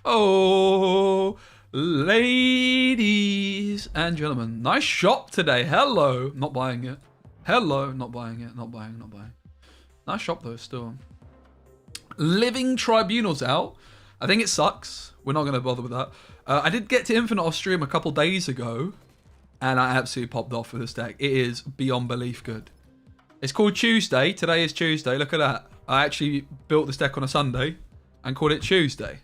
Oh, ladies and gentlemen. Nice shop today. Hello. Not buying it. Hello. Not buying it. Not buying. Not buying. Nice shop though still. Living Tribunal's out. I think it sucks. We're not going to bother with that. I did get to Infinite off stream a couple days ago. And I absolutely popped off with this deck. It is beyond belief good. It's called Tuesday. Today is Tuesday. Look at that. I actually built this deck on a Sunday and called it Tuesday.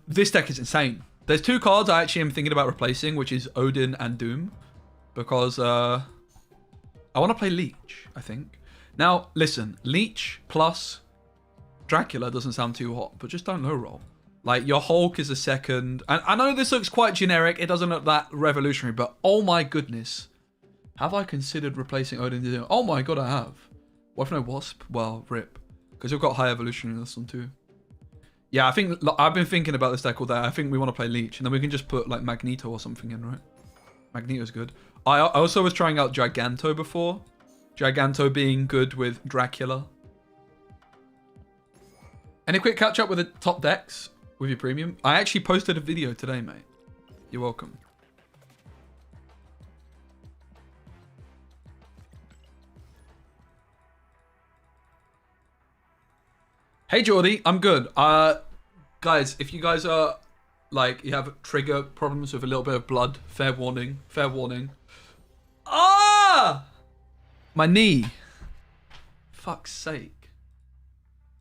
This deck is insane. There's two cards I actually am thinking about replacing, which is Odin and Doom. Because I want to play Leech, I think. Now, listen. Leech plus Dracula doesn't sound too hot, but just don't low roll. Like, your Hulk is a second. And I know this looks quite generic. It doesn't look that revolutionary. But, oh my goodness. Have I considered replacing Odin? Oh my god, I have. What if no Wasp? Well, rip. Because you've got high evolutionary in this one too. Yeah, I think... I've been thinking about this deck all day. I think we want to play Leech. And then we can just put, like, Magneto or something in, right? Magneto's good. I also was trying out Giganto before. Giganto being good with Dracula. Any quick catch up with the top decks? With your premium? I actually posted a video today, mate. You're welcome. Hey, Jordy. I'm good. Guys, if you guys are, like, you have trigger problems with a little bit of blood, fair warning. Fair warning. Ah! My knee. Fuck's sake.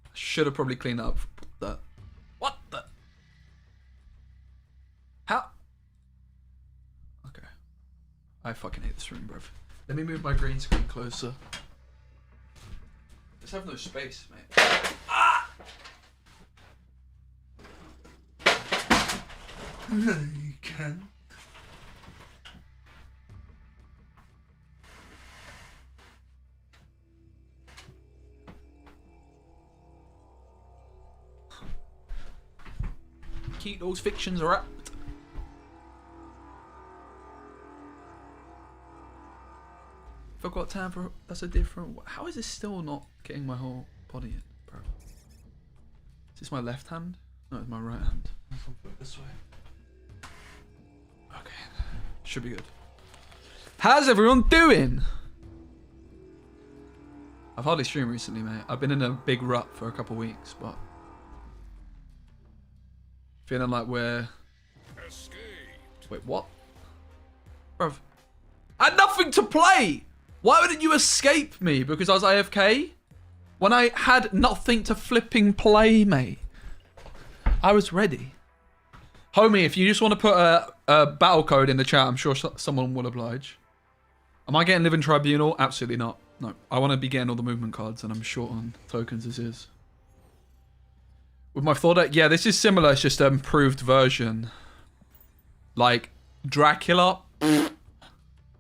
I should have probably cleaned up that. What the? How? Okay. I fucking hate this room, bruv. Let me move my green screen closer. Just have no space, mate. Ah! No, you can. Keep those fictions wrapped. If I've got time for... That's a different... How is this still not getting my whole body in, bro? Is this my left hand? No, it's my right hand. I'll put it this way. Okay. Should be good. How's everyone doing? I've hardly streamed recently, mate. I've been in a big rut for a couple weeks, but... Feeling like we're... Escaped. Wait, what? Bruv. I had nothing to play! Why wouldn't you escape me? Because I was AFK? When I had nothing to flipping play, mate. I was ready. Homie, if you just want to put a battle code in the chat, I'm sure someone will oblige. Am I getting Living Tribunal? Absolutely not. No. I want to be getting all the movement cards, and I'm short on tokens as is. With my Thor deck, yeah, this is similar. It's just an improved version. Like, Dracula,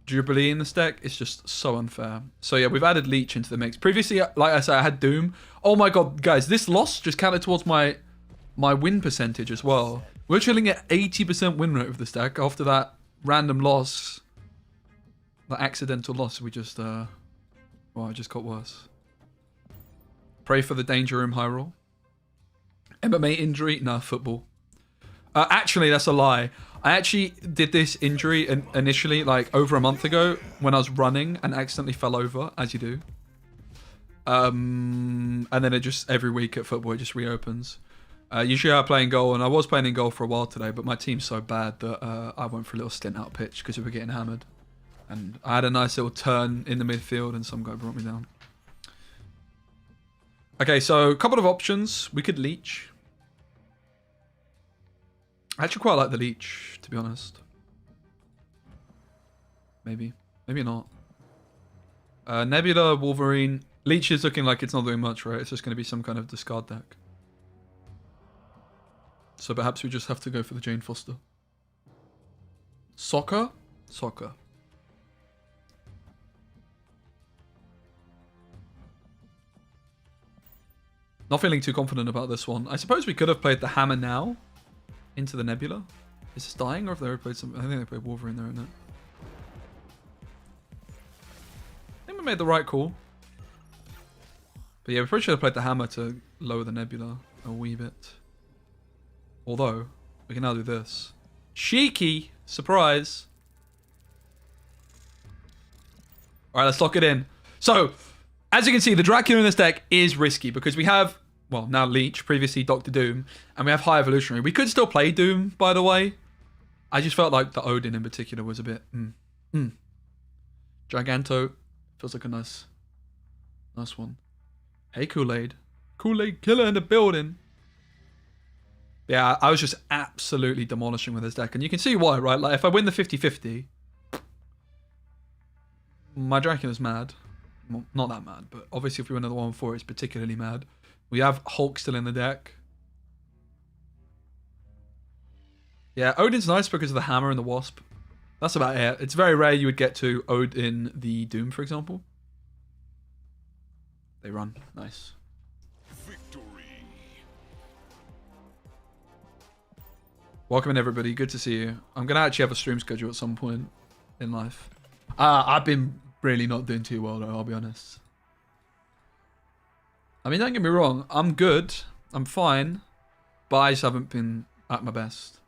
Jubilee in this deck, it's just so unfair. So yeah, we've added Leech into the mix. Previously, like I said, I had Doom. Oh my god, guys, this loss just counted towards my win percentage as well. We're chilling at 80% win rate with this deck after that random loss. That accidental loss we just, well, it just got worse. Pray for the danger room high roll. MMA injury? Nah, football. Actually, that's a lie. I actually did this injury initially, like, over a month ago when I was running and accidentally fell over, as you do. And then it just, every week at football, it just reopens. Usually I play in goal, and I was playing in goal for a while today, but my team's so bad that I went for a little stint out pitch because we were getting hammered. And I had a nice little turn in the midfield, and some guy brought me down. Okay, so a couple of options. We could Leech. I actually quite like the Leech, to be honest. Maybe. Maybe not. Nebula, Wolverine. Leech is looking like it's not doing much, right? It's just going to be some kind of discard deck. So perhaps we just have to go for the Jane Foster. Soccer? Soccer. Not feeling too confident about this one. I suppose we could have played the Hammer now into the Nebula. Is this dying, or have they already played some? I think they played Wolverine there, isn't it? I made the right call. But yeah, we probably should have played the hammer to lower the nebula. a wee bit. Although, we can now do this. Cheeky! Surprise! Alright, let's lock it in. So, as you can see, the Dracula in this deck is risky because we have, well, now Leech, previously Dr. Doom, and we have High Evolutionary. We could still play Doom, by the way. I just felt like the Odin in particular was a bit, Giganto feels like a nice one. Hey, Kool-Aid. Kool-Aid killer in the building. Yeah, I was just absolutely demolishing with this deck. And you can see why, right? Like, if I win the 50-50, my Dracula's mad. Well, not that mad, but obviously if we win another 1-4, it's particularly mad. We have Hulk still in the deck. Yeah, Odin's nice because of the hammer and the wasp. That's about it. It's very rare you would get to Odin the Doom, for example. They run. Nice. Victory. Welcome in, everybody. Good to see you. I'm going to actually have a stream schedule at some point in life. I've been really not doing too well, though, I'll be honest. I mean, don't get me wrong. I'm good. I'm fine. But I just haven't been at my best.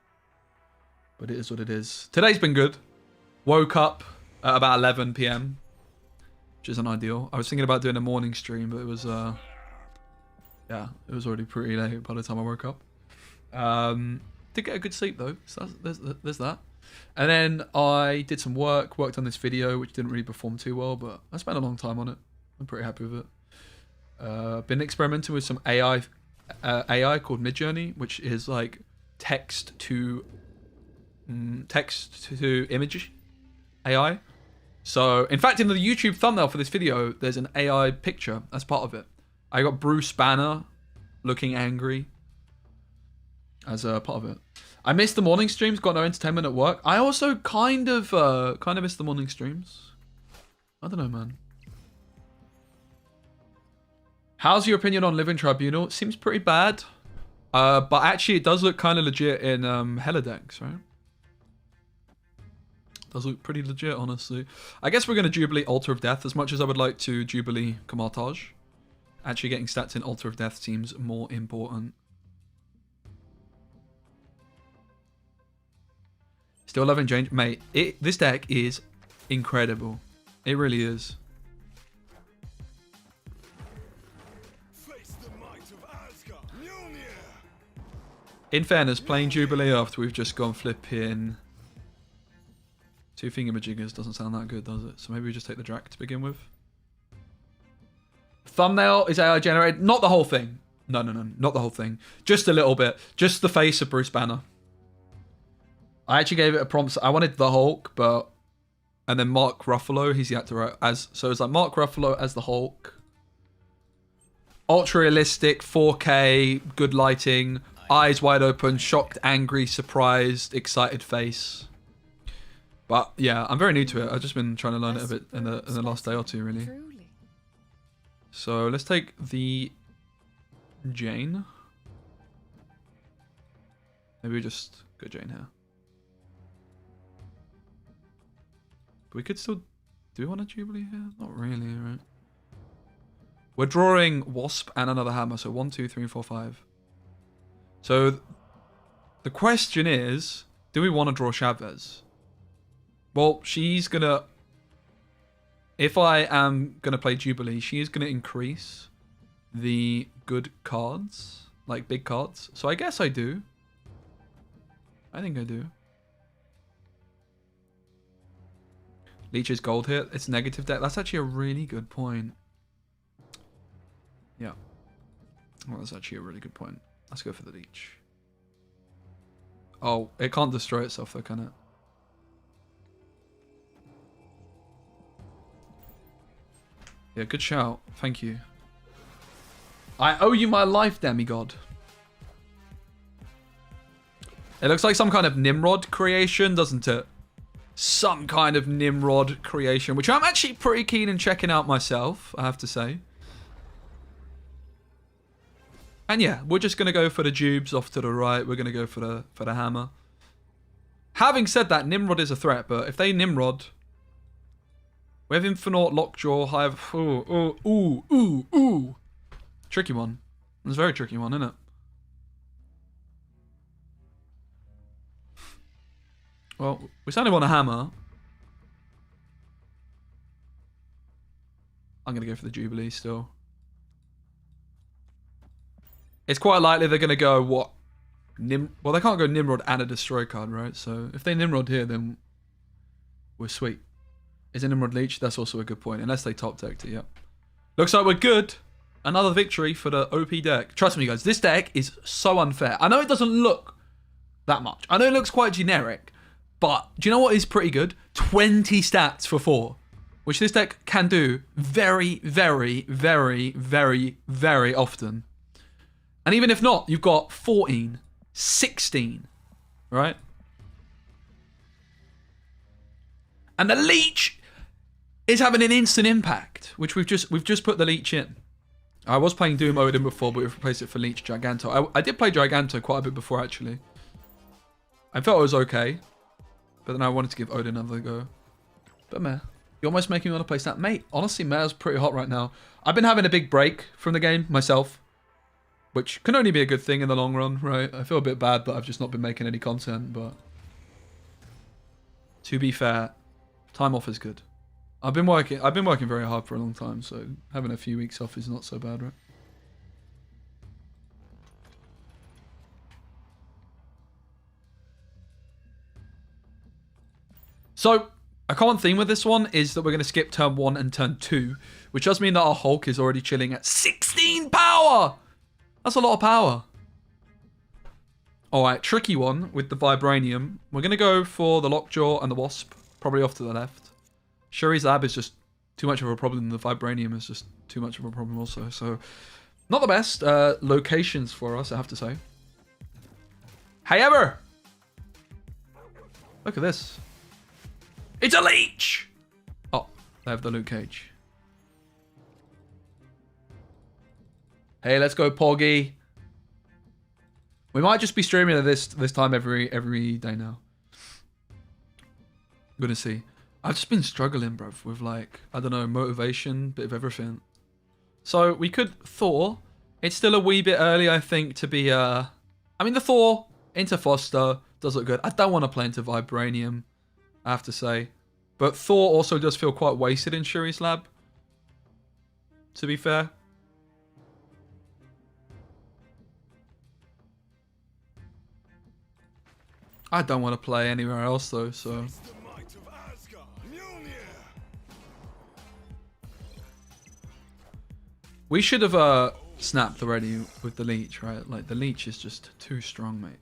But it is what it is. Today's been good. Woke up at about 11 PM. Which isn't ideal. I was thinking about doing a morning stream, but it was, yeah, it was already pretty late by the time I woke up. Did get a good sleep, though. So there's that. And then I did some worked on this video, which didn't really perform too well, but I spent a long time on it. I'm pretty happy with it. Been experimenting with some AI called Midjourney, which is like text to image AI. So, in fact, in the YouTube thumbnail for this video, there's an AI picture as part of it. I got Bruce Banner looking angry as a part of it. I missed the morning streams, got no entertainment at work. I also kind of missed the morning streams. I don't know, man. How's your opinion on Living Tribunal? It seems pretty bad. But actually, it does look kind of legit in Helidex, right? Does look pretty legit, honestly. I guess we're going to Jubilee Altar of Death as much as I would like to Jubilee Kamartage. Actually getting stats in Altar of Death seems more important. Still loving Jane. Mate, this deck is incredible. It really is. In fairness, playing Jubilee after we've just gone flipping 2 Thingamajiggas doesn't sound that good, does it? So maybe we just take the Drac to begin with. Thumbnail is AI generated. Not the whole thing. No, not the whole thing. Just a little bit. Just the face of Bruce Banner. I actually gave it a prompt. I wanted the Hulk, but... And then Mark Ruffalo, he's the actor as... So it's like Mark Ruffalo as the Hulk. Ultra realistic, 4K, good lighting, eyes wide open, shocked, angry, surprised, excited face. But yeah, I'm very new to it. I've just been trying to learn it a bit in the last day or two, really. So let's take the Jane. Maybe we just go Jane here. But we could still... Do we want a Jubilee here? Not really, right? We're drawing Wasp and another hammer. So 1, 2, 3, 4, 5. So the question is, do we want to draw Chavez? Well, she's going to... If I am going to play Jubilee, she is going to increase the good cards. Like big cards. So I guess I do. I think I do. Leech is gold here. It's negative deck. That's actually a really good point. Yeah. Well, that's actually a really good point. Let's go for the Leech. Oh, it can't destroy itself though, can it? Yeah, good shout. Thank you. I owe you my life, demigod. It looks like some kind of Nimrod creation, doesn't it? Some kind of Nimrod creation, which I'm actually pretty keen in checking out myself, I have to say. And yeah, we're just going to go for the Jubes off to the right. We're going to go for the hammer. Having said that, Nimrod is a threat, but if they Nimrod... We have Infinite, Lockjaw, Hive... Ooh. Tricky one. It's a very tricky one, isn't it? Well, we certainly want a hammer. I'm going to go for the Jubilee still. It's quite likely they're going to go, what? Well, they can't go Nimrod and a Destroy card, right? So if they Nimrod here, then we're sweet. Is it Nimrod Leech? That's also a good point. Unless they top decked it, yep. Looks like we're good. Another victory for the OP deck. Trust me, guys, this deck is so unfair. I know it doesn't look that much. I know it looks quite generic, but do you know what is pretty good? 20 stats for 4, which this deck can do very, very, very, very, very often. And even if not, you've got 14, 16, right? And the Leech is having an instant impact, which we've just put the Leech in. I was playing Doom Odin before, but we've replaced it for Leech Giganto. I did play Giganto quite a bit before, actually. I felt it was okay, but then I wanted to give Odin another go. But meh, you're almost making me want to play Snap. Mate, honestly, meh's pretty hot right now. I've been having a big break from the game myself, which can only be a good thing in the long run, right? I feel a bit bad, but I've just not been making any content, but to be fair, time off is good. I've been working very hard for a long time, so having a few weeks off is not so bad, right? So, a common theme with this one is that we're going to skip turn 1 and turn 2, which does mean that our Hulk is already chilling at 16 power! That's a lot of power. Alright, tricky one with the Vibranium. We're going to go for the Lockjaw and the Wasp, probably off to the left. Shuri's Lab is just too much of a problem. The Vibranium is just too much of a problem also. So, not the best locations for us, I have to say. However, look at this. It's a Leech! Oh, they have the Luke Cage. Hey, let's go, Poggy. We might just be streaming this time every day now. I'm gonna see. I've just been struggling, bruv, with like, I don't know, motivation, bit of everything. So we could Thor. It's still a wee bit early, I think, to be I mean, the Thor into Foster does look good. I don't want to play into Vibranium, I have to say. But Thor also does feel quite wasted in Shuri's Lab, to be fair. I don't want to play anywhere else though, so. We should have snapped already with the Leech, right? Like, the Leech is just too strong, mate.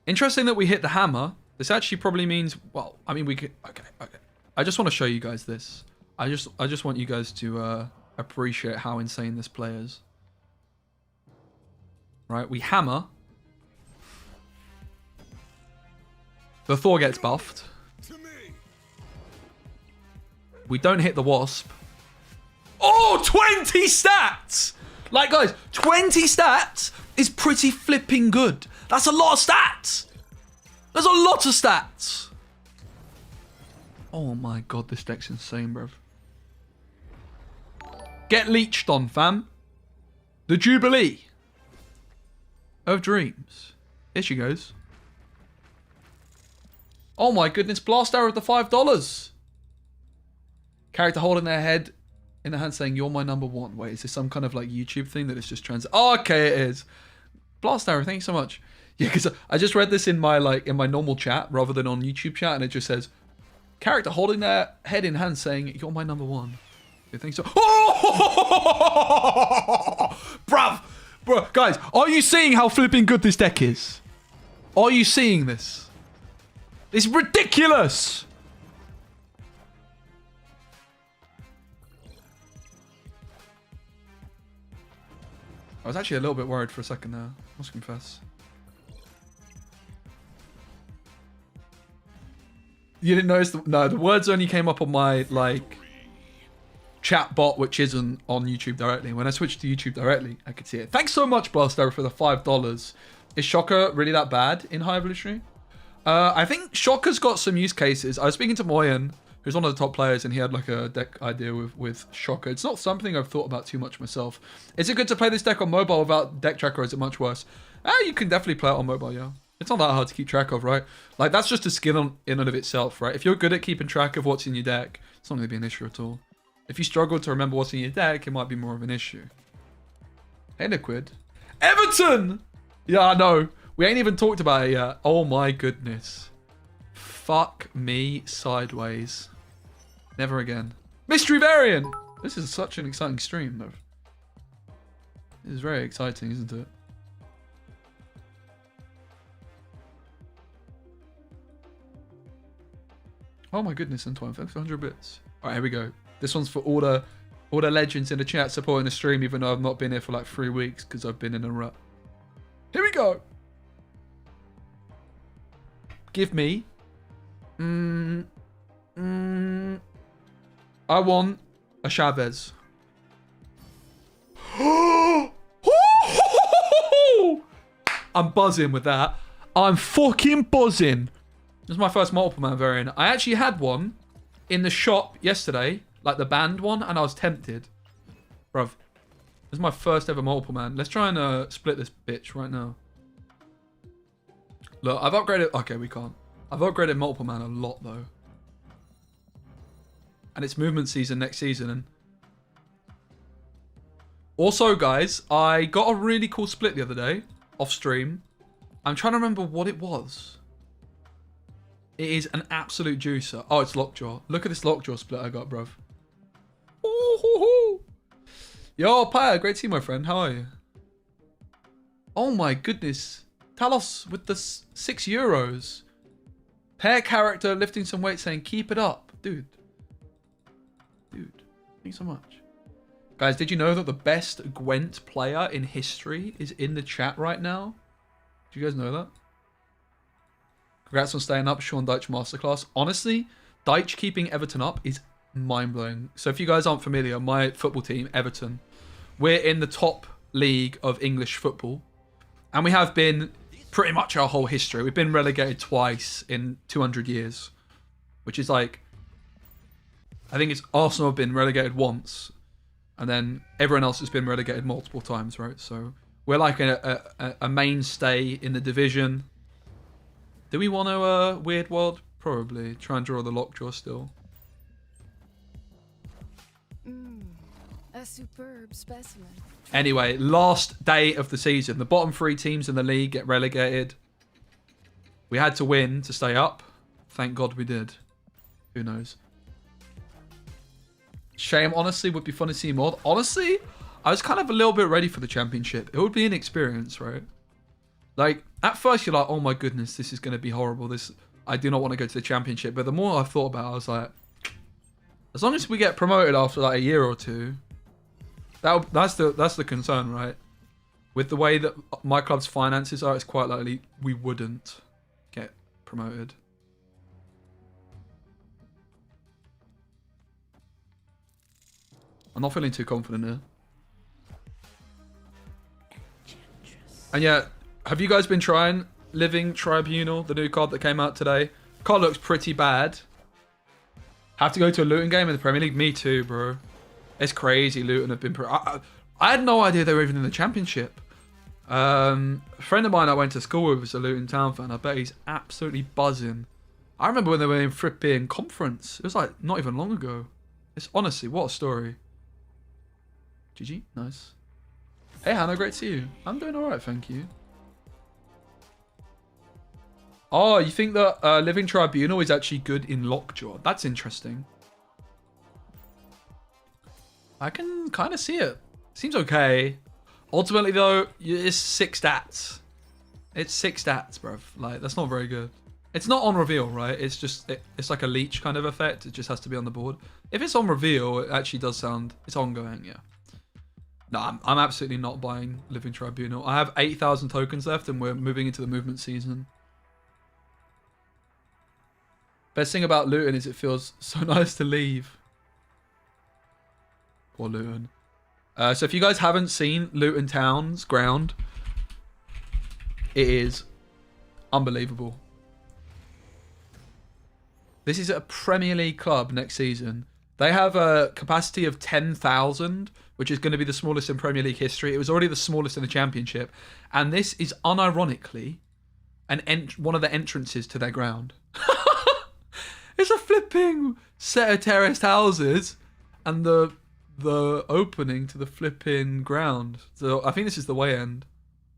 Interesting that we hit the hammer. This actually probably means, well, I mean, we could, okay. I just want to show you guys this. I just want you guys to appreciate how insane this play is. Right, we hammer. The Thor gets buffed. We don't hit the Wasp. Oh, 20 stats! Like, guys, 20 stats is pretty flipping good. That's a lot of stats. There's a lot of stats. Oh my god, this deck's insane, bruv. Get leeched on, fam. The Jubilee of Dreams. Here she goes. Oh my goodness, Blast Arrow of the $5. Character holding their head in the hand saying, "You're my number one." Wait, is this some kind of like YouTube thing that is just Oh, okay, it is. Blast Arrow, thank you so much. Yeah, because I just read this in my normal chat rather than on YouTube chat, and it just says, character holding their head in hand saying, "You're my number one." You think so? Oh! Bruv! Bro, guys, are you seeing how flipping good this deck is? Are you seeing this? It's ridiculous! I was actually a little bit worried for a second there, I must confess. You didn't notice? No, the words only came up on my, like, chat bot, which isn't on YouTube directly. When I switched to YouTube directly, I could see it. Thanks so much, Blast Arrow, for the $5. Is Shocker really that bad in High Evolutionary? I think Shocker's got some use cases. I was speaking to Moyen, who's one of the top players, and he had like a deck idea with Shocker. It's not something I've thought about too much myself. Is it good to play this deck on mobile without deck tracker, or is it much worse? You can definitely play it on mobile, yeah. It's not that hard to keep track of, right? Like, that's just a skill in and of itself, right? If you're good at keeping track of what's in your deck, it's not going to be an issue at all. If you struggle to remember what's in your deck, it might be more of an issue. Hey, Liquid. Everton! Yeah, I know. We ain't even talked about it yet. Oh my goodness. Fuck me sideways. Never again. Mystery variant! This is such an exciting stream, though. This is very exciting, isn't it? Oh my goodness, Antoine, thanks for 100 bits. Alright, here we go. This one's for all the legends in the chat supporting the stream, even though I've not been here for like 3 weeks because I've been in a rut. Here we go. Give me. I want a Chavez. I'm buzzing with that. I'm fucking buzzing. This is my first multiple man variant. I actually had one in the shop yesterday, like the band one, and I was tempted. Bruv, this is my first ever multiple man. Let's try and split this bitch right now. Look, I've upgraded... Okay, we can't. I've upgraded multiple man a lot, though. And it's movement season next season. And also, guys, I got a really cool split the other day, off stream. I'm trying to remember what it was. It is an absolute juicer. Oh, it's Lockjaw. Look at this Lockjaw split I got, bruv. Yo, Paya, great to see you, my friend. How are you? Oh my goodness. Talos with the €6. Pair character lifting some weight saying, keep it up. Dude. Dude, thank you so much. Guys, did you know that the best Gwent player in history is in the chat right now? Do you guys know that? Congrats on staying up, Sean Deitch Masterclass. Honestly, Deitch keeping Everton up is mind-blowing. So if you guys aren't familiar, my football team, Everton, we're in the top league of English football. And we have been pretty much our whole history. We've been relegated twice in 200 years. Which is like... I think it's Arsenal have been relegated once. And then everyone else has been relegated multiple times, right? So we're like a mainstay in the division. Do we want to Weird World? Probably. Try and draw the Lockjaw still. A superb specimen. Anyway, last day of the season. The bottom 3 teams in the league get relegated. We had to win to stay up. Thank God we did. Who knows? Shame, honestly, would be fun to see more. Honestly, I was kind of a little bit ready for the championship. It would be an experience, right? Like, at first you're like, oh my goodness, this is going to be horrible. I do not want to go to the championship. But the more I thought about it, I was like, as long as we get promoted after like a year or two, that's the concern, right? With the way that my club's finances are, it's quite likely we wouldn't get promoted. I'm not feeling too confident here. And yeah, have you guys been trying Living Tribunal, the new card that came out today? Card looks pretty bad. Have to go to a Luton game in the Premier League? Me too, bro. It's crazy. Luton have been... I had no idea they were even in the Championship. A friend of mine I went to school with was a Luton Town fan. I bet he's absolutely buzzing. I remember when they were in Fripping Conference. It was like not even long ago. It's honestly, what a story. GG, nice. Hey Hannah, great to see you. I'm doing alright, thank you. Oh, you think that Living Tribunal is actually good in Lockjaw? That's interesting. I can kind of see it. Seems okay. Ultimately, though, it's 6 stats. It's 6 stats, bruv. Like, that's not very good. It's not on reveal, right? It's just, it's like a leech kind of effect. It just has to be on the board. If it's on reveal, it actually does sound, it's ongoing, yeah. No, I'm absolutely not buying Living Tribunal. I have 8,000 tokens left and we're moving into the movement season. Best thing about Luton is it feels so nice to leave. Poor Luton. So if you guys haven't seen Luton Town's ground, it is unbelievable. This is a Premier League club next season. They have a capacity of 10,000, which is going to be the smallest in Premier League history. It was already the smallest in the Championship. And this is unironically one of the entrances to their ground. It's a flipping set of terraced houses and the opening to the flipping ground. So I think this is the way end.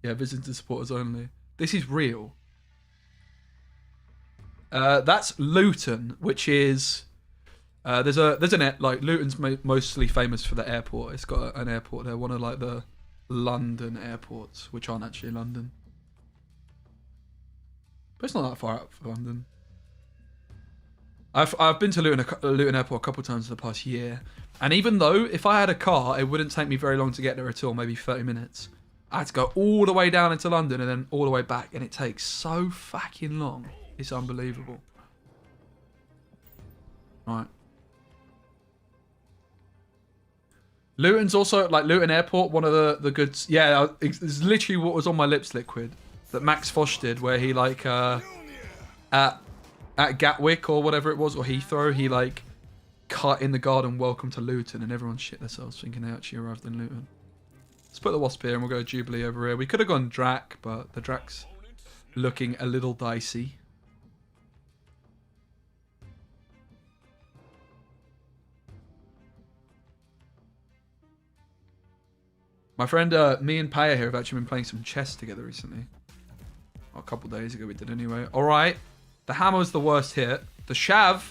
Yeah, visitor supporters only. This is real. That's Luton, which is there's an like Luton's mostly famous for the airport. It's got an airport there, one of like the London airports, which aren't actually London. But it's not that far out from London. I've been to Luton Airport a couple of times in the past year, and even though if I had a car, it wouldn't take me very long to get there at all, maybe 30 minutes. I had to go all the way down into London and then all the way back, and it takes so fucking long. It's unbelievable. Right. Luton's also, like Luton Airport, one of the good... Yeah, it's literally what was on my lips liquid that Max Fosh did, where he like, at Gatwick or whatever it was, or Heathrow, he like cut in the garden, welcome to Luton, and everyone shit themselves thinking they actually arrived in Luton. Let's put the Wasp here and we'll go Jubilee over here. We could have gone Drac, but the Drac's looking a little dicey. My friend, me and Paya here have actually been playing some chess together recently. Well, a couple days ago we did anyway. Alright. The hammer's the worst hit. The Shav.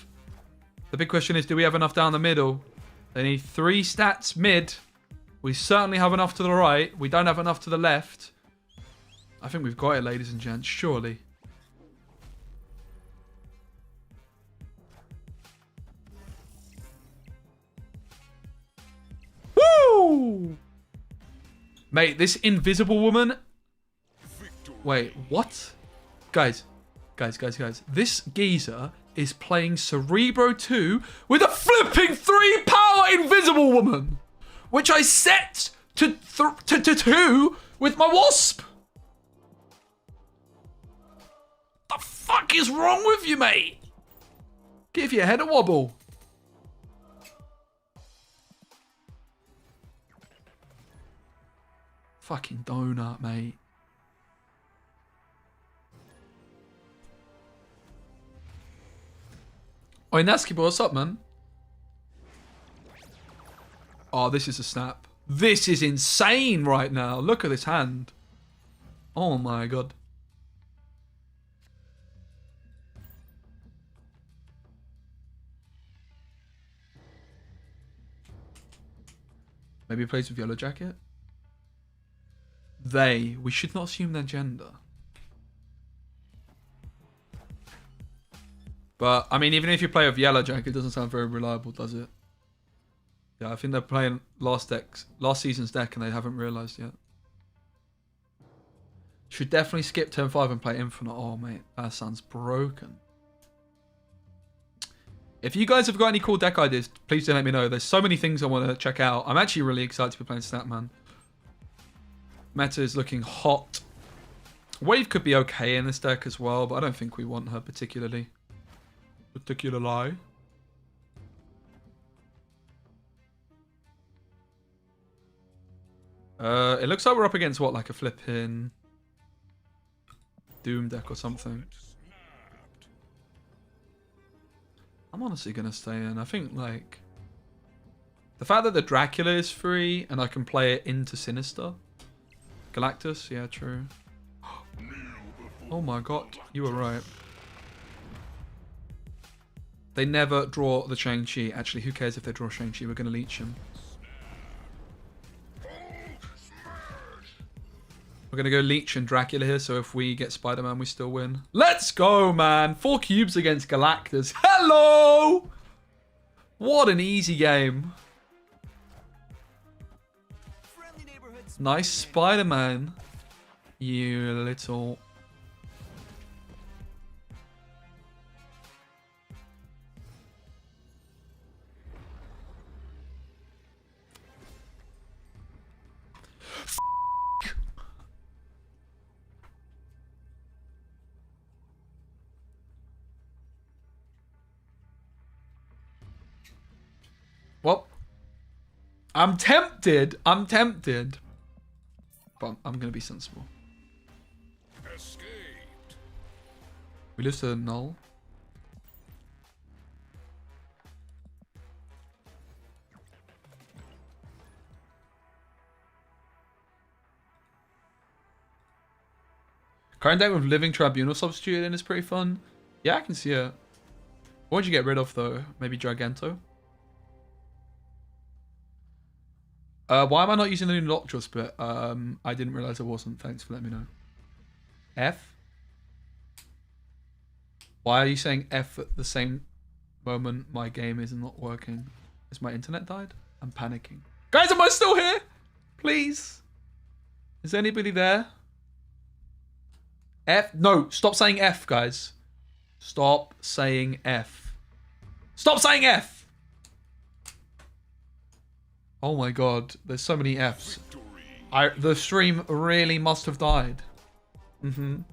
The big question is, do we have enough down the middle? They need 3 stats mid. We certainly have enough to the right. We don't have enough to the left. I think we've got it, ladies and gents. Surely. Woo! Mate, this invisible woman... Wait, what? Guys. This geezer is playing Cerebro 2 with a flipping 3-power invisible woman, which I set to 2 with my Wasp. The fuck is wrong with you, mate? Give your head a wobble. Fucking donut, mate. Oi, Nasky boy, what's up, man? Oh, this is a snap. This is insane right now. Look at this hand. Oh my god. Maybe he plays with Yellow Jacket? They. We should not assume their gender. But, I mean, even if you play with Yellow Jacket, it doesn't sound very reliable, does it? Yeah, I think they're playing last season's deck and they haven't realised yet. Should definitely skip turn 5 and play Infinite. Oh, mate, that sounds broken. If you guys have got any cool deck ideas, please do let me know. There's so many things I want to check out. I'm actually really excited to be playing Statman. Meta is looking hot. Wave could be okay in this deck as well, but I don't think we want her particularly. It looks like we're up against what, like a flipping Doom deck or something. I'm honestly gonna stay in. I think like the fact that the Dracula is free and I can play it into Sinister. Galactus, yeah, true. Oh my god, you were right. They never draw the Shang-Chi. Actually, who cares if they draw Shang-Chi? We're going to leech him. We're going to go Leech and Dracula here, so if we get Spider-Man, we still win. Let's go, man! 4 cubes against Galactus. Hello! What an easy game. Nice Spider-Man. You little... Well, I'm tempted. But I'm going to be sensible. Escaped. We lose to null. Current deck with Living Tribunal substituted in is pretty fun. Yeah, I can see it. What would you get rid of though? Maybe Giganto? Why am I not using the new Lockjaw split? I didn't realize it wasn't. Thanks for letting me know. F? Why are you saying F at the same moment my game is not working? Has my internet died? I'm panicking. Guys, am I still here? Please? Is anybody there? F? No, stop saying F, guys. Stop saying F. Stop saying F! Oh my god, there's so many Fs. The stream really must have died. You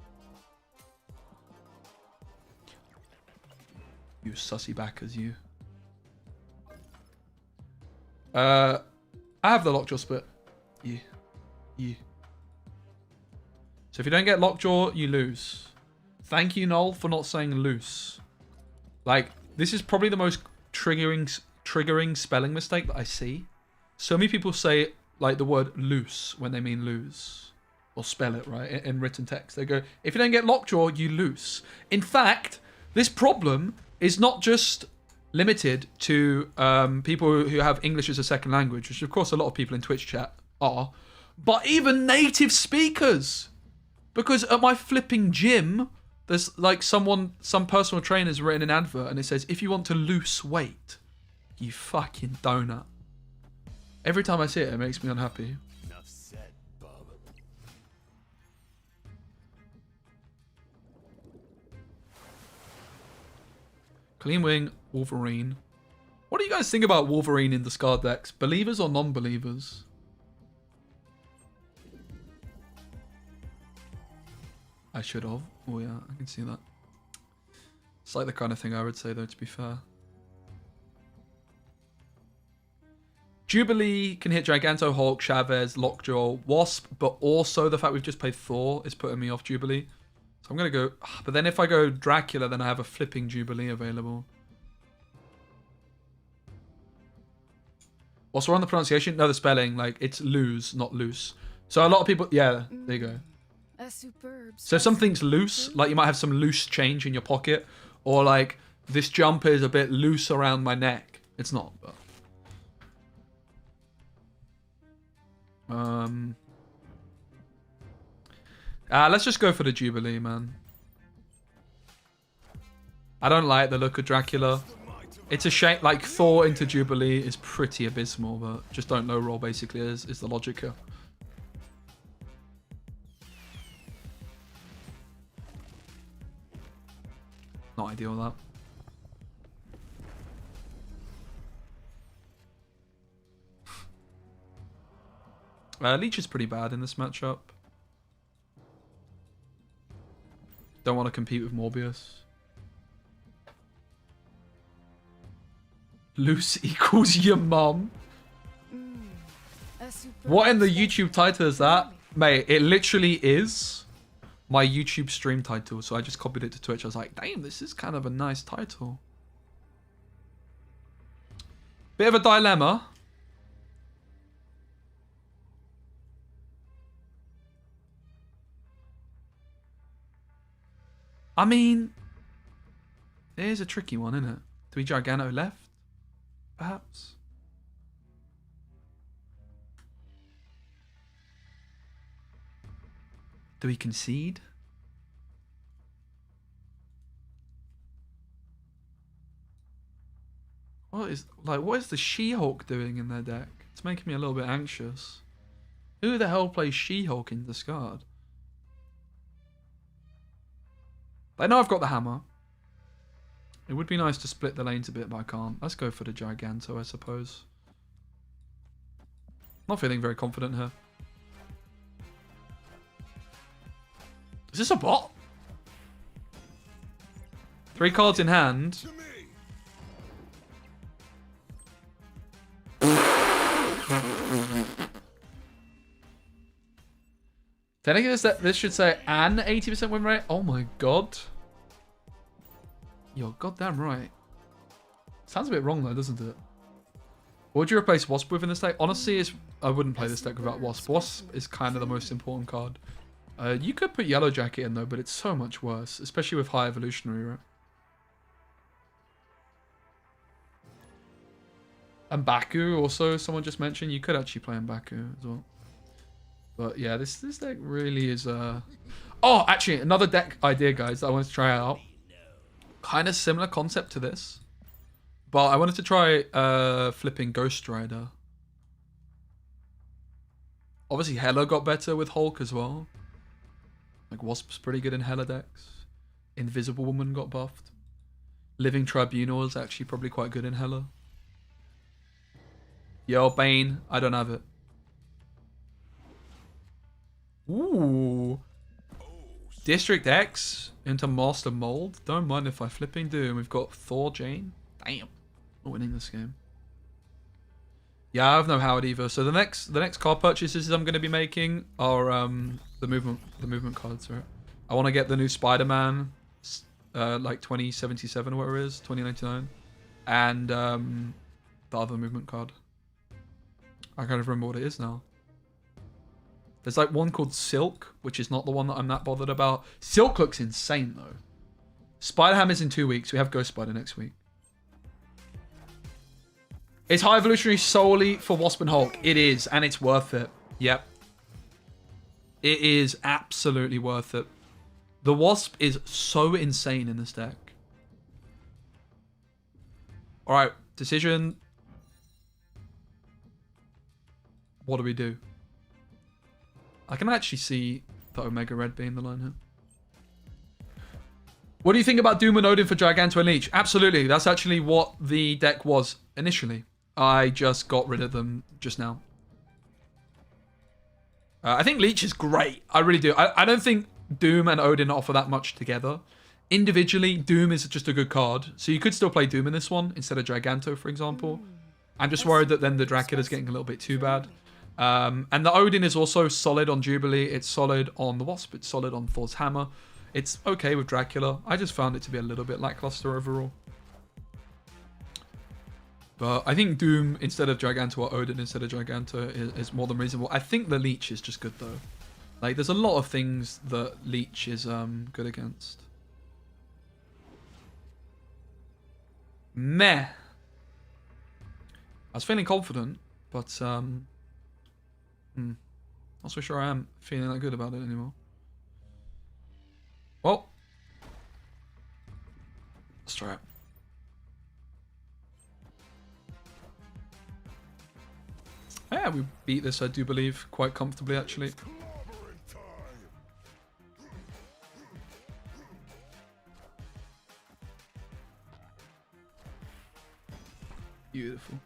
sussy backers, you. I have the Lockjaw split. Yeah. So if you don't get Lockjaw, you lose. Thank you, Noel, for not saying loose. Like, this is probably the most triggering spelling mistake that I see. So many people say, like, the word loose when they mean lose. Or spell it, right, in written text. They go, if you don't get Lockjaw, you lose. In fact, this problem is not just limited to people who have English as a second language, which, of course, a lot of people in Twitch chat are, but even native speakers. Because at my flipping gym, there's like some personal trainer's written an advert and it says, if you want to lose weight, you fucking donut. Every time I see it, it makes me unhappy. Enough said, Bob. Clean Wing, Wolverine. What do you guys think about Wolverine in discard decks? Believers or non-believers? I should have. Oh yeah, I can see that. It's like the kind of thing I would say though, to be fair. Jubilee can hit Giganto, Hulk, Chavez, Lockjaw, Wasp, but also the fact we've just played Thor is putting me off Jubilee. So I'm going to go... But then if I go Dracula, then I have a flipping Jubilee available. What's wrong with the pronunciation? No, the spelling. Like, it's lose, not loose. So a lot of people... Yeah, there you go. So if something's loose, like you might have some loose change in your pocket, or like this jumper is a bit loose around my neck. It's not, but... let's just go for the Jubilee, man. I don't like the look of Dracula. It's a shame, like Thor into Jubilee is pretty abysmal, but just don't low roll basically is the logic here. Not ideal, that. Leech is pretty bad in this matchup. Don't want to compete with Morbius. Loose equals your mum. What in the YouTube title is that? Mate, it literally is my YouTube stream title. So I just copied it to Twitch. I was like, damn, this is kind of a nice title. Bit of a dilemma. I mean, it is a tricky one, isn't it? Do we Giganto left? Perhaps. Do we concede? What is the She-Hulk doing in their deck? It's making me a little bit anxious. Who the hell plays She-Hulk in discard? I know I've got the hammer. It would be nice to split the lanes a bit, but I can't. Let's go for the Giganto, I suppose. Not feeling very confident here. Is this a bot? 3 cards in hand. Technically, this should say an 80% win rate. Oh my god. You're goddamn right. Sounds a bit wrong though, doesn't it? What would you replace Wasp with in this deck? Honestly, I wouldn't play this deck without Wasp. Wasp is kind of the most important card. You could put Yellow Jacket in though, but it's so much worse, especially with High Evolutionary, right? And Baku also, someone just mentioned. You could actually play Baku as well. But yeah, this deck really is... Oh, actually, another deck idea, guys, that I wanted to try out. Kind of similar concept to this. But I wanted to try flipping Ghost Rider. Obviously, Hela got better with Hulk as well. Like, Wasp's pretty good in Hela decks. Invisible Woman got buffed. Living Tribunal is actually probably quite good in Hela. Yo, Bane, I don't have it. Ooh. District X into Master Mold. Don't mind if I flipping do. And we've got Thor Jane. Damn. Not winning this game. Yeah, I have no Howard either. So the next card purchases I'm going to be making are the movement cards, right? I want to get the new Spider-Man, like 2077 or whatever it is, 2099, and the other movement card. I can't remember what it is now. There's like one called Silk, which is not the one that I'm that bothered about. Silk looks insane though. Spider-Ham is in 2 weeks. We have Ghost Spider next week. Is High Evolutionary solely for Wasp and Hulk? It is, and it's worth it. Yep. It is absolutely worth it. The Wasp is so insane in this deck. Alright, decision. What do we do? I can actually see the Omega Red being the line here. What do you think about Doom and Odin for Giganto and Leech? Absolutely. That's actually what the deck was initially. I just got rid of them just now. I think Leech is great. I really do. I don't think Doom and Odin offer that much together. Individually, Doom is just a good card. So you could still play Doom in this one instead of Giganto, for example. I'm just worried that then the Dracula's getting a little bit too bad. And the Odin is also solid on Jubilee. It's solid on the Wasp. It's solid on Thor's Hammer. It's okay with Dracula. I just found it to be a little bit lackluster overall. But I think Doom instead of Giganto or Odin instead of Giganto is more than reasonable. I think the Leech is just good though. Like there's a lot of things that Leech is good against. Meh. I was feeling confident, but not so sure I am feeling that good about it anymore. Well, let's try it. Yeah, we beat this, I do believe, quite comfortably, actually. Beautiful.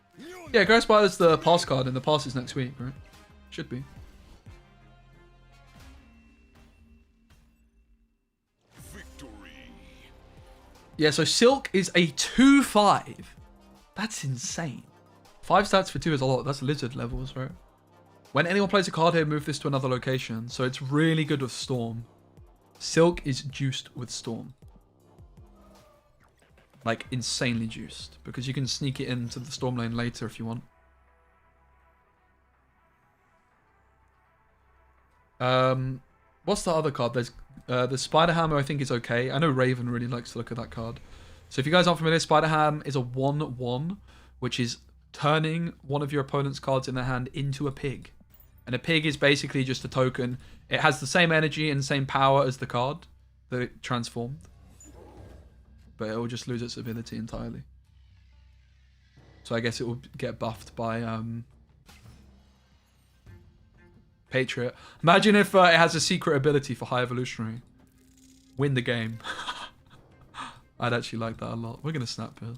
Yeah, Ghost Spider's the pass card, and the pass is next week, right? Should be. Victory. Yeah, so Silk is a 2/5. That's insane. 5 stats for 2 is a lot. That's lizard levels, right? When anyone plays a card here, move this to another location. So it's really good with Storm. Silk is juiced with Storm. Like, insanely juiced. Because you can sneak it into the Storm lane later if you want. What's the other card? There's the Spider Hammer, I think, is okay. I know Raven really likes to look at that card. So if you guys aren't familiar, Spider Ham is a 1/1, which is turning one of your opponent's cards in their hand into a pig. And a pig is basically just a token. It has the same energy and same power as the card that it transformed. But it will just lose its ability entirely. So I guess it will get buffed by Patriot. Imagine if it has a secret ability for High Evolutionary. Win the game. I'd actually like that a lot. We're going to snap here.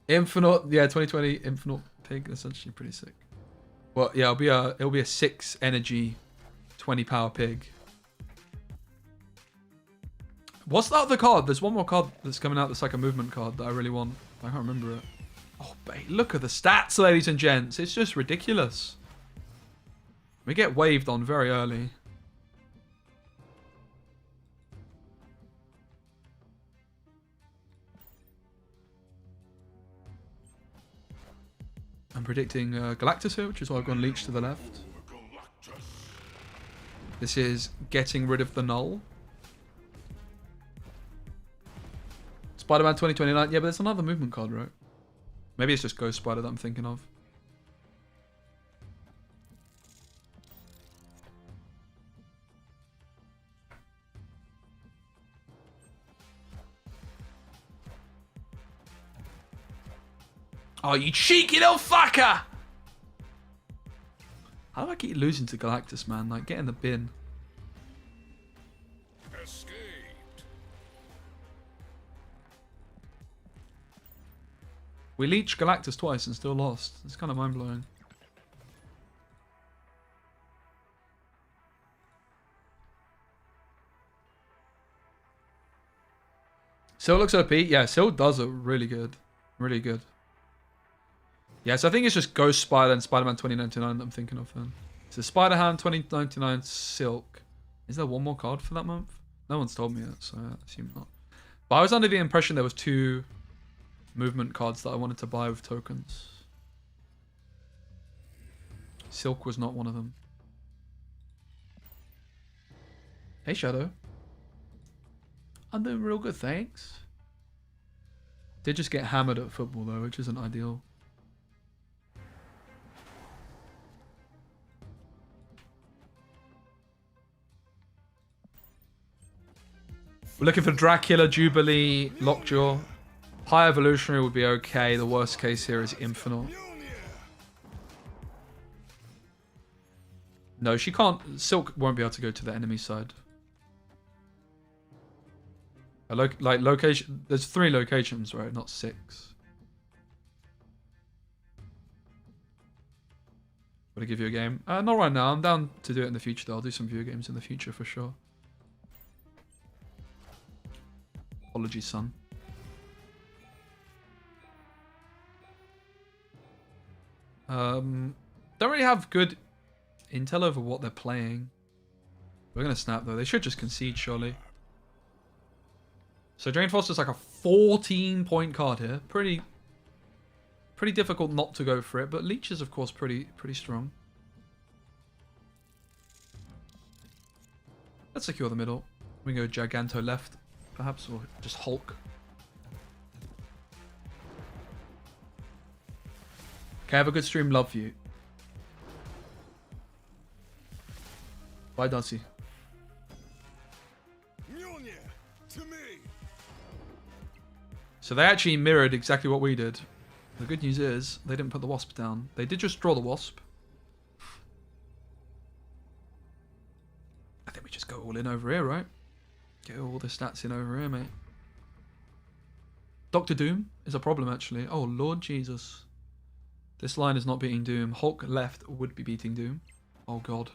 Infinite, yeah, 2020 Infinite Pig, essentially pretty sick. Well, yeah, it'll be a 6 energy, 20 power pig. What's the other card? There's one more card that's coming out that's like a movement card that I really want. I can't remember it. Oh, babe, look at the stats, ladies and gents. It's just ridiculous. We get waved on very early. I'm predicting Galactus here, which is why I've gone Leech to the left. This is getting rid of the null. Spider-Man 2029. Yeah, but there's another movement card, right? Maybe it's just Ghost Spider that I'm thinking of. Oh, you cheeky little fucker! How do I keep losing to Galactus, man? Like, get in the bin. Escaped. We leeched Galactus twice and still lost. It's kind of mind-blowing. Syl looks OP. Yeah, Syl does look really good. Really good. Yeah, so I think it's just Ghost Spider and Spider-Man 2099 that I'm thinking of then. So Spider-Ham 2099 Silk. Is there one more card for that month? No one's told me that, so I assume not. But I was under the impression there was 2 movement cards that I wanted to buy with tokens. Silk was not one of them. Hey, Shadow. I'm doing real good, thanks. Did just get hammered at football though, which isn't ideal. We're looking for Dracula, Jubilee, Lockjaw. High Evolutionary would be okay. The worst case here is Infinite. No, she can't. Silk won't be able to go to the enemy side. Like location. There's 3 locations, right? Not 6. Want to give you a game? Not right now. I'm down to do it in the future though. I'll do some view games in the future for sure. Apologies, son. Don't really have good intel over what they're playing. We're gonna snap though. They should just concede, surely. So Drain Foster's like a 14-point card here. Pretty difficult not to go for it, but Leech is of course pretty strong. Let's secure the middle. We can go Giganto left, perhaps, or just Hulk. Okay, have a good stream. Love you. Bye, Darcy. So they actually mirrored exactly what we did. The good news is they didn't put the Wasp down. They did just draw the Wasp. I think we just go all in over here, right? Get all the stats in over here, mate. Dr. Doom is a problem, actually. Oh, Lord Jesus. This line is not beating Doom. Hulk left would be beating Doom. Oh, God.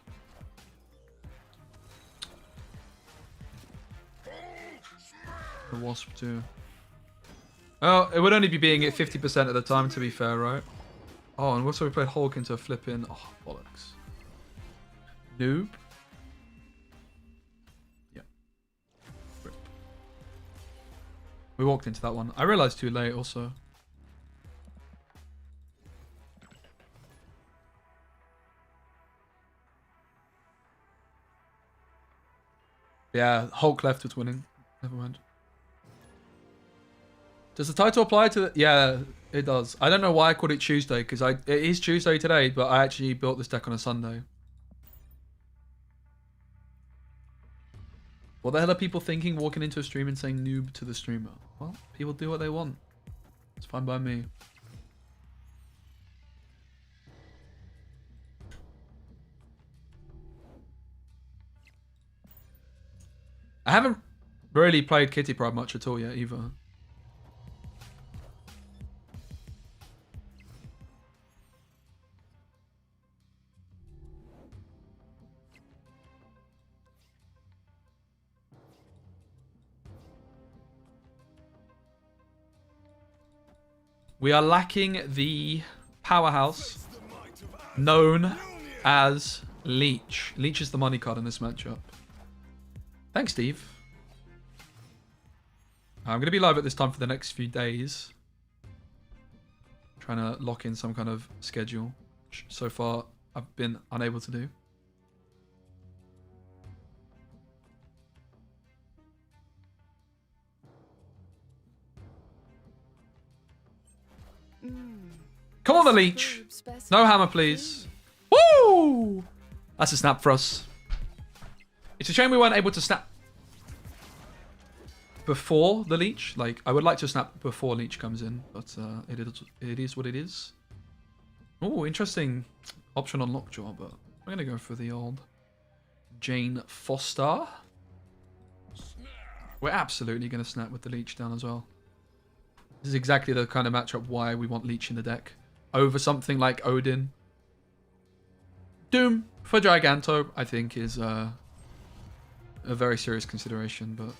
The Wasp, too. Oh, it would only be being at 50% of the time, to be fair, right? Oh, and also we played Hulk into a flip-in. Oh, bollocks. Noob. Yeah. Rip. We walked into that one. I realized too late, also. Yeah, Hulk left was winning. Never mind. Does the title apply to the... Yeah, it does. I don't know why I called it Tuesday, because it is Tuesday today, but I actually built this deck on a Sunday. What the hell are people thinking walking into a stream and saying noob to the streamer? Well, people do what they want. It's fine by me. I haven't really played Kitty Pride much at all yet, either. We are lacking the powerhouse known as Leech. Leech is the money card in this matchup. Thanks, Steve. I'm going to be live at this time for the next few days. trying to lock in some kind of schedule. Which so far, I've been unable to do. Come on, the Leech. No hammer, please. Woo! That's a snap for us. It's a shame we weren't able to snap before the Leech. Like, I would like to snap before Leech comes in, but it is what it is. Oh, interesting option on Lockjaw, but we're going to go for the old Jane Foster. We're absolutely going to snap with the Leech down as well. This is exactly the kind of matchup why we want Leech in the deck. Over something like Odin. Doom for Giganto, I think, is a very serious consideration, but...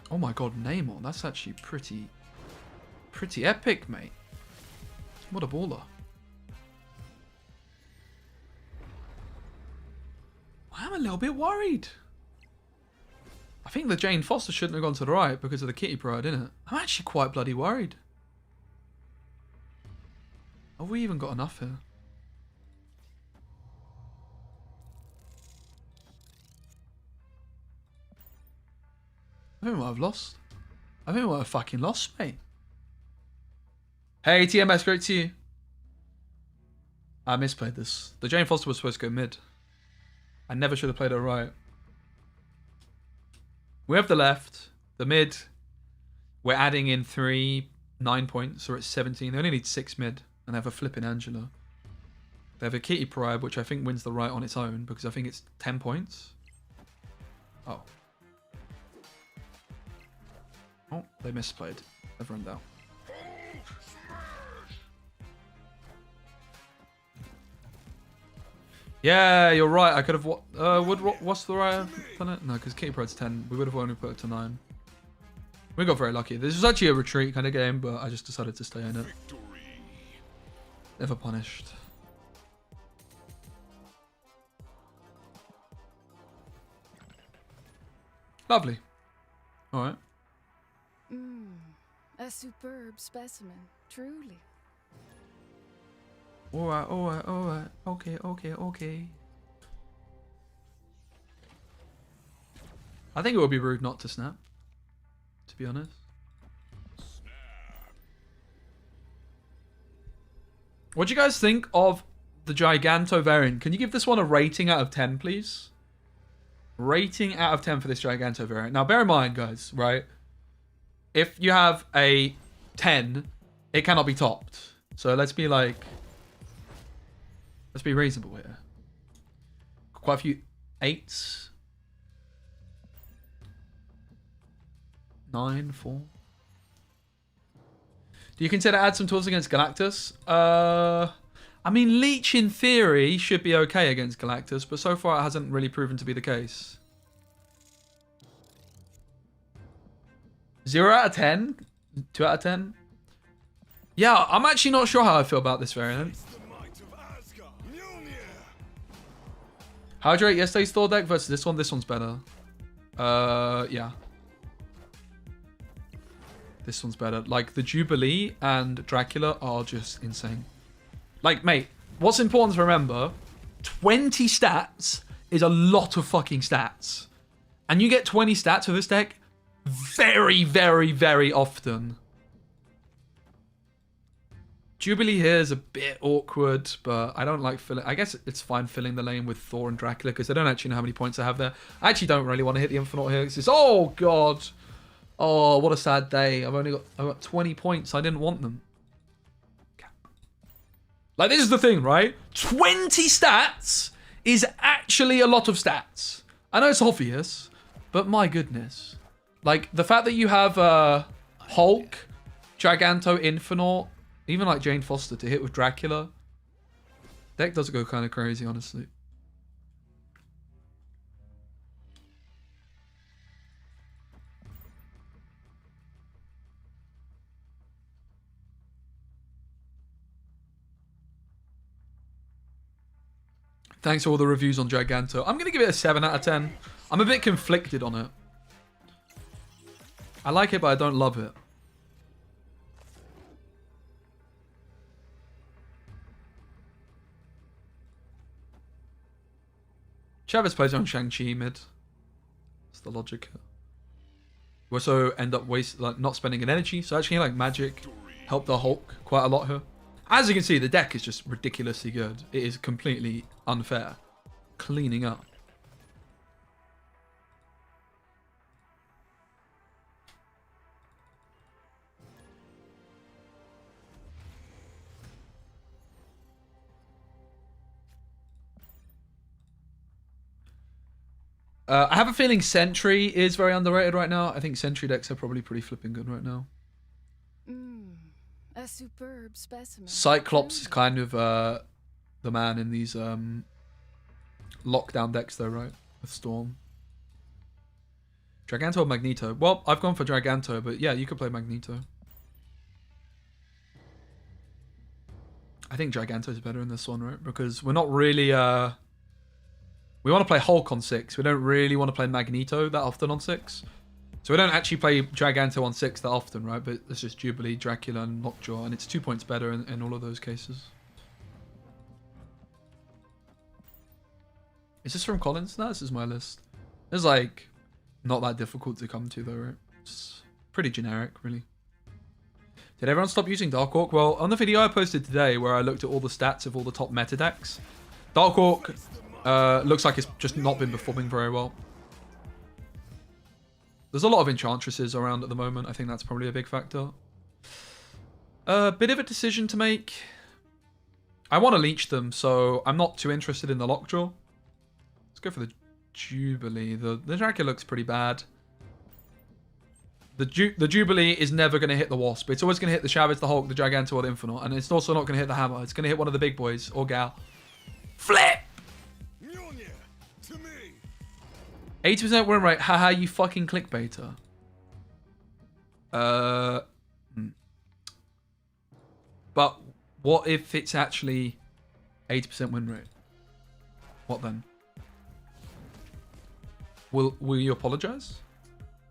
Oh my god, Namor. That's actually pretty epic, mate. What a baller. I'm a little bit worried. I think the Jane Foster shouldn't have gone to the right because of the Kitty Pride, innit? I'm actually quite bloody worried. Have we even got enough here? I think we might have lost. I think we might have fucking lost, mate. Hey, TMS, great to you. I misplayed this. The Jane Foster was supposed to go mid. I never should have played her right. We have the left, the mid. We're adding in 9 points, so it's 17. They only need 6 mid, and they have a flipping Angela. They have a Kitty Pride, which I think wins the right on its own, because I think it's 10 points. Oh. Oh, they misplayed. They've run down. Yeah, you're right. I could have... what's the right... done it? No, because Kitty Pride's 10. We would have only put it to 9. We got very lucky. This was actually a retreat kind of game, but I just decided to stay in it. Never punished. Lovely. Alright. A superb specimen, truly. Alright, alright, alright. Okay, okay, okay. I think it would be rude not to snap, to be honest. What do you guys think of the Giganto variant? Can you give this one a rating out of 10, please? Rating out of 10 for this Giganto variant. Now, bear in mind, guys, right? If you have a 10, it cannot be topped. So let's be like... Let's be reasonable here. Quite a few 8s. 9, 4. Do you consider add some tools against Galactus? I mean, Leech in theory should be okay against Galactus, but so far it hasn't really proven to be the case. 0 out of 10? 2 out of 10? Yeah, I'm actually not sure how I feel about this variant. How'd you rate yesterday's Thor deck versus this one? This one's better. Yeah. This one's better. Like, the Jubilee and Dracula are just insane. Like, mate, what's important to remember, 20 stats is a lot of fucking stats. And you get 20 stats with this deck very, very, very often. Jubilee here is a bit awkward, but I don't like filling... I guess it's fine filling the lane with Thor and Dracula because they don't actually know how many points I have there. I actually don't really want to hit the Infinite here. It's just, oh, God. Oh, what a sad day. I've got 20 points. I didn't want them. Like, this is the thing, right? 20 stats is actually a lot of stats. I know it's obvious, but my goodness. Like, the fact that you have Hulk, Giganto, Infinite, even like Jane Foster to hit with Dracula. Deck does go kind of crazy, honestly. Thanks for all the reviews on Giganto. I'm going to give it a 7 out of 10. I'm a bit conflicted on it. I like it, but I don't love it. Chavez plays on Shang-Chi mid. That's the logic. We also end up not spending an energy, so actually like magic helped the Hulk quite a lot here. As you can see, the deck is just ridiculously good. It is completely unfair. Cleaning up. I have a feeling Sentry is very underrated right now. I think Sentry decks are probably pretty flipping good right now. A superb specimen. Cyclops is kind of the man in these lockdown decks though, right? With Storm. Draganto or Magneto? Well, I've gone for Draganto, but yeah, you could play Magneto. I think Draganto's better in this one, right? Because we're not really... we want to play Hulk on 6. We don't really want to play Magneto that often on 6. So we don't actually play Draganto on 6 that often, right? But it's just Jubilee, Dracula, and Lockjaw, and it's 2 points better in all of those cases. Is this from Collins? No, this is my list. It's like not that difficult to come to though, right? It's pretty generic, really. Did everyone stop using Dark Orc? Well, on the video I posted today where I looked at all the stats of all the top meta decks, Dark Orc looks like it's just not been performing very well. There's a lot of Enchantresses around at the moment. I think that's probably a big factor. A bit of a decision to make. I want to leech them, so I'm not too interested in the Lockjaw. Let's go for the Jubilee. The Dracula looks pretty bad. The Jubilee is never going to hit the Wasp. It's always going to hit the Chavez, the Hulk, the Giganto, or the Infinite. And it's also not going to hit the Hammer. It's going to hit one of the big boys or gal. Flip! 80% win rate. Haha, you fucking clickbaiter. But what if it's actually 80% win rate? What then? Will you apologize?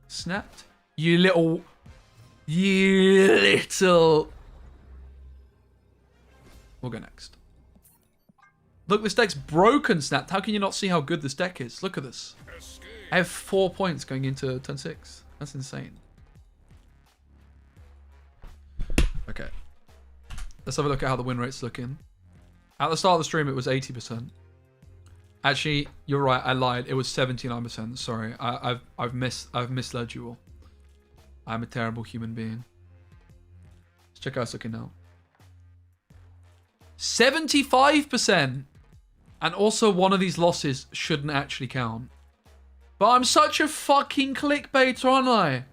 Snapped? You little... We'll go next. Look, this deck's broken, Snapped. How can you not see how good this deck is? Look at this. I have 4 points going into turn 6. That's insane. Okay. Let's have a look at how the win rate's looking. At the start of the stream, it was 80%. Actually, you're right. I lied. It was 79%. Sorry. I've misled you all. I'm a terrible human being. Let's check how it's looking now. 75%! And also one of these losses shouldn't actually count. But I'm such a fucking clickbaiter, aren't I?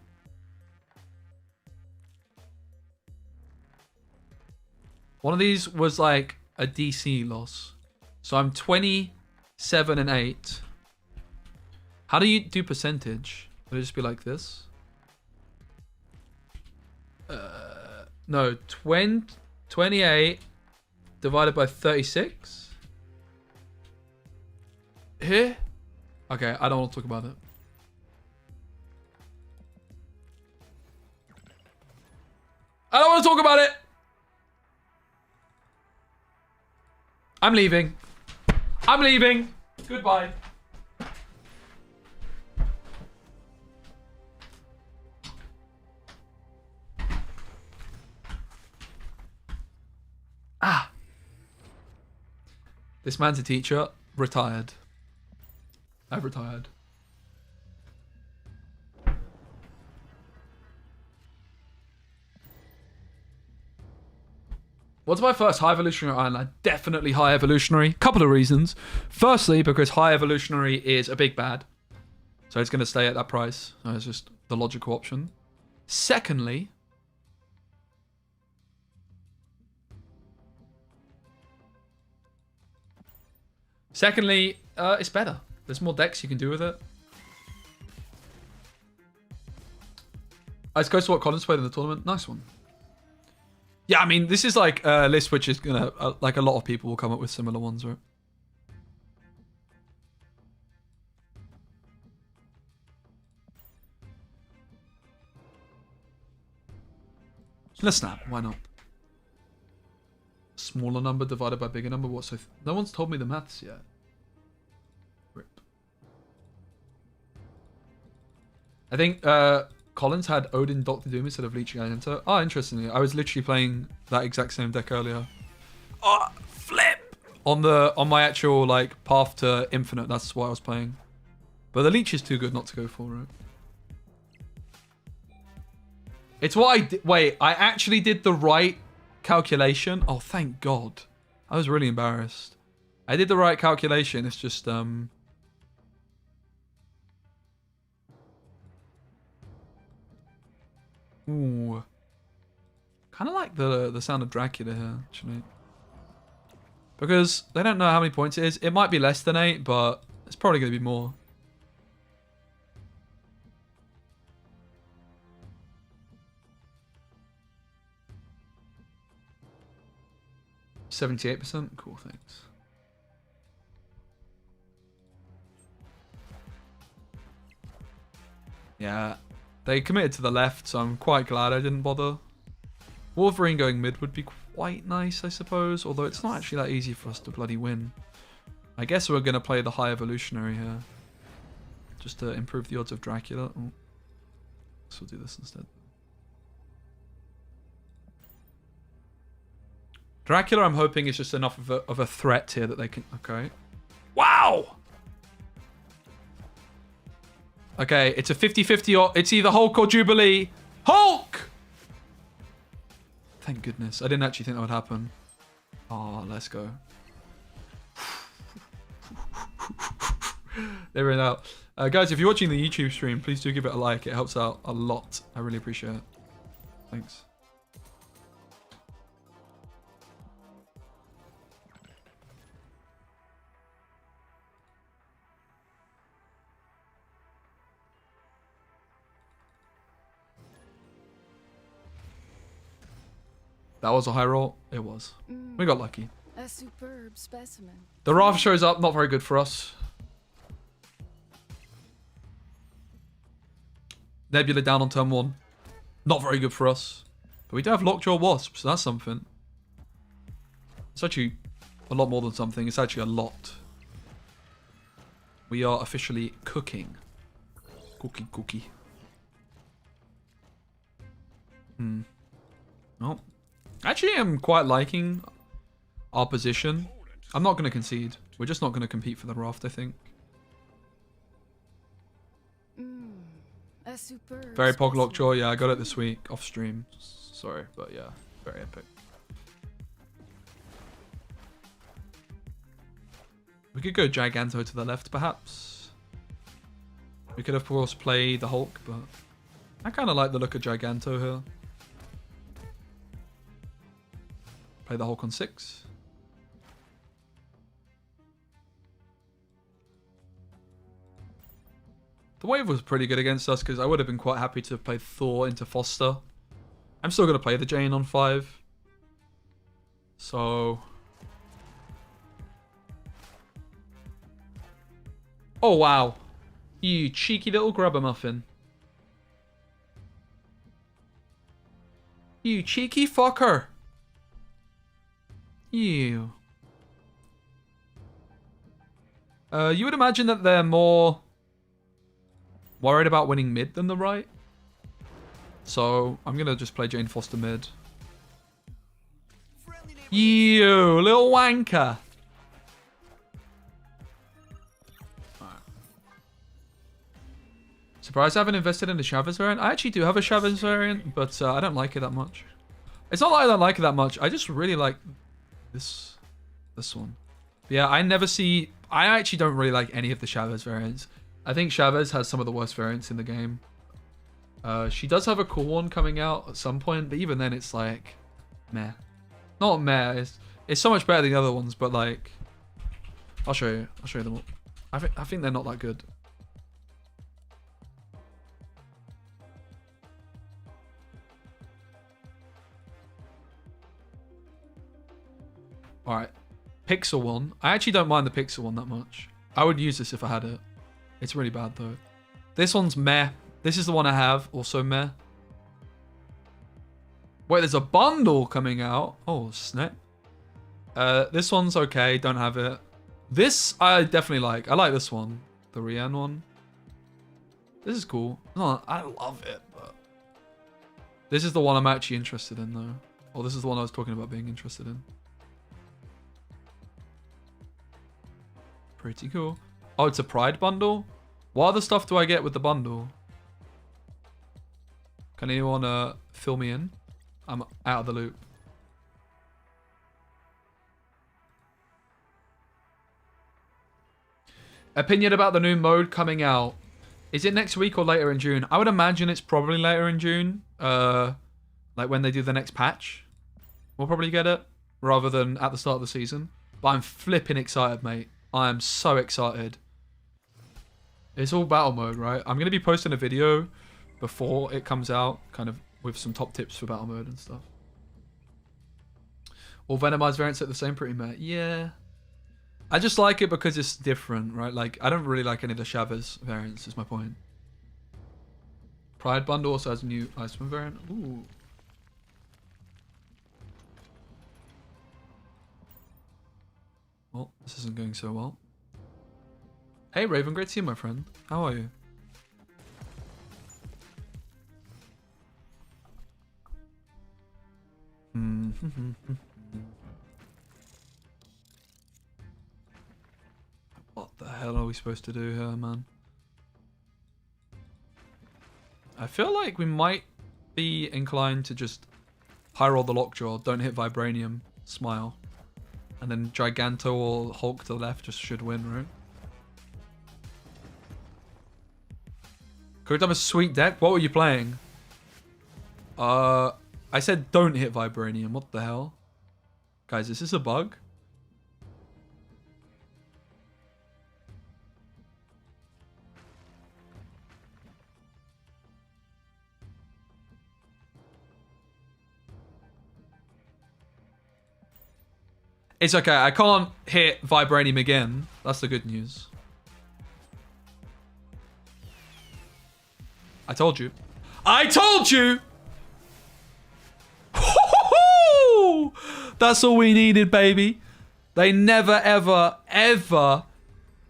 One of these was like a DC loss. So I'm 27 and 8. How do you do percentage? Would it just be like this? No, 28 divided by 36? Here? Okay, I don't want to talk about it. I don't want to talk about it! I'm leaving. I'm leaving. Goodbye. Ah. This man's a teacher. Retired. I've retired. What's my first high evolutionary island? Definitely high evolutionary. Couple of reasons. Firstly, because high evolutionary is a big bad. So it's going to stay at that price. It's just the logical option. Secondly, it's better. There's more decks you can do with it. It's close to what Collins played in the tournament. Nice one. Yeah, I mean, this is like a list which is gonna, like a lot of people will come up with similar ones, right? Let's snap. Why not? Smaller number divided by bigger number. What? So no one's told me the maths yet. Rip. I think Collins had Odin Doctor Doom instead of Leech Giganto. Oh, interestingly, I was literally playing that exact same deck earlier. Oh, flip! On my actual like path to infinite, that's what I was playing. But the Leech is too good not to go for, right? It's what I did. Wait, I actually did the right calculation. Oh, thank God. I was really embarrassed. I did the right calculation. It's just ooh. Kind of like the sound of Dracula here, actually. Because they don't know how many points it is. It might be less than 8, but it's probably going to be more. %78%? Cool, thanks. Yeah, they committed to the left, so I'm quite glad I didn't bother. Wolverine going mid would be quite nice, I suppose, although it's not actually that easy for us to bloody win. I guess we're going to play the high evolutionary here, just to improve the odds of Dracula. Oh. So we'll do this instead. Dracula, I'm hoping, is just enough of a threat here that they can... Okay. Wow! Okay, it's a 50-50 or... It's either Hulk or Jubilee. Hulk! Thank goodness. I didn't actually think that would happen. Oh, let's go. There we are. Guys, if you're watching the YouTube stream, please do give it a like. It helps out a lot. I really appreciate it. Thanks. That was a high roll. It was. We got lucky. A superb specimen. The Wrath shows up. Not very good for us. Nebula down on turn 1. Not very good for us. But we do have Lockjaw Wasp, so that's something. It's actually a lot more than something. It's actually a lot. We are officially cooking. Cookie. Oh. Actually, I'm quite liking our position. I'm not going to concede. We're just not going to compete for the Raft, I think. A superb Very Pog specimen. Lockjaw. Yeah, I got it this week off stream. Sorry, but yeah, very epic. We could go Giganto to the left, perhaps. We could, of course, play the Hulk, but I kind of like the look of Giganto here. Play the Hulk on 6. The wave was pretty good against us because I would have been quite happy to have played Thor into Foster. I'm still going to play the Jane on 5. So... Oh, wow. You cheeky little grubber muffin. You cheeky fucker. You. You would imagine that they're more worried about winning mid than the right. So I'm gonna just play Jane Foster mid. You little wanker. Right. Surprised I haven't invested in the Chavez variant. I actually do have a Chavez variant, but I don't like it that much. It's not that I don't like it that much. I just really like this one. But yeah, I actually don't really like any of the Chavez variants. I think Chavez has some of the worst variants in the game. She does have a cool one coming out at some point, but even then it's like, meh. Not meh, it's so much better than the other ones, but like, I'll show you them all. I think they're not that good. Alright, Pixel one. I actually don't mind the Pixel one that much. I would use this if I had it. It's really bad though. This one's meh. This is the one I have, also meh. Wait, there's a bundle coming out. Oh, snap. This one's okay, don't have it. This I definitely like. I like this one. The Rian one. This is cool. No, I love it, but this is the one I'm actually interested in, though. Or this is the one I was talking about being interested in. Pretty cool. Oh, it's a Pride bundle? What other stuff do I get with the bundle? Can anyone fill me in? I'm out of the loop. Opinion about the new mode coming out. Is it next week or later in June? I would imagine it's probably later in June. Like when they do the next patch. We'll probably get it. Rather than at the start of the season. But I'm flipping excited, mate. I am so excited. It's all battle mode, right? I'm going to be posting a video before it comes out. Kind of with some top tips for battle mode and stuff. All Venomized variants look the same pretty much. Yeah. I just like it because it's different, right? Like, I don't really like any of the Chavez variants, is my point. Pride bundle also has a new Iceman variant. Ooh. Well, this isn't going so well. Hey, Raven, great to see you, my friend. How are you? What the hell are we supposed to do here, man? I feel like we might be inclined to just high roll the Lockjaw, don't hit Vibranium, smile. And then Giganto or Hulk to the left just should win, right? Could have done a sweet deck. What were you playing? I said don't hit Vibranium. What the hell? Guys, is this a bug? It's okay. I can't hit Vibranium again. That's the good news. I told you. I told you! That's all we needed, baby. They never, ever, ever,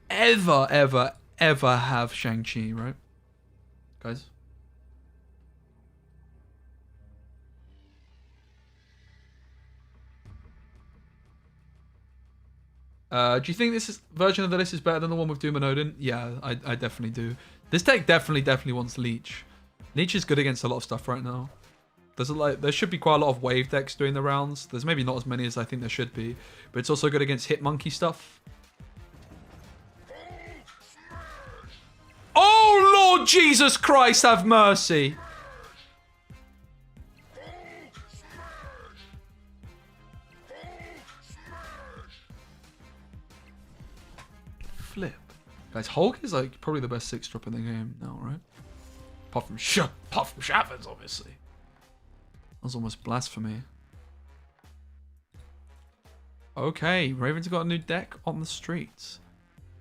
ever, ever, ever have Shang-Chi, right? Guys? Do you think this version of the list is better than the one with Doom and Odin? Yeah, I definitely do. This deck definitely wants Leech. Leech is good against a lot of stuff right now. There should be quite a lot of wave decks doing the rounds. There's maybe not as many as I think there should be, but it's also good against hit monkey stuff. Oh Lord Jesus Christ, have mercy! Flip. Guys, Hulk is like probably the best 6-drop in the game now, right? Apart from Shavens, obviously. That was almost blasphemy. Okay, Raven's got a new deck on the streets.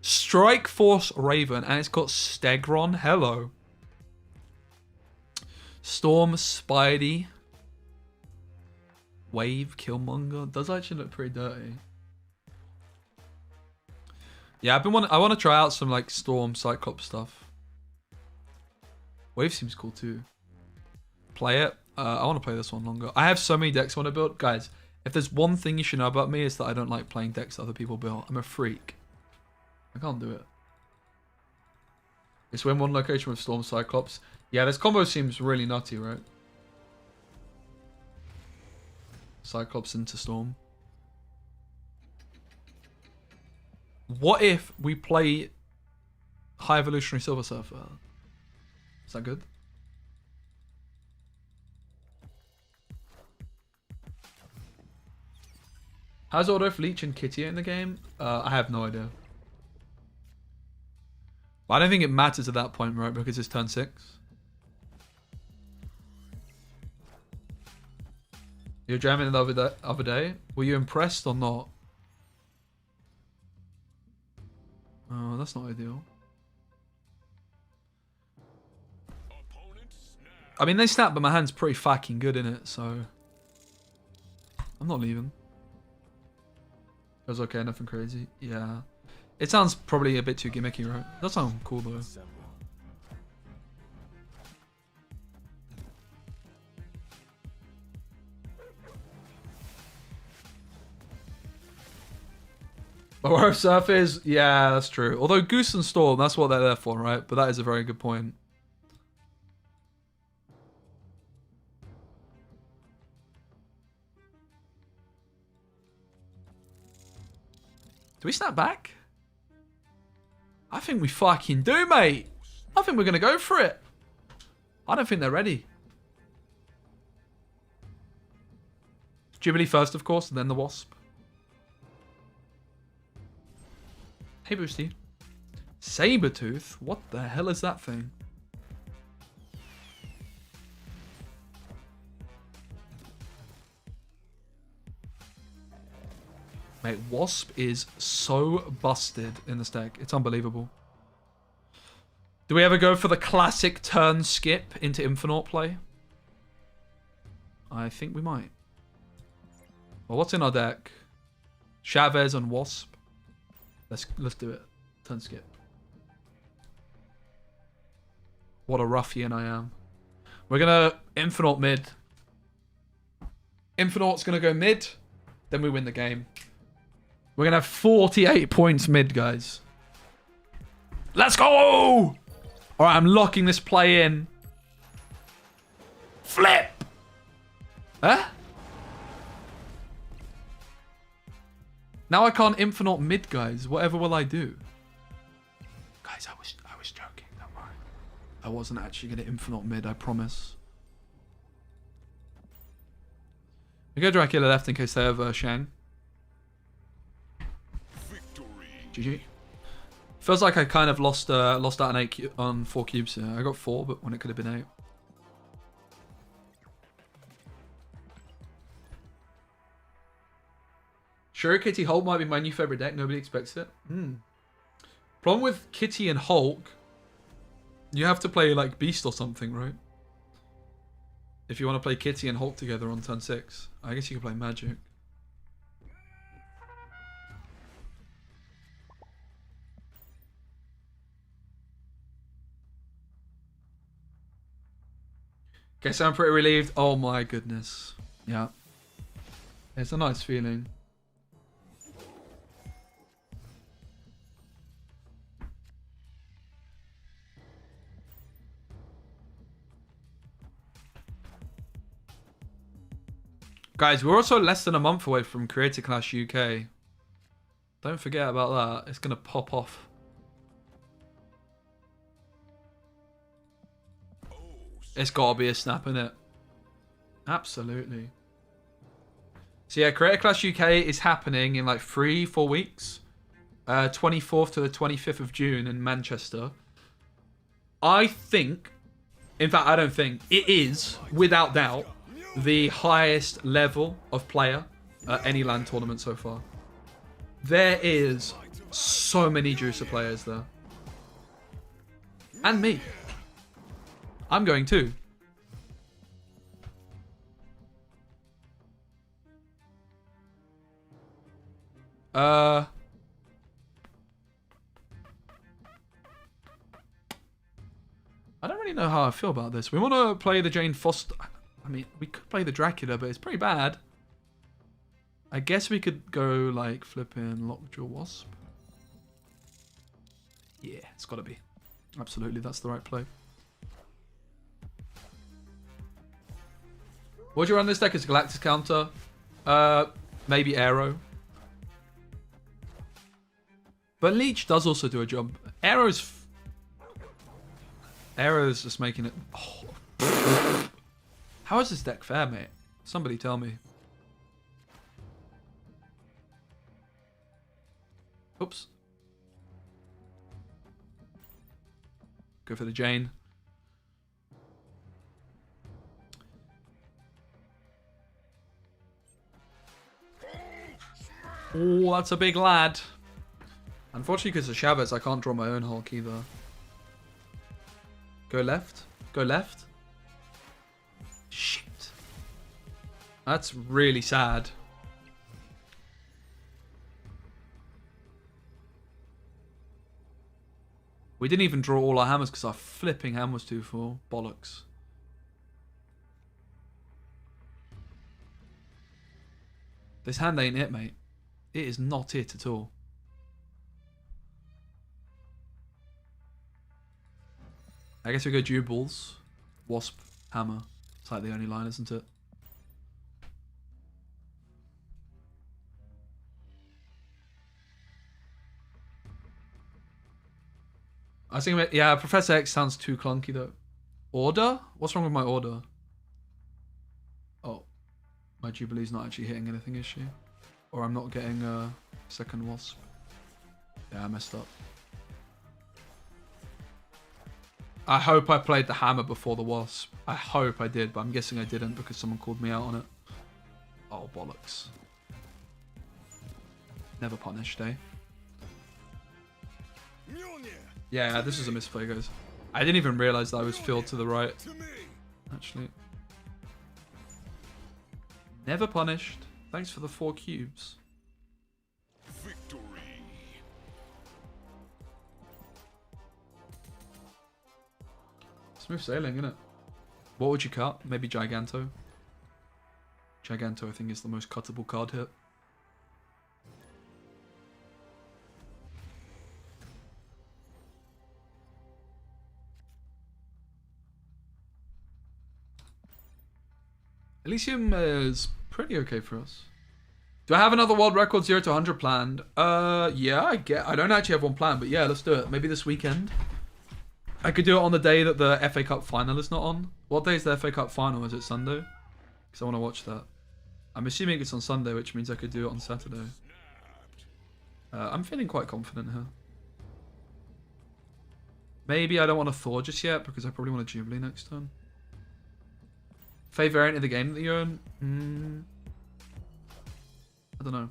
Strike Force Raven, and it's got Stegron. Hello. Storm Spidey. Wave Killmonger. Does actually look pretty dirty. Yeah, I want to try out some like Storm Cyclops stuff. Wave seems cool too. Play it. I want to play this one longer. I have so many decks I want to build. Guys, if there's one thing you should know about me, is that I don't like playing decks that other people build. I'm a freak. I can't do it. It's win one location with Storm Cyclops. Yeah, this combo seems really nutty, right? Cyclops into Storm. What if we play High Evolutionary Silver Surfer? Is that good? How's Auto for Leech and Kitty in the game? I have no idea. But I don't think it matters at that point, right? Because it's turn 6. You were jamming the other day. Were you impressed or not? Oh, that's not ideal. I mean, they snap, but my hand's pretty fucking good in it, so I'm not leaving. It was okay, nothing crazy. Yeah. It sounds probably a bit too gimmicky, right? That sounds cool, though. Aurora Surf is, yeah, that's true. Although Goose and Storm, that's what they're there for, right? But that is a very good point. Do we snap back? I think we fucking do, mate. I think we're going to go for it. I don't think they're ready. Jubilee first, of course, and then the Wasp. Hey, Boosty. Sabertooth? What the hell is that thing? Mate, Wasp is so busted in this deck. It's unbelievable. Do we ever go for the classic turn skip into Infinite play? I think we might. Well, what's in our deck? Chavez and Wasp. Let's do it. Turn skip. What a ruffian I am. We're gonna Infinite mid. Infinite's gonna go mid. Then we win the game. We're gonna have 48 points mid, guys. Let's go! Alright, I'm locking this play in. Flip! Huh? Now I can't Infinite mid, guys. Whatever will I do? Guys, I was joking. Don't worry. I wasn't actually going to Infinite mid, I promise. We go Dracula left in case they have Shang. Victory. GG. Feels like I kind of lost out on 4 cubes here. I got 4, but when it could have been 8. Sure, Kitty Hulk might be my new favorite deck. Nobody expects it. Problem with Kitty and Hulk, you have to play like Beast or something, right? If you want to play Kitty and Hulk together on turn 6. I guess you could play Magic. Guess I'm pretty relieved. Oh my goodness. Yeah. It's a nice feeling. Guys, we're also less than a month away from Creator Clash UK. Don't forget about that. It's going to pop off. It's got to be a snap, innit? Absolutely. So yeah, Creator Clash UK is happening in like 3-4 weeks. 24th to the 25th of June in Manchester. I think, in fact I don't think, it is, without doubt, the highest level of player at any LAN tournament so far. There is so many juicer players there. And me. I'm going too. I don't really know how I feel about this. We want to play the Jane Foster. I mean, we could play the Dracula, but it's pretty bad. I guess we could go like flipping Lockjaw Wasp. Yeah, it's got to be. Absolutely, that's the right play. What do you run this deck as Galactus counter? Maybe Arrow. But Leech does also do a job. Arrow's just making it... Oh. How is this deck fair, mate? Somebody tell me. Oops. Go for the Jane. Oh, that's a big lad. Unfortunately, because of Chavez, I can't draw my own Hulk either. Go left. Go left. Shit. That's really sad. We didn't even draw all our hammers because our flipping hand was too full. Bollocks. This hand ain't it, mate. It is not it at all. I guess we go dew balls. Wasp, hammer. It's like the only line, isn't it? I was thinking, yeah, Professor X sounds too clunky though. Order? What's wrong with my order? Oh, my Jubilee's not actually hitting anything, is she? Or I'm not getting a second Wasp. Yeah, I messed up. I hope I played the hammer before the Wasp. I hope I did, but I'm guessing I didn't because someone called me out on it. Oh, bollocks. Never punished, eh? Yeah, this is a misplay, guys. I didn't even realize that I was filled to the right. Actually. Never punished. Thanks for the 4 cubes. Victory. Smooth sailing, innit? What would you cut? Maybe Giganto. Giganto, I think, is the most cuttable card hit. Elysium is pretty okay for us. Do I have another world record 0 to 100 planned? Yeah, I don't actually have one planned, but yeah, let's do it. Maybe this weekend. I could do it on the day that the FA Cup final is not on. What day is the FA Cup final? Is it Sunday? Because I want to watch that. I'm assuming it's on Sunday, which means I could do it on Saturday. I'm feeling quite confident here. Maybe I don't want a Thor just yet, because I probably want a Jubilee next turn. Favourite variant of the game that you own? I don't know.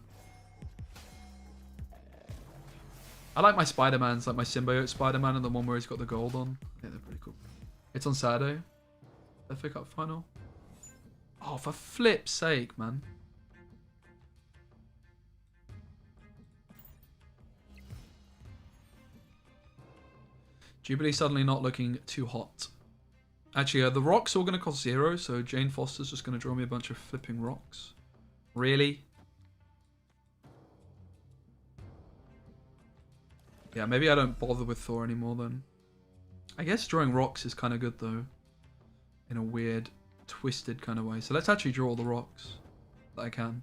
I like my Spider-Mans, like my Symbiote Spider-Man and the one where he's got the gold on. Yeah, they're pretty cool. It's on Saturday. FA Cup final. Oh, for flip's sake, man. Jubilee suddenly not looking too hot. Actually, the rocks are all going to cost 0, so Jane Foster's just going to draw me a bunch of flipping rocks. Really? Yeah, maybe I don't bother with Thor anymore then. I guess drawing rocks is kind of good though. In a weird, twisted kind of way. So let's actually draw all the rocks that I can.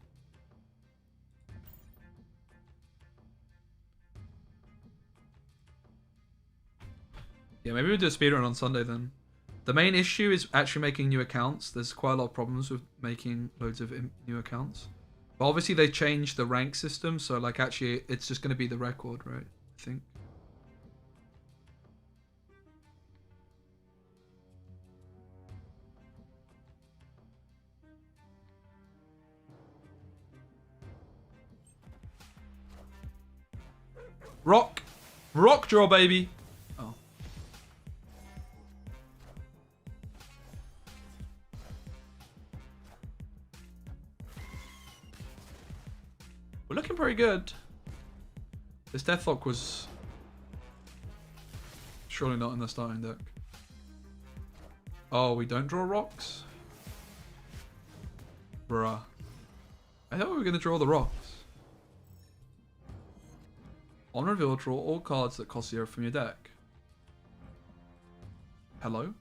Yeah, maybe we'll do a speedrun on Sunday then. The main issue is actually making new accounts. There's quite a lot of problems with making loads of new accounts. But obviously they changed the rank system, so like actually it's just going to be the record, right? I think. Rock! Rock draw, baby! Oh. We're looking pretty good. This Deathlock was surely not in the starting deck. Oh, we don't draw rocks? Bruh. I thought we were going to draw the rocks. On reveal, draw all cards that cost 0 from your deck. Hello?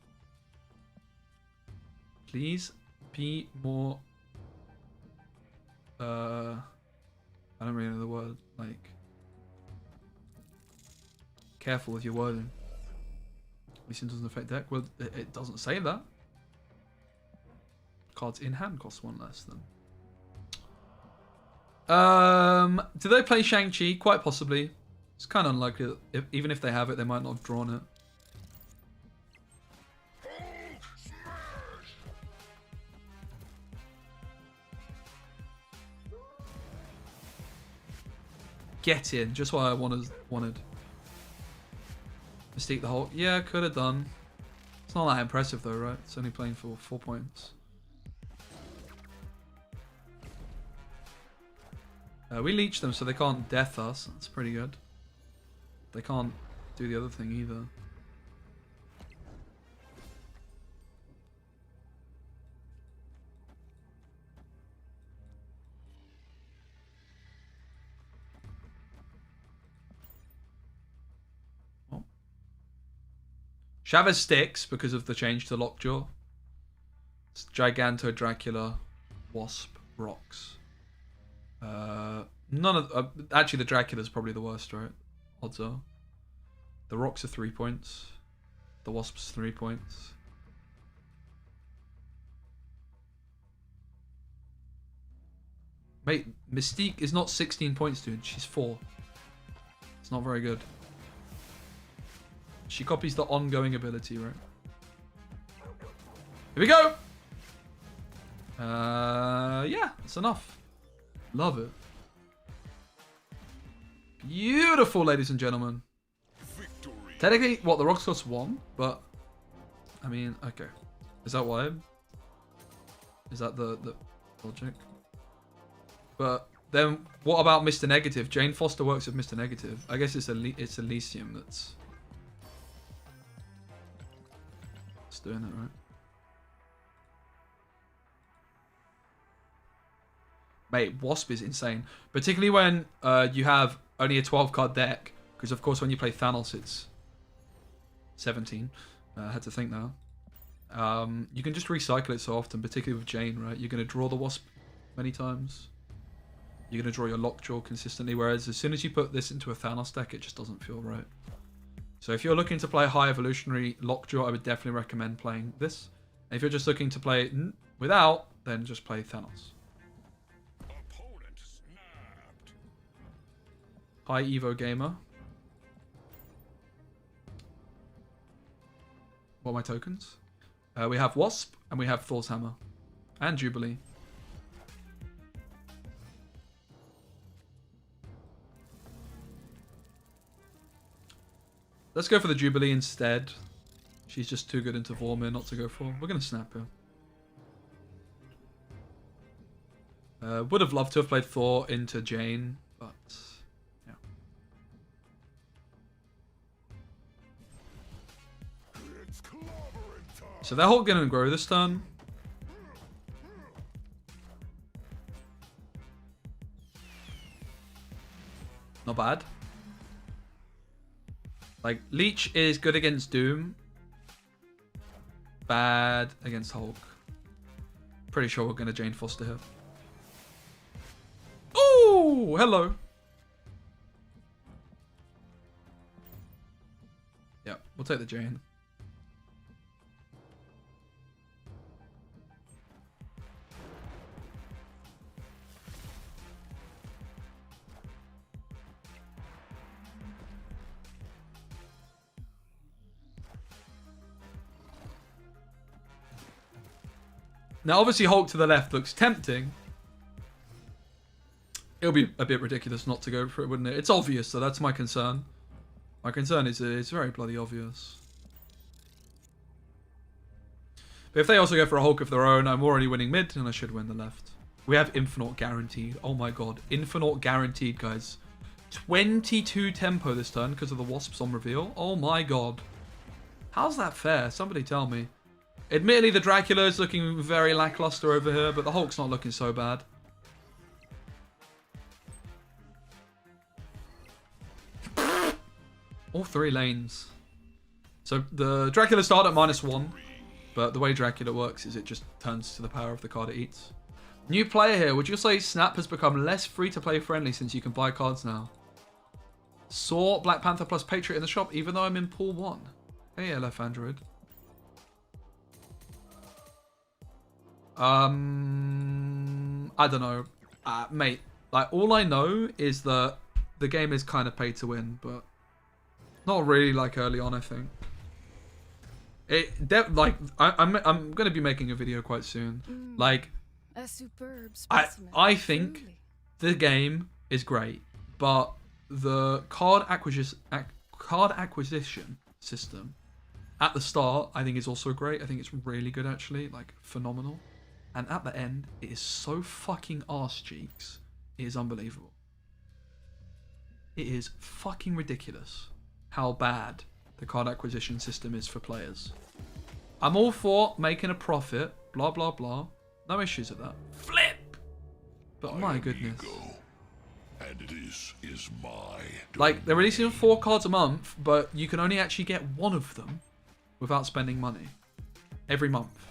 Please be more... I don't really know the word, like... Careful with your wording. Elysium doesn't affect deck. Well, it doesn't say that. Cards in hand cost 1 less then. Do they play Shang-Chi? Quite possibly. It's kind of unlikely that even if they have it, they might not have drawn it. Get in, just what I wanted. Mystique the Hulk. Yeah, could have done. It's not that impressive though, right? It's only playing for 4 points. We leech them so they can't death us. That's pretty good. They can't do the other thing either. Chavez sticks because of the change to Lockjaw. It's Giganto, Dracula, Wasp, Rocks. None of actually the Dracula's probably the worst, right? Odds are. The Rocks are 3 points. The Wasp's 3 points. Mate, Mystique is not 16 points, dude. She's 4. It's not very good. She copies the ongoing ability, right? Here we go! Yeah, that's enough. Love it. Beautiful, ladies and gentlemen. Victory. Technically, what, the Rocks cost 1, but... I mean, okay. Is that why? Is that the logic? But then, what about Mr. Negative? Jane Foster works with Mr. Negative. I guess it's Elysium that's doing it, right? Mate, Wasp is insane. Particularly when you have only a 12-card deck. Because, of course, when you play Thanos, it's 17. I had to think now. You can just recycle it so often, particularly with Jane, right? You're going to draw the Wasp many times. You're going to draw your Lockjaw consistently, whereas as soon as you put this into a Thanos deck, it just doesn't feel right. So if you're looking to play high evolutionary Lockjaw, I would definitely recommend playing this. And if you're just looking to play it without, then just play Thanos. Opponent snapped. High Evo Gamer. What are my tokens? We have Wasp, and we have Thor's Hammer. And Jubilee. Let's go for the Jubilee instead. She's just too good into Vormir not to go for. We're going to snap her. Would have loved to have played Thor into Jane, but yeah. It's clobbering time. So they're all going to grow this turn. Not bad. Like, Leech is good against Doom. Bad against Hulk. Pretty sure we're going to Jane Foster here. Ooh, hello. Yeah, we'll take the Jane. Now, obviously, Hulk to the left looks tempting. It'll be a bit ridiculous not to go for it, wouldn't it? It's obvious, so that's my concern. My concern is it's very bloody obvious. But if they also go for a Hulk of their own, I'm already winning mid, and I should win the left. We have Infinite guaranteed. Oh my god. Infinite guaranteed, guys. 22 tempo this turn because of the Wasps on reveal. Oh my god. How's that fair? Somebody tell me. Admittedly, the Dracula is looking very lackluster over here, but the Hulk's not looking so bad. All 3 lanes. So the Dracula start at -1, but the way Dracula works is it just turns to the power of the card it eats. New player here. Would you say Snap has become less free-to-play friendly since you can buy cards now? Saw Black Panther plus Patriot in the shop, even though I'm in pool 1. Hey, LF Android. I don't know. Mate, like, all I know is that the game is kind of pay to win, but not really like early on, I think. I'm going to be making a video quite soon. Like, A superb specimen. I think Truly. the game is great, but the card acquisition system at the start, I think, is also great. I think it's really good, actually, like, phenomenal. And at the end, it is so fucking arse cheeks. It is unbelievable. It is fucking ridiculous how bad the card acquisition system is for players. I'm all for making a profit, blah, blah, blah. No issues with that. Flip! But my goodness. And this is my Like, they're releasing 4 cards a month, but you can only actually get 1 of them without spending money. Every month.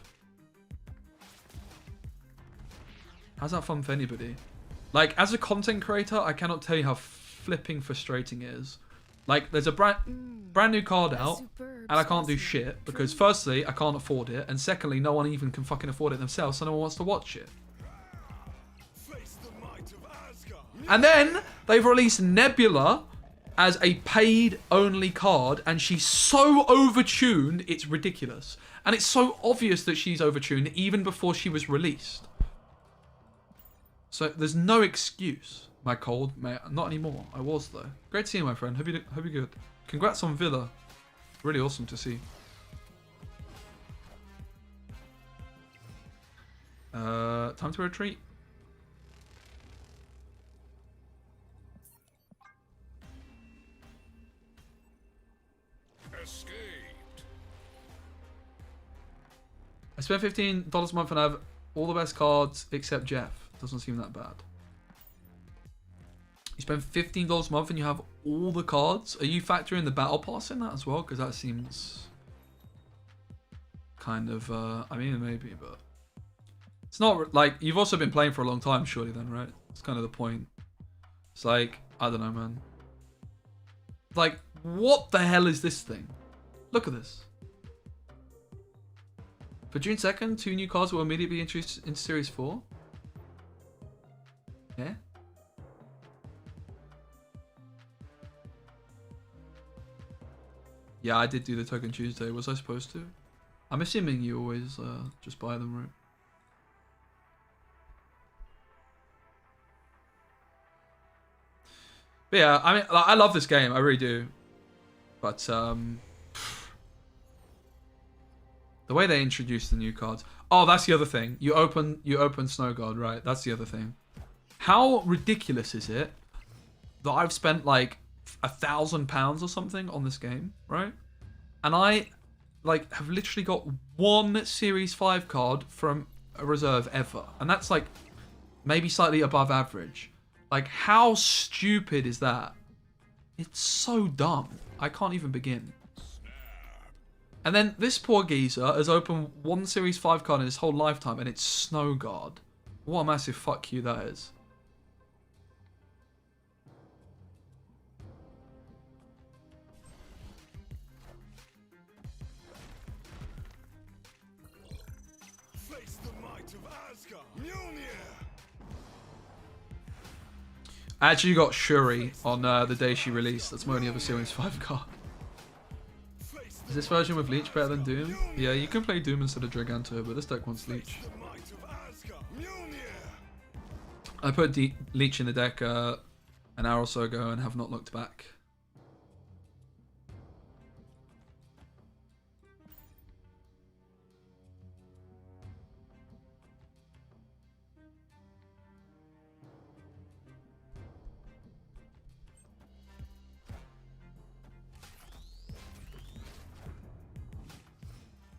How's that fun for anybody? Like, as a content creator, I cannot tell you how flipping frustrating it is. Like, there's a brand new card out, and I can't do shit, because firstly, I can't afford it, and secondly, no one even can fucking afford it themselves, so no one wants to watch it. And then, they've released Nebula as a paid-only card, and she's so overtuned, it's ridiculous. And it's so obvious that she's overtuned, even before she was released. So there's no excuse, my cold mate. Not anymore. I was though. Great to see you, my friend. Hope you're good. Congrats on Villa. Really awesome to see. Time to retreat. Escaped. I spent $15 a month and I have all the best cards except Jeff. Doesn't seem that bad. You spend $15 a month and you have all the cards. Are you factoring the battle pass in that as well? Because that seems kind of, I mean, maybe, but it's not like you've also been playing for a long time, surely then, right? It's kind of the point. It's like, I don't know, man. Like, what the hell is this thing? Look at this. For June 2nd, 2 new cards will immediately be introduced in Series 4. Yeah? Yeah, I did do the Token Tuesday. Was I supposed to? I'm assuming you always just buy them, right? But yeah, I mean, I love this game. I really do. But, the way they introduced the new cards. Oh, that's the other thing. You open Snow God, right? That's the other thing. How ridiculous is it that I've spent like £1,000 or something on this game, right? And I like have literally got one Series 5 card from a reserve ever. And that's like maybe slightly above average. Like, how stupid is that? It's so dumb. I can't even begin. And then this poor geezer has opened one Series 5 card in his whole lifetime, and it's Snow God. What a massive fuck you that is. I actually got Shuri on the day she released. That's my only other Series 5 card. Is this version with Leech better than Doom? Yeah, you can play Doom instead of Draganto, but this deck wants Leech. I put Leech in the deck an hour or so ago and have not looked back.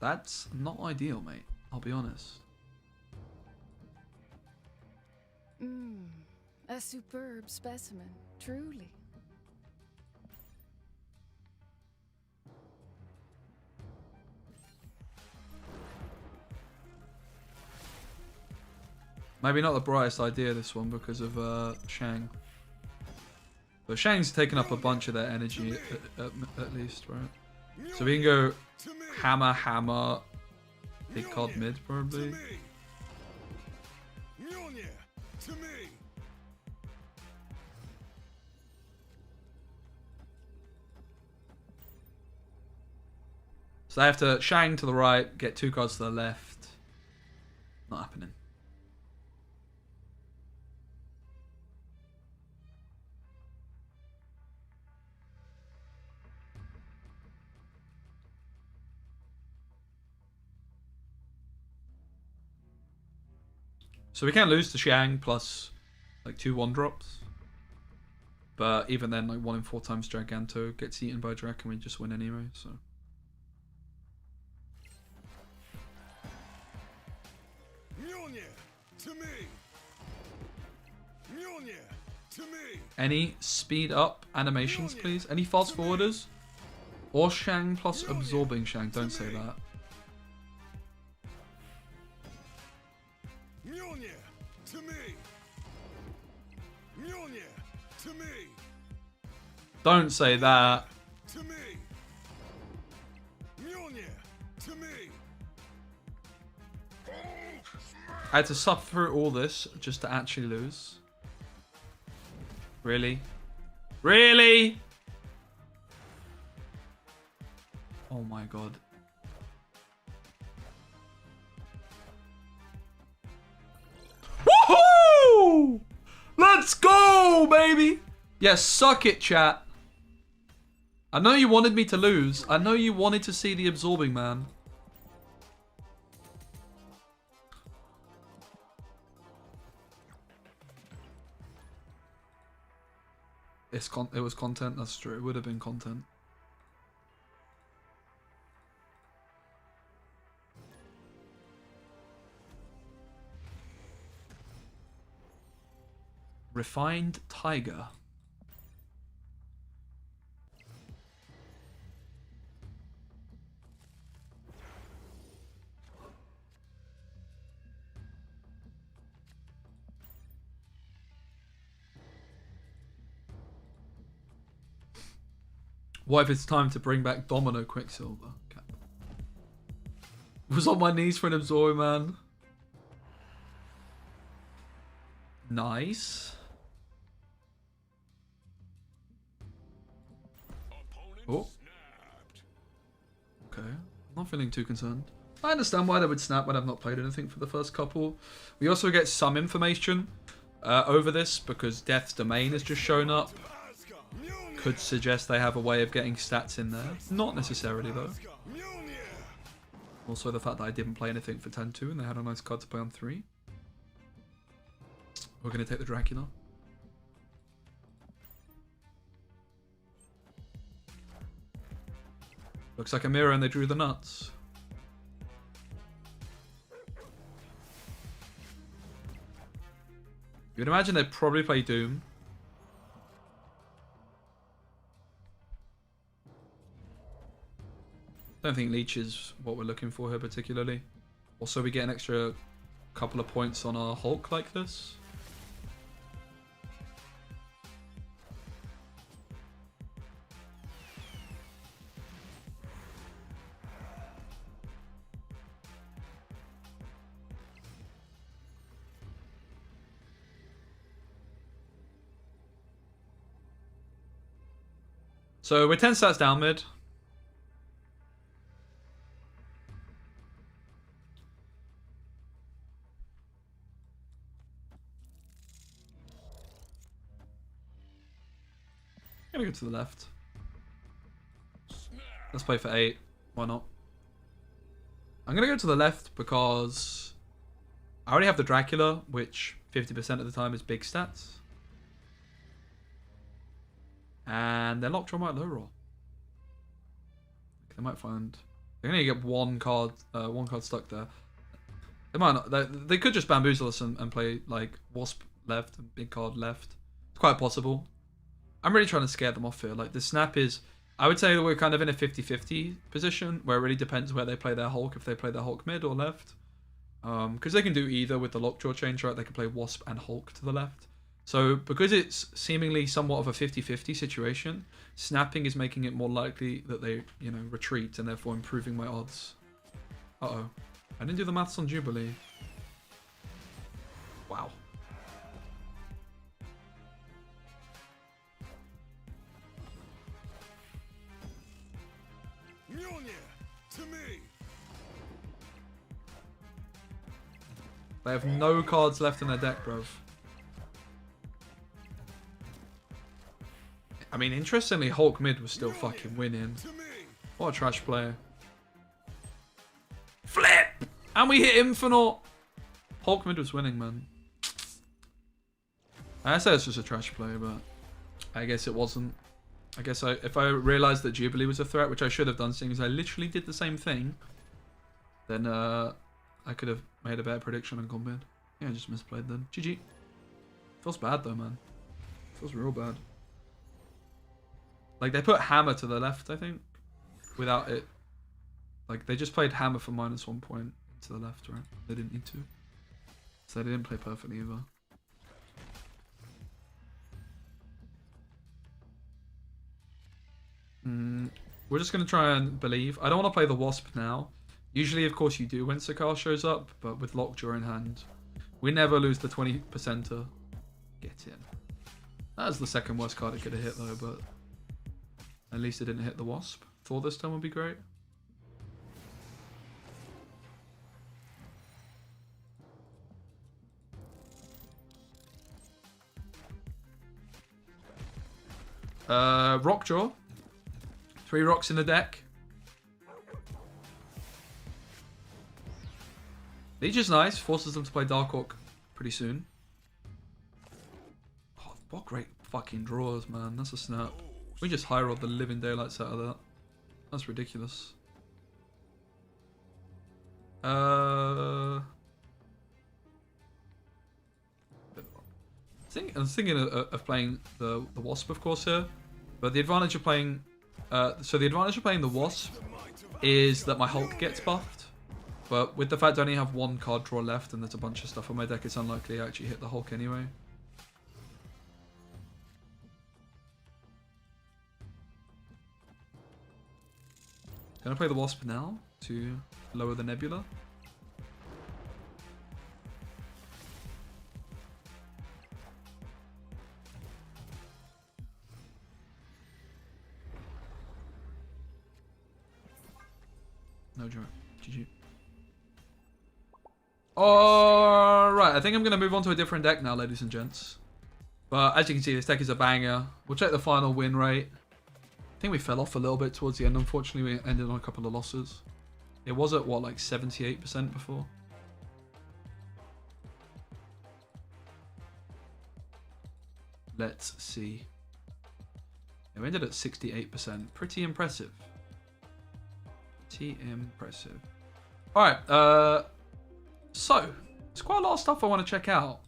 That's not ideal, mate. I'll be honest. A superb specimen, truly. Maybe not the brightest idea, this one, because of Shang. But Shang's taken up a bunch of their energy, at least, right? So we can go hammer, hammer, big card mid, probably. So I have to Shang to the right, get 2 cards to the left. Not happening. So we can't lose to Shang plus like 2 1-drops. But even then, like 1 in 4 times Draganto gets eaten by Drac and we just win anyway, so. Any speed up animations, please? Any fast forwarders? Or Shang plus absorbing Shang. Don't say that. Mjolnir to me. Mjolnir to me. Don't say that. To me. Mjolnir to me. I had to suffer through all this just to actually lose. Really? Really? Oh my god. Woohoo! Let's go, baby! Yes, suck it, chat. I know you wanted me to lose. I know you wanted to see the absorbing man. It was content, that's true. It would have been content. Refined Tiger. What if it's time to bring back Domino Quicksilver? Okay. Was on my knees for an absorbing man. Nice. Oh. Okay. I'm not feeling too concerned. I understand why they would snap when I've not played anything for the first couple. We also get some information over this because Death's Domain has just shown up. Could suggest they have a way of getting stats in there. Not necessarily though. Also the fact that I didn't play anything for 10-2 and they had a nice card to play on 3. We're going to take the Dracula. Looks like a mirror and they drew the nuts. You'd imagine they'd probably play Doom. Don't think Leech is what we're looking for here particularly. Also, we get an extra couple of points on our Hulk like this. So we're 10 stats down mid. I'm gonna go to the left. Let's play for 8. Why not? I'm gonna go to the left because I already have the Dracula, which 50% of the time is big stats. And their Lockjaw might low roll. They might find they're gonna get one card stuck there. They might not. They could just bamboozle us and play like Wasp left and big card left. It's quite possible. I'm really trying to scare them off here. Like the snap is, I would say that we're kind of in a 50-50 position where it really depends where they play their Hulk. If they play their Hulk mid or left, because they can do either with the Lockjaw change, right? They can play Wasp and Hulk to the left. So because it's seemingly somewhat of a 50-50 situation, snapping is making it more likely that they, you know, retreat and therefore improving my odds. Uh-oh. I didn't do the maths on Jubilee. Wow. Mjolnir to me. They have no cards left in their deck, bruv. I mean, interestingly, Hulk mid was still fucking winning. What a trash player. Flip! And we hit him for naught. Hulk mid was winning, man. I say it's just a trash play, but I guess it wasn't. I guess if I realised that Jubilee was a threat, which I should have done, seeing as I literally did the same thing, then I could have made a better prediction and gone mid. Yeah, I just misplayed then. GG. Feels bad though, man. Feels real bad. Like, they put Hammer to the left, I think. without it. Like, they just played hammer for -1 point to the left, right? They didn't need to. So they didn't play perfectly either. We're just going to try and believe. I don't want to play the Wasp now. Usually, of course, you do when Sakar shows up, but with Lockjaw in hand, we never lose the 20%er. Get in. That was the second worst card it could have hit, though, but at least it didn't hit the Wasp. Thought this time would be great. Rockjaw. 3 rocks in the deck. Leech is nice. Forces them to play Dark Orc pretty soon. Oh, what great fucking draws, man. That's a snap. We just high rolled the living daylights out of that. That's ridiculous. I was thinking of playing the Wasp, of course, here. But the advantage of playing... so the advantage of playing the Wasp is that my Hulk gets buffed. But with the fact I only have 1 card draw left and there's a bunch of stuff on my deck, it's unlikely I actually hit the Hulk anyway. Gonna play the Wasp now to lower the Nebula. No joke. GG. Alright, I think I'm going to move on to a different deck now, ladies and gents. But as you can see, this deck is a banger. We'll check the final win rate. I think we fell off a little bit towards the end. Unfortunately, we ended on a couple of losses. It was at, what, like 78% before? Let's see. Yeah, we ended at 68%. Pretty impressive. Pretty impressive. Alright, so, there's quite a lot of stuff I want to check out.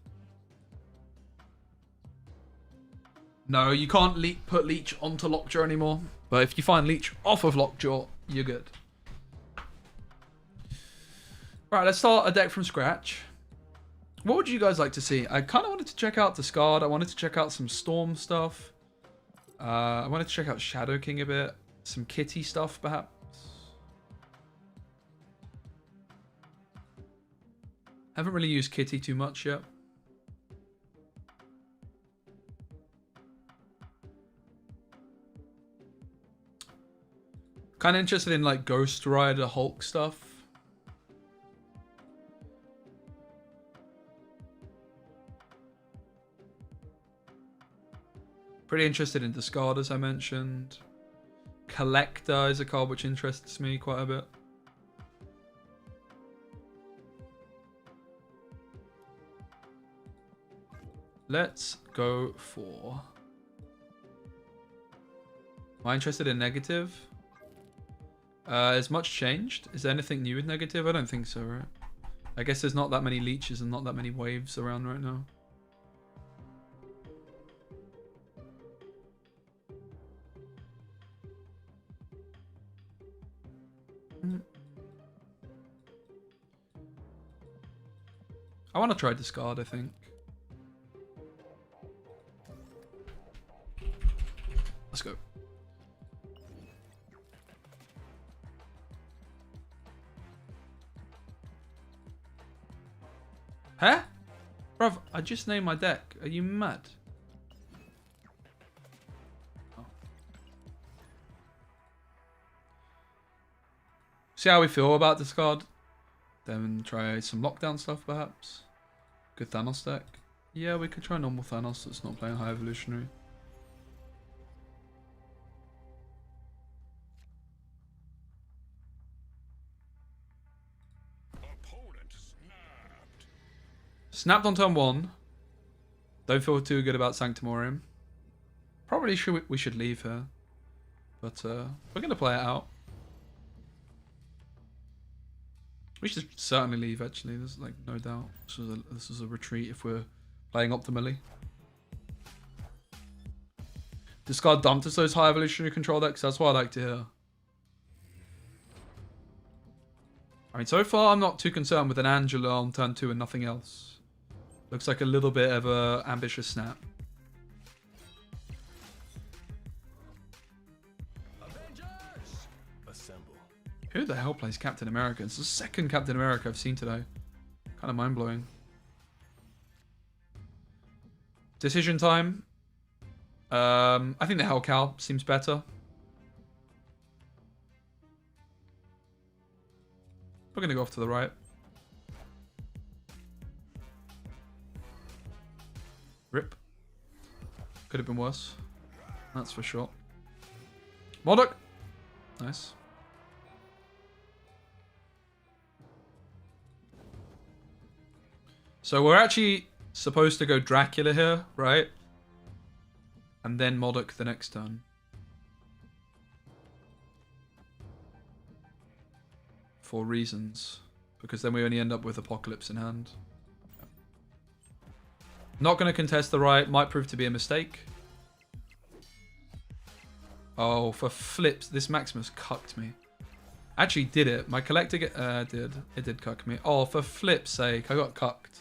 No, you can't put Leech onto Lockjaw anymore. But if you find Leech off of Lockjaw, you're good. Right, let's start a deck from scratch. What would you guys like to see? I kind of wanted to check out Discard. I wanted to check out some Storm stuff. I wanted to check out Shadow King a bit. Some Kitty stuff, perhaps. Haven't really used Kitty too much yet. Kind of interested in like Ghost Rider Hulk stuff. Pretty interested in Discard, as I mentioned. Collector is a card which interests me quite a bit. Let's go for... Am I interested in negative? Has much changed? Is there anything new with negative? I don't think so, right? I guess there's not that many leeches and not that many waves around right now. I want to try Discard, I think. Let's go. Huh? Bruv, I just named my deck. Are you mad? Oh. See how we feel about Discard? Then try some Lockdown stuff, perhaps. Good Thanos deck. Yeah, we could try normal Thanos that's not playing High Evolutionary. Snapped on turn 1. Don't feel too good about Sanctumorium. Probably we should leave here. But we're going to play it out. We should certainly leave, actually. There's like no doubt. This is a retreat if we're playing optimally. Discard dump to those High Evolutionary control decks. That's what I like to hear. I mean, so far I'm not too concerned with an Angela on turn 2 and nothing else. Looks like a little bit of a ambitious snap. Avengers! Assemble. Who the hell plays Captain America? It's the second Captain America I've seen today. Kind of mind-blowing. Decision time. I think the Hellcow seems better. We're going to go off to the right. Rip. Could have been worse. That's for sure. Modok. Nice. So we're actually supposed to go Dracula here, right? And then Modok the next turn. For reasons. Because then we only end up with Apocalypse in hand. Not going to contest the right. Might prove to be a mistake. Oh, for flips. This Maximus cucked me. Actually did it. My collector did. It did cuck me. Oh, for flip's sake. I got cucked.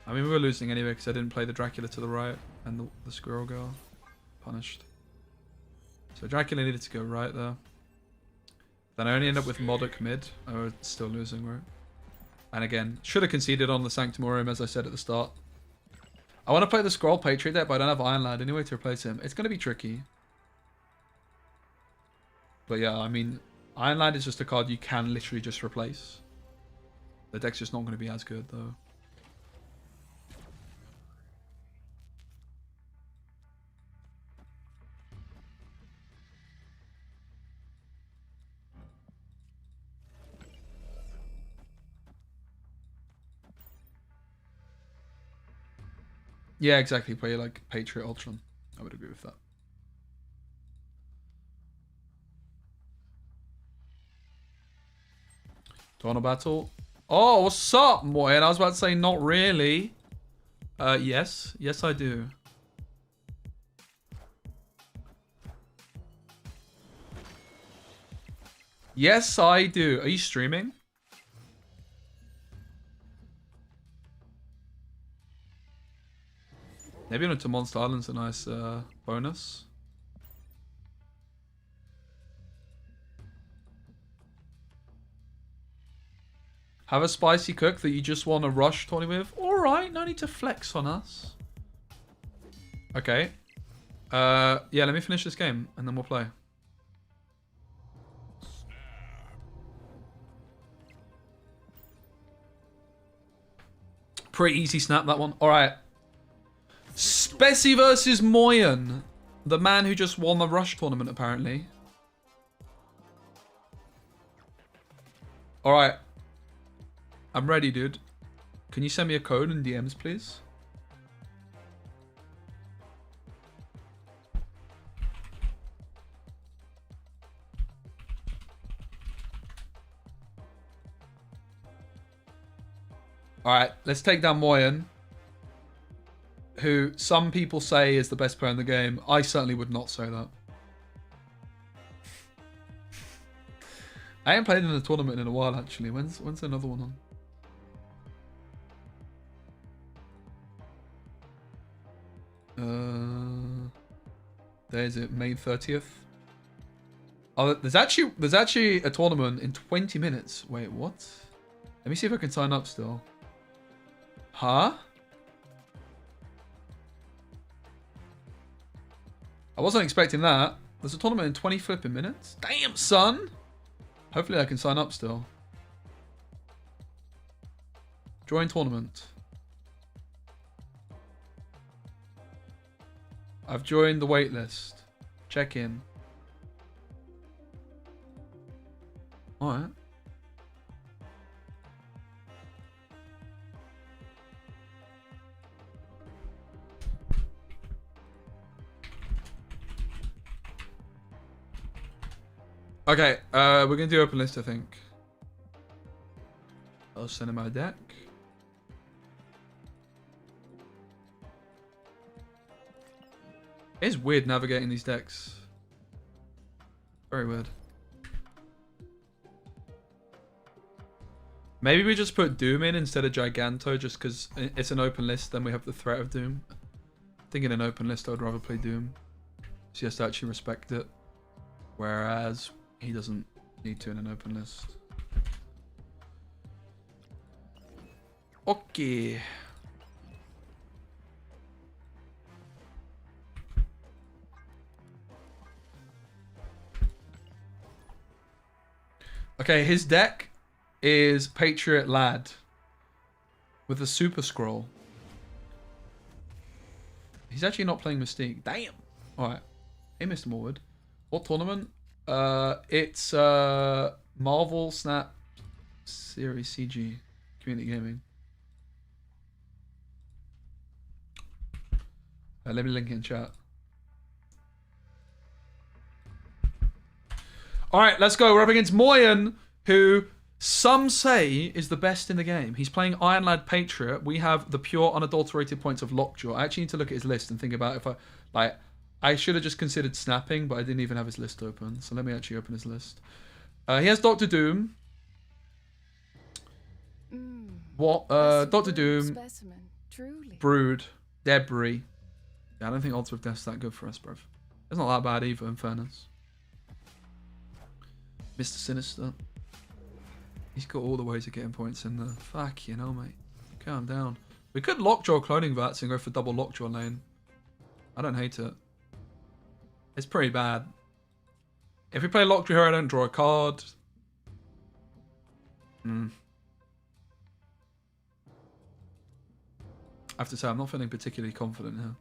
I mean, we were losing anyway because I didn't play the Dracula to the right. And the Squirrel Girl. Punished. So Dracula needed to go right there. Then I only end up with Modok mid. Oh, we're still losing, right? And again, should have conceded on the Sanctumorium, as I said at the start. I want to play the Scroll Patriot deck, but I don't have Iron Lad anyway to replace him. It's going to be tricky. But yeah, I mean, Iron Lad is just a card you can literally just replace. The deck's just not going to be as good, though. Yeah, exactly. Play like Patriot Ultron. I would agree with that. Dawn Battle. Oh, what's up, Moyen? I was about to say not really. Yes. Yes, I do. Yes, I do. Are you streaming? Maybe onto Monster Island's a nice bonus. Have a spicy cook that you just want to rush 20 with? Alright, no need to flex on us. Okay. Yeah, let me finish this game and then we'll play. Pretty easy snap, that one. Alright. Speci versus Moyen. The man who just won the Rush tournament, apparently. Alright. I'm ready, dude. Can you send me a code in DMs, please? Alright, let's take down Moyen, who some people say is the best player in the game. I certainly would not say that. I ain't played in a tournament in a while, actually. When's another one on? There's it, May 30th. Oh, there's actually a tournament in 20 minutes. Wait, what? Let me see if I can sign up still. Huh? I wasn't expecting that. There's a tournament in 20 flipping minutes. Damn, son! Hopefully I can sign up still. Join tournament. I've joined the waitlist. Check in. Alright. Okay, we're gonna do open list, I think. I'll send him my deck. It's weird navigating these decks. Very weird. Maybe we just put Doom in instead of Giganto, just because it's an open list, then we have the threat of Doom. I think in an open list, I'd rather play Doom. So he has to actually respect it. Whereas, he doesn't need to in an open list. Okay. Okay, his deck is Patriot Lad with a Super Scroll. He's actually not playing Mystique. Damn. All right. Hey, Mr. Morwood. What tournament? It's Marvel Snap Series CG Community Gaming. Let me link it in chat. All right, let's go. We're up against Moyen, who some say is the best in the game. He's playing Iron Lad Patriot. We have the pure, unadulterated points of Lockjaw. I actually need to look at his list and think about if I should have just considered snapping, but I didn't even have his list open. So let me actually open his list. He has Doctor Doom. What? Doctor Doom. Specimen, truly. Brood. Debris. Yeah, I don't think Odds with Death's that good for us, bruv. It's not that bad either, in fairness. Mr. Sinister. He's got all the ways of getting points in there. Fuck, you know, mate. Calm down. We could Lockjaw cloning Vats and go for double Lockjaw lane. I don't hate it. It's pretty bad. If we play Lockjaw here, I don't draw a card. I have to say, I'm not feeling particularly confident here.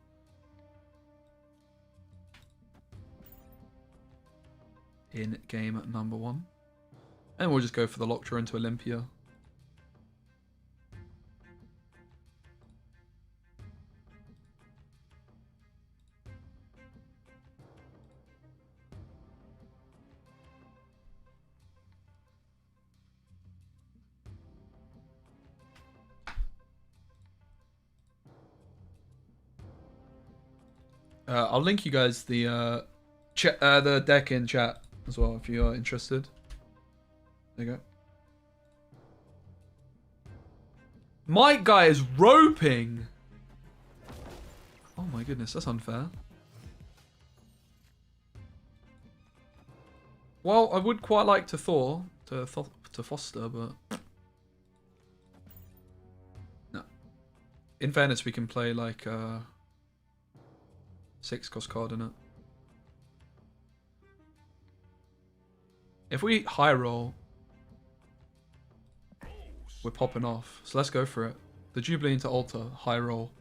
In game number 1. And we'll just go for the Lockjaw into Olympia. I'll link you guys the deck in chat as well if you are interested. There you go. My guy is roping. Oh my goodness, that's unfair. Well, I would quite like to Thor to foster, but no. In fairness, we can play like 6-cost card in it. If we high roll, we're popping off. So let's go for it. The Jubilee into Altar, high roll.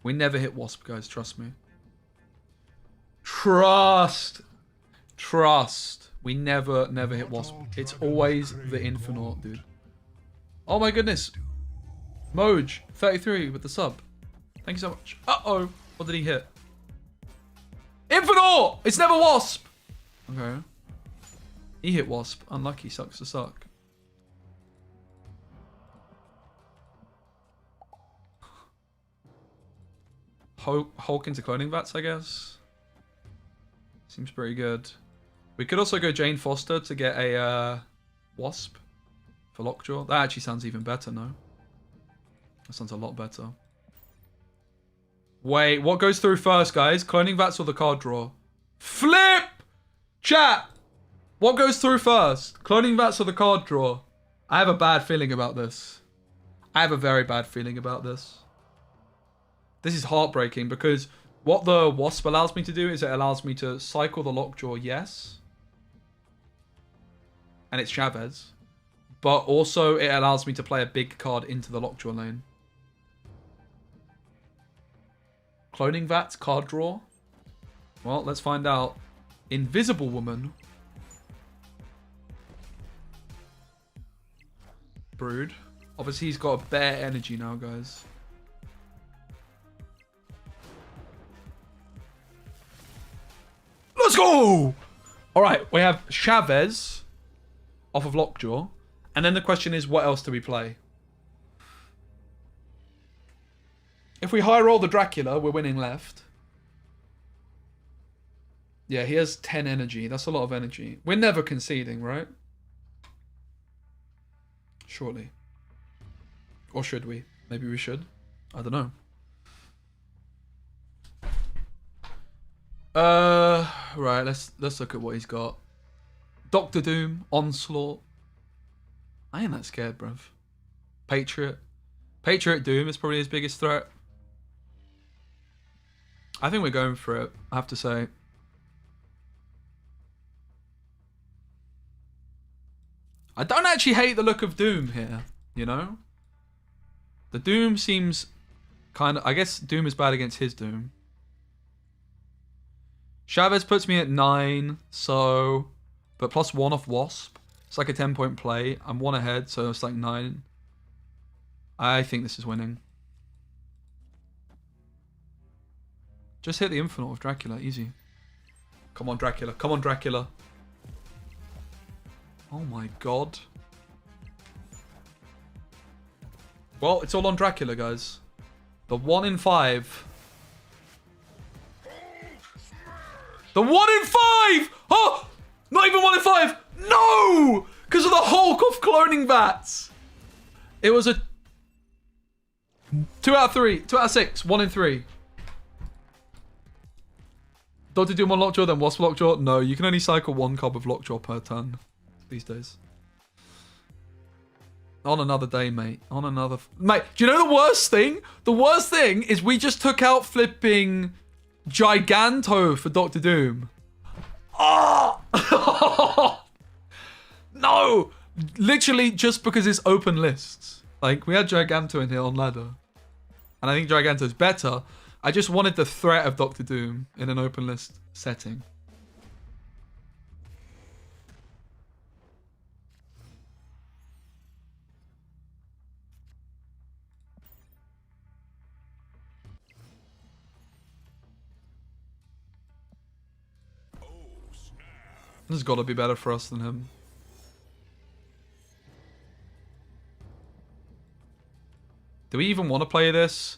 We never hit Wasp, guys. Trust me. Trust. We never hit Wasp. It's always the Infinite, dude. Oh my goodness. Moj, 33 with the sub. Thank you so much. Uh-oh. What did he hit? Infinite! It's never Wasp! Okay. He hit Wasp. Unlucky. Sucks to suck. Hulk into cloning Vats, I guess. Seems pretty good. We could also go Jane Foster to get a Wasp for Lockjaw. That actually sounds even better, no? That sounds a lot better. Wait, what goes through first, guys? Cloning Vats or the card draw? Flip! Chat! What goes through first? Cloning Vats or the card draw? I have a bad feeling about this. I have a very bad feeling about this. This is heartbreaking because what the Wasp allows me to do is it allows me to cycle the Lockjaw, yes. And it's Chavez. But also it allows me to play a big card into the Lockjaw lane. Cloning Vats, card draw. Well, let's find out. Invisible Woman. Brood. Obviously he's got a bare energy now, guys. Let's go! Alright, we have Chavez off of Lockjaw. And then the question is, what else do we play? If we high roll the Dracula, we're winning left. Yeah, he has 10 energy. That's a lot of energy. We're never conceding, right? Surely. Or should we? Maybe we should. I don't know. Right, let's look at what he's got. Doctor Doom, Onslaught. I ain't that scared, bruv. Patriot. Patriot Doom is probably his biggest threat. I think we're going for it, I have to say. I don't actually hate the look of Doom here, you know? The Doom seems kind of... I guess Doom is bad against his Doom. Chavez puts me at 9, so... But plus 1 off Wasp. It's like a 10-point play. I'm 1 ahead, so it's like 9. I think this is winning. Just hit the Infinite with Dracula, easy. Come on, Dracula. Come on, Dracula. Oh my god. Well, it's all on Dracula, guys. The 1 in 5. The 1 in 5! Oh! Not even 1 in 5! No! Because of the Hulk of cloning bats. It was a 2 out of 3. 2 out of 6. 1 in 3. Doctor Doom on Lockjaw, then Wasp Lockjaw? No, you can only cycle 1 card of Lockjaw per turn these days. On another day, mate. On another... Mate, do you know the worst thing? The worst thing is we just took out flipping Giganto for Doctor Doom. Oh! No! Literally just because it's open lists. Like, we had Giganto in here on ladder. And I think Giganto's better. I just wanted the threat of Doctor Doom in an open list setting. This has got to be better for us than him. Do we even want to play this?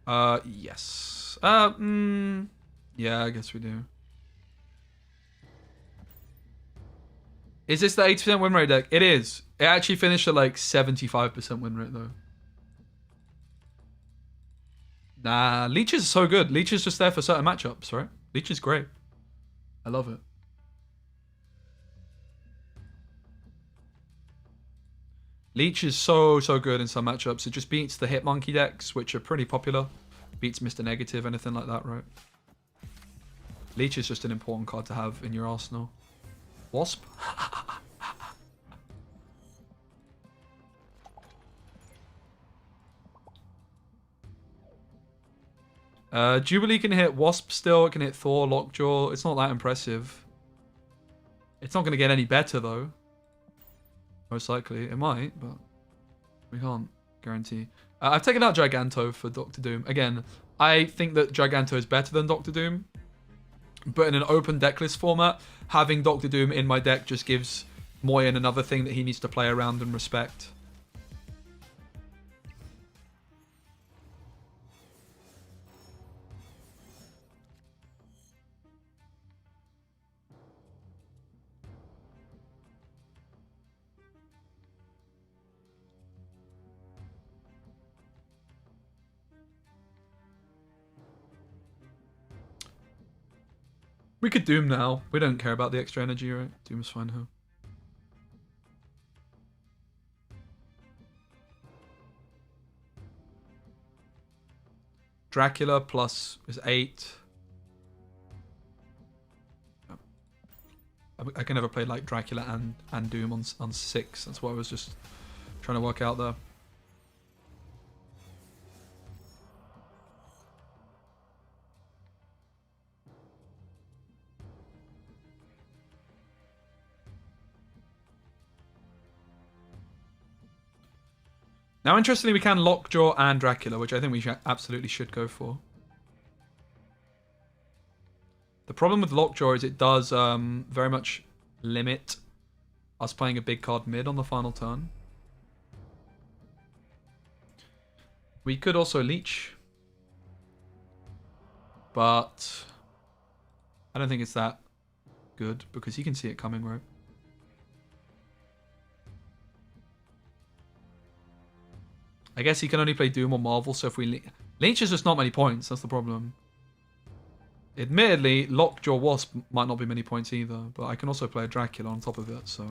Yes. Yeah, I guess we do. Is this the 80% win rate deck? It is. It actually finished at like 75% win rate though. Nah, Leech is so good. Leech is just there for certain matchups, right? Leech is great. I love it. Leech is so good in some matchups. It just beats the Hitmonkey decks, which are pretty popular. Beats Mr. Negative, anything like that, right? Leech is just an important card to have in your arsenal. Wasp? Jubilee can hit Wasp still. It can hit Thor, Lockjaw. It's not that impressive. It's not going to get any better, though. Most likely. It might, but we can't guarantee. I've taken out Giganto for Doctor Doom. Again, I think that Giganto is better than Doctor Doom. But in an open decklist format, having Doctor Doom in my deck just gives Moyen another thing that he needs to play around and respect. We could Doom now. We don't care about the extra energy, right? Doom's fine here. Dracula plus is 8. I can never play like Dracula and Doom on 6. That's what I was just trying to work out there. Now, interestingly, we can Lockjaw and Dracula, which I think we absolutely should go for. The problem with Lockjaw is it does very much limit us playing a big card mid on the final turn. We could also Leech. But I don't think it's that good because he can see it coming, right? I guess he can only play Doom or Marvel, so if we... Leech is just not many points, that's the problem. Admittedly, Lockjaw Wasp might not be many points either, but I can also play a Dracula on top of it, so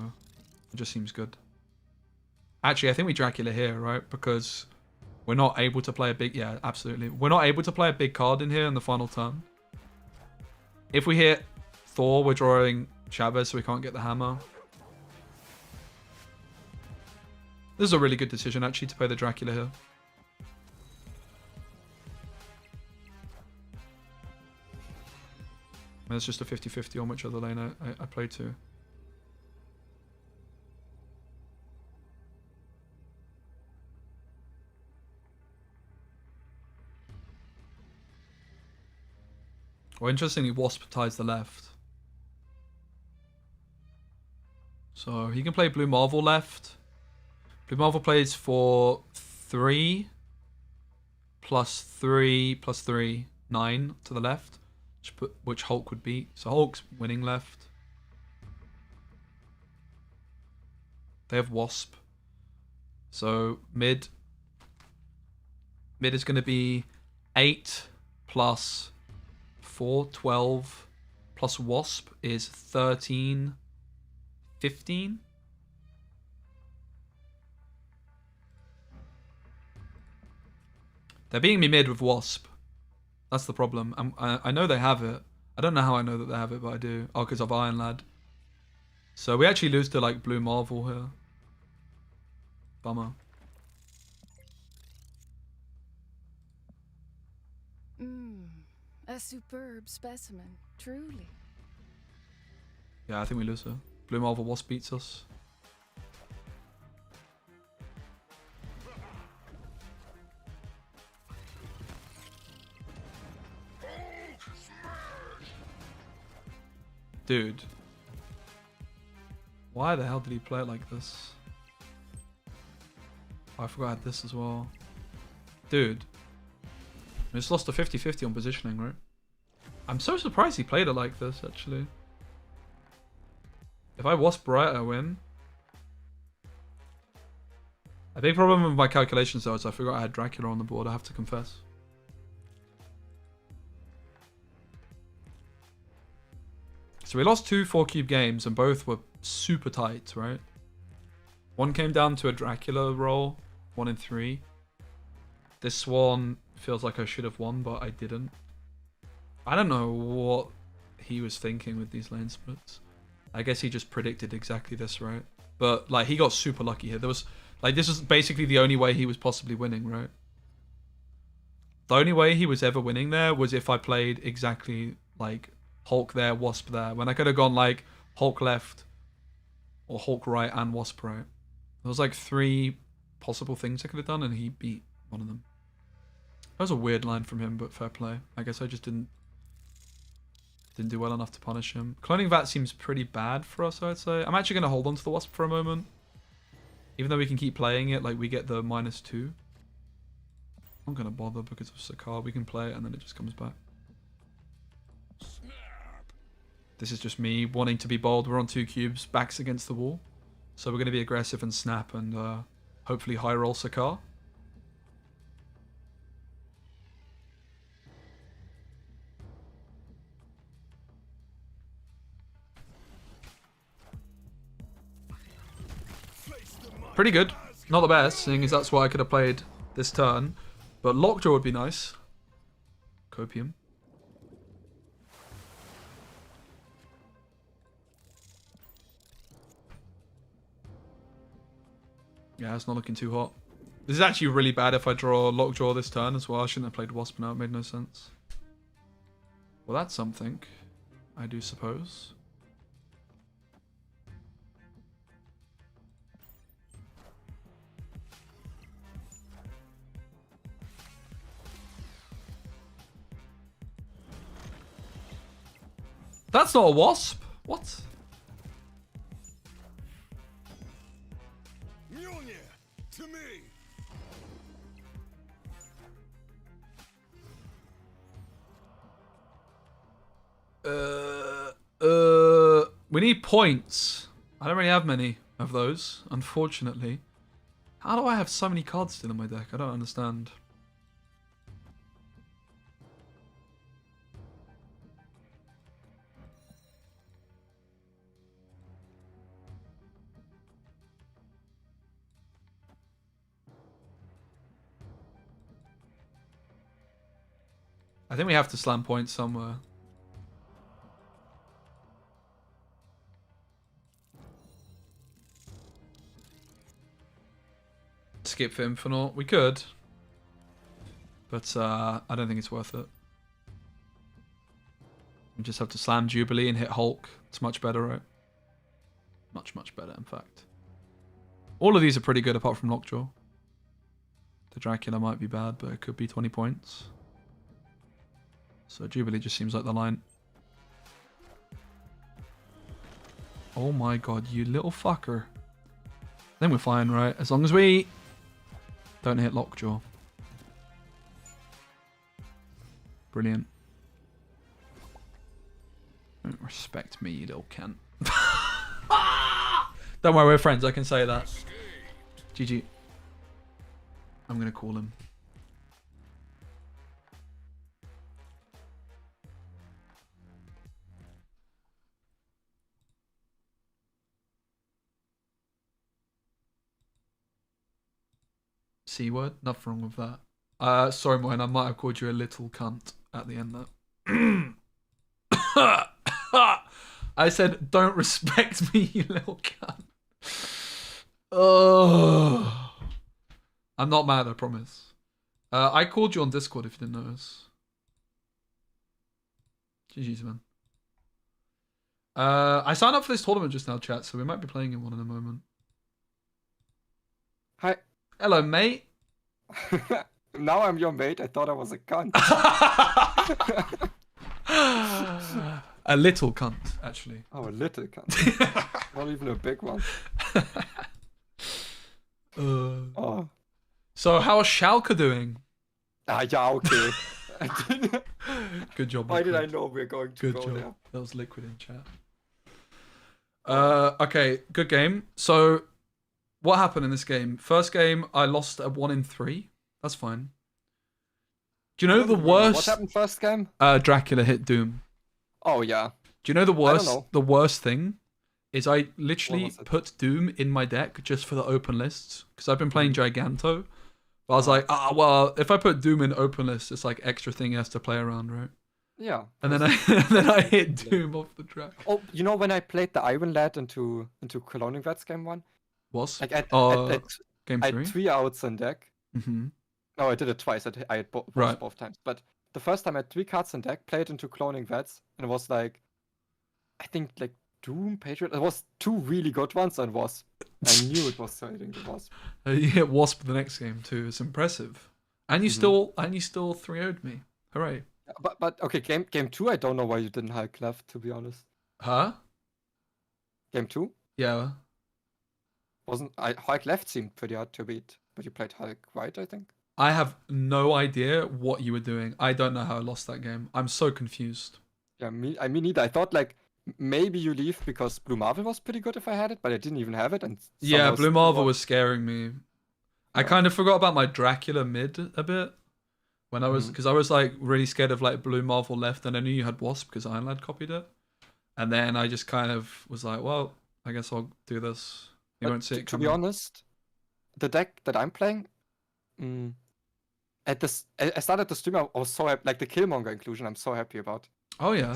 it just seems good. Actually, I think we Dracula here, right? Because we're not able to play a big... Yeah, absolutely. We're not able to play a big card in here in the final turn. If we hit Thor, we're drawing Chavez, so we can't get the hammer. This is a really good decision, actually, to play the Dracula here. It's just a 50-50 on which other lane I play to. Well, interestingly, Wasp ties the left. So he can play Blue Marvel left. Blue Marvel plays for 3 plus 3 plus 3, 9 to the left. Which Hulk would beat. So Hulk's winning left. They have Wasp. So mid is going to be 8 plus 4, 12 plus Wasp is 13, 15. They're beating me mid with Wasp. That's the problem. I know they have it. I don't know how I know that they have it, but I do. Oh, because of Iron Lad. So we actually lose to like Blue Marvel here. Bummer. A superb specimen, truly. Yeah, I think we lose her. Blue Marvel Wasp beats us. Dude. Why the hell did he play it like this? Oh, I forgot I had this as well. Dude. I just lost a 50-50 on positioning, right? I'm so surprised he played it like this, actually. If I Wasp right, I win. A big problem with my calculations, though, is I forgot I had Dracula on the board, I have to confess. So we lost 2 4-cube games, and both were super tight, right? One came down to a Dracula roll, 1 in 3. This one feels like I should have won, but I didn't. I don't know what he was thinking with these lane splits. I guess he just predicted exactly this, right? But like he got super lucky here. There was like this is basically the only way he was possibly winning, right? The only way he was ever winning there was if I played exactly like Hulk there, Wasp there. When I could have gone like Hulk left or Hulk right and Wasp right. There was like 3 possible things I could have done, and he beat one of them. That was a weird line from him, but fair play. I guess I just didn't do well enough to punish him. Cloning Vat seems pretty bad for us, I'd say. I'm actually going to hold on to the Wasp for a moment. Even though we can keep playing it, like we get the -2. I'm not going to bother because of Sakar. We can play it and then it just comes back. This is just me wanting to be bold. We're on 2 cubes, backs against the wall. So we're going to be aggressive and snap and hopefully high roll Sakar. Pretty good. Not the best, seeing as that's what I could have played this turn. But Lockjaw would be nice. Copium. Yeah, it's not looking too hot. This is actually really bad if I draw Lockjaw this turn as well. I shouldn't have played Wasp now. It made no sense. Well, that's something, I do suppose. That's not a Wasp. What? To me. We need points. I don't really have many of those, unfortunately. How do I have so many cards still in my deck? I don't understand. I think we have to slam points somewhere. Skip for Infinite. We could. But I don't think it's worth it. We just have to slam Jubilee and hit Hulk. It's much better, right? Much, much better, in fact. All of these are pretty good apart from Lockjaw. The Dracula might be bad, but it could be 20 points. So Jubilee just seems like the line. Oh my god, you little fucker. Then we're fine, right? As long as we don't hit Lockjaw. Brilliant. Don't respect me, you little cunt. Don't worry, we're friends. I can say that. GG. I'm going to call him. C-word? Nothing wrong with that. Sorry, Moen, I might have called you a little cunt at the end there. I said, don't respect me, you little cunt. Oh, I'm not mad, I promise. I called you on Discord if you didn't notice. GG's, man. I signed up for this tournament just now, chat, so we might be playing in one in a moment. Hi. Hello, mate. Now I'm your mate. I thought I was a cunt. A little cunt, actually. Oh, a little cunt. Not even a big one. Oh. So, how's Schalke doing? Ah, yeah, okay. Good job. Why did I Liquid. know we're going to Good go job. there? That was Liquid in chat. Okay, good game. So, what happened in this game? First game, I lost a 1 in 3. That's fine. Do you know the worst? What happened first game? Dracula hit Doom. Oh, yeah. Do you know the worst? know. The worst thing is I literally was it? put Doom in my deck just for the open lists because I've been playing Giganto. But I was like, well, if I put Doom in open list, it's like extra thing he has to play around, right? Yeah. And then I hit Doom off the track. Oh, you know when I played the Iron Lad into Cloning Vets game 1? Was? Like Game I 3? had 3 outs in deck. Mm-hmm. No, I did it twice. I had Right. both times. But the first time I had 3 cards in deck, played into Cloning Vets, and it was like, I think like Doom, Patriot. It was 2 really good ones and Wasp. I knew it was hitting the Wasp. You hit Wasp the next game too. It's impressive. And you still 3-0'd me. Hooray. But okay, game 2, I don't know why you didn't Hulk left, to be honest. Huh? Game 2? Yeah. Hulk left seemed pretty hard to beat, but you played Hulk right, I think. I have no idea what you were doing. I don't know how I lost that game. I'm so confused. Yeah, me neither. I thought like maybe you leave because Blue Marvel was pretty good if I had it, but I didn't even have it. And Yeah, somehow Blue Marvel was scaring me. I Yeah. kind of forgot about my Dracula mid a bit when I was because I was like really scared of like Blue Marvel left, and I knew you had Wasp because Iron Lad copied it, and then I just kind of was like, well, I guess I'll do this. You But won't see it to be coming. honest, the deck that I'm playing, I started the stream. I was so happy, like the Killmonger inclusion. I'm so happy about Oh yeah.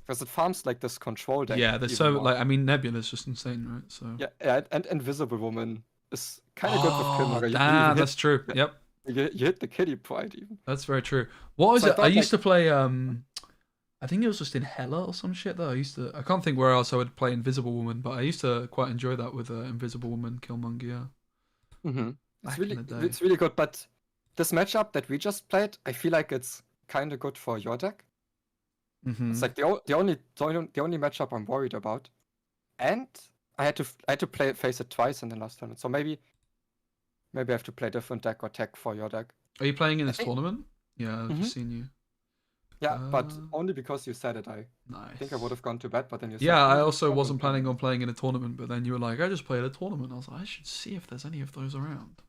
because it farms like this control deck. Yeah, there's even so more. like I mean Nebula's just insane, right? So Yeah, and Invisible Woman is kind of good with Killmonger. You damn, even that's true. yeah. Yep, you hit the Kitty Pride even. that's very true. What was So I it? I thought, used to play. I think it was just in Hella or some shit. Though I can't think where else I would play Invisible Woman, but I used to quite enjoy that with Invisible Woman, Killmonger. Yeah. Mm-hmm. Back It's in the day. really good, but this matchup that we just played, I feel like it's kind of good for your deck. Mm-hmm. It's like the only matchup I'm worried about, and I had to face it twice in the last tournament. So maybe I have to play a different deck or tech for your deck. Are you playing in this think- tournament? Yeah, I've just seen you. Yeah, but only because you said it. I Nice. think I would have gone to bed, but then you said. Yeah, I "Oh, also probably wasn't fine." planning on playing in a tournament, but then you were like, I just played a tournament. I was like, I should see if there's any of those around.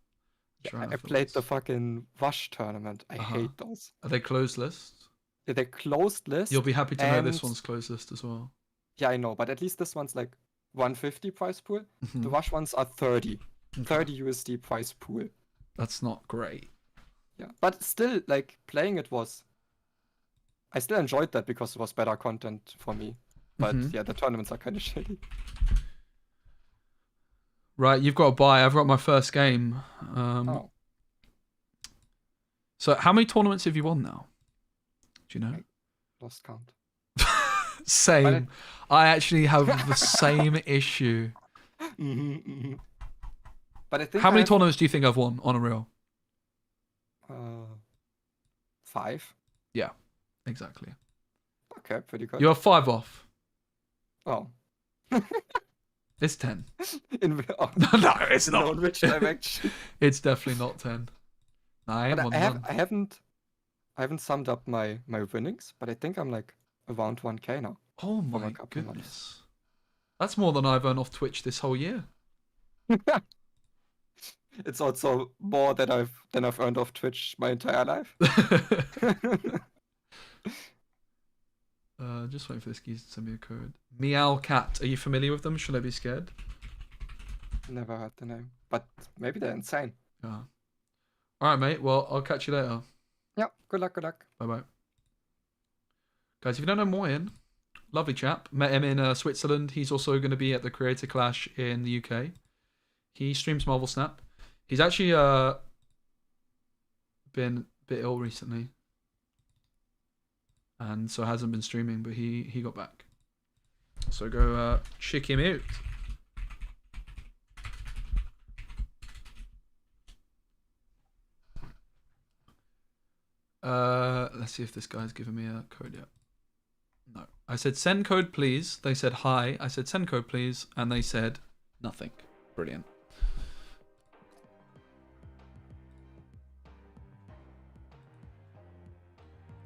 Sure I enough, there played the was. fucking Rush tournament. I Uh-huh. hate those. Are they closed lists? Yeah, they closed list. You'll be happy to know this and- one's closed list as well. Yeah, I know, but at least this one's like 150 price pool. The Mhm. Rush ones are 30. Okay. 30 USD price pool. That's not great. Yeah, but still, like, playing it was. I still enjoyed that because it was better content for me. But Mhm. yeah, the tournaments are kind of shitty. Right, you've got to buy. I've got my first game. Oh, So how many tournaments have you won now? Do you know? lost count. Same. I actually have the same issue. But I think How I many have, tournaments do you think I've won on a reel? 5. Yeah, exactly. Okay, pretty good. You're 5 off. Oh. It's 10. Oh, No, it's no, not. in which direction? It's definitely not 10. No, I ain't But won I none. haven't summed up my winnings, but I think I'm like around 1K now. Oh for my a couple of months. goodness. That's more than I've earned off Twitch this whole year. It's also more than I've earned off Twitch my entire life. Just waiting for this geezer to send me a code. Meow Cat. Are you familiar with them? Should I be scared? Never heard the name, but maybe they're insane. Yeah. Alright, mate. Well, I'll catch you later. Yeah, good luck, good luck. Bye-bye. Guys, if you don't know Moyen, lovely chap. Met him in Switzerland. He's also going to be at the Creator Clash in the UK. He streams Marvel Snap. He's actually been a bit ill recently. And so hasn't been streaming, but he got back. So go check him out. Let's see if this guy's given me a code yet. No. I said send code please. They said hi. I said send code please. And they said nothing. Brilliant.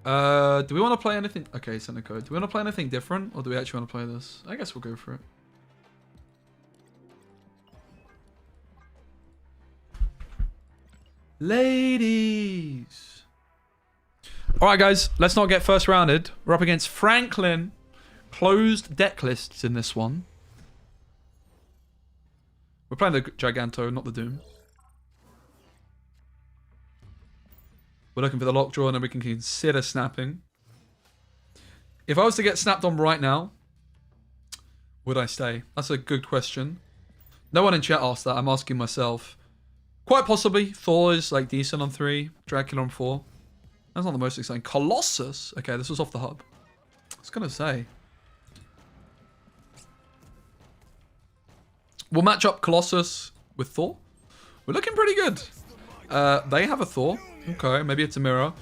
Do we want to play anything? Okay, send a code. Do we want to play anything different? Or do we actually want to play this? I guess we'll go for it. Ladies. Alright guys, let's not get first rounded. We're up against Franklin. Closed deck lists in this one. We're playing the Giganto, not the Doom. We're looking for the Lockjaw and then we can consider snapping. If I was to get snapped on right now, would I stay? That's a good question. No one in chat asked that. I'm asking myself. Quite possibly. Thor is like decent on 3. Dracula on 4. That's not the most exciting. Colossus. Okay, this was off the hub. I was going to say. We'll match up Colossus with Thor. We're looking pretty good. They have a Thor. Okay, maybe it's a mirror.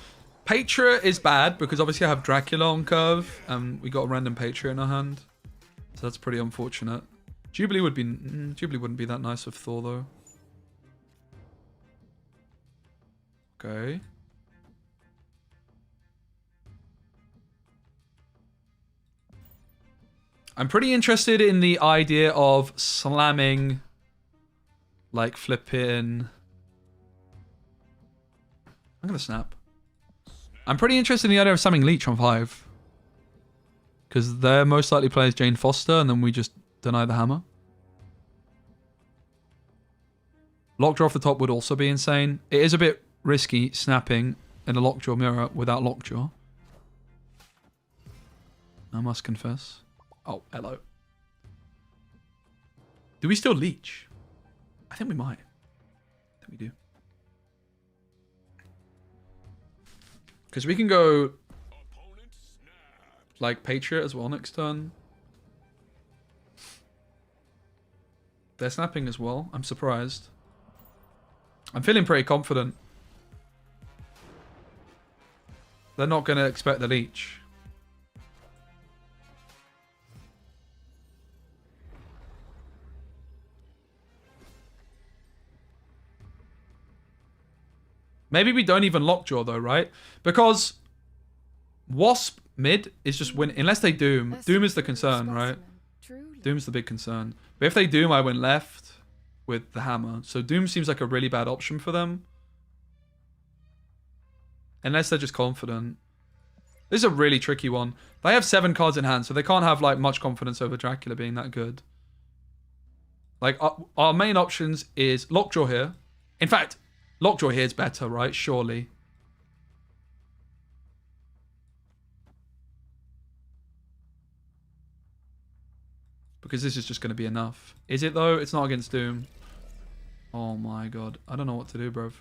Patria is bad because obviously I have Dracula on curve and we got a random Patria in our hand. So that's pretty unfortunate. Jubilee wouldn't be that nice with Thor though. Okay. I'm pretty interested in the idea of slamming, like flipping. I'm gonna snap. I'm pretty interested in the idea of slamming Leech on 5. Because their most likely player is Jane Foster, and then we just deny the hammer. Lockjaw off the top would also be insane. It is a bit risky snapping in a Lockjaw mirror without Lockjaw. I must confess. Oh, hello. Do we still Leech? I think we might. I think we do. Because we can go like Patriot as well next turn. They're snapping as well. I'm surprised. I'm feeling pretty confident. They're not going to expect the Leech. Maybe we don't even Lockjaw though, right? Because Wasp mid is just win unless they Doom. A Doom is the superb concern, right? specimen, truly. Doom's the big concern. But if they Doom, I went left with the hammer. So Doom seems like a really bad option for them. Unless they're just confident. This is a really tricky one. They have 7 cards in hand, so they can't have like much confidence over Dracula being that good. Like our main options is Lockjaw here. In fact, Lockjaw here is better, right? Surely. Because this is just going to be enough. Is it though? It's not against Doom. Oh my god. I don't know what to do, bruv.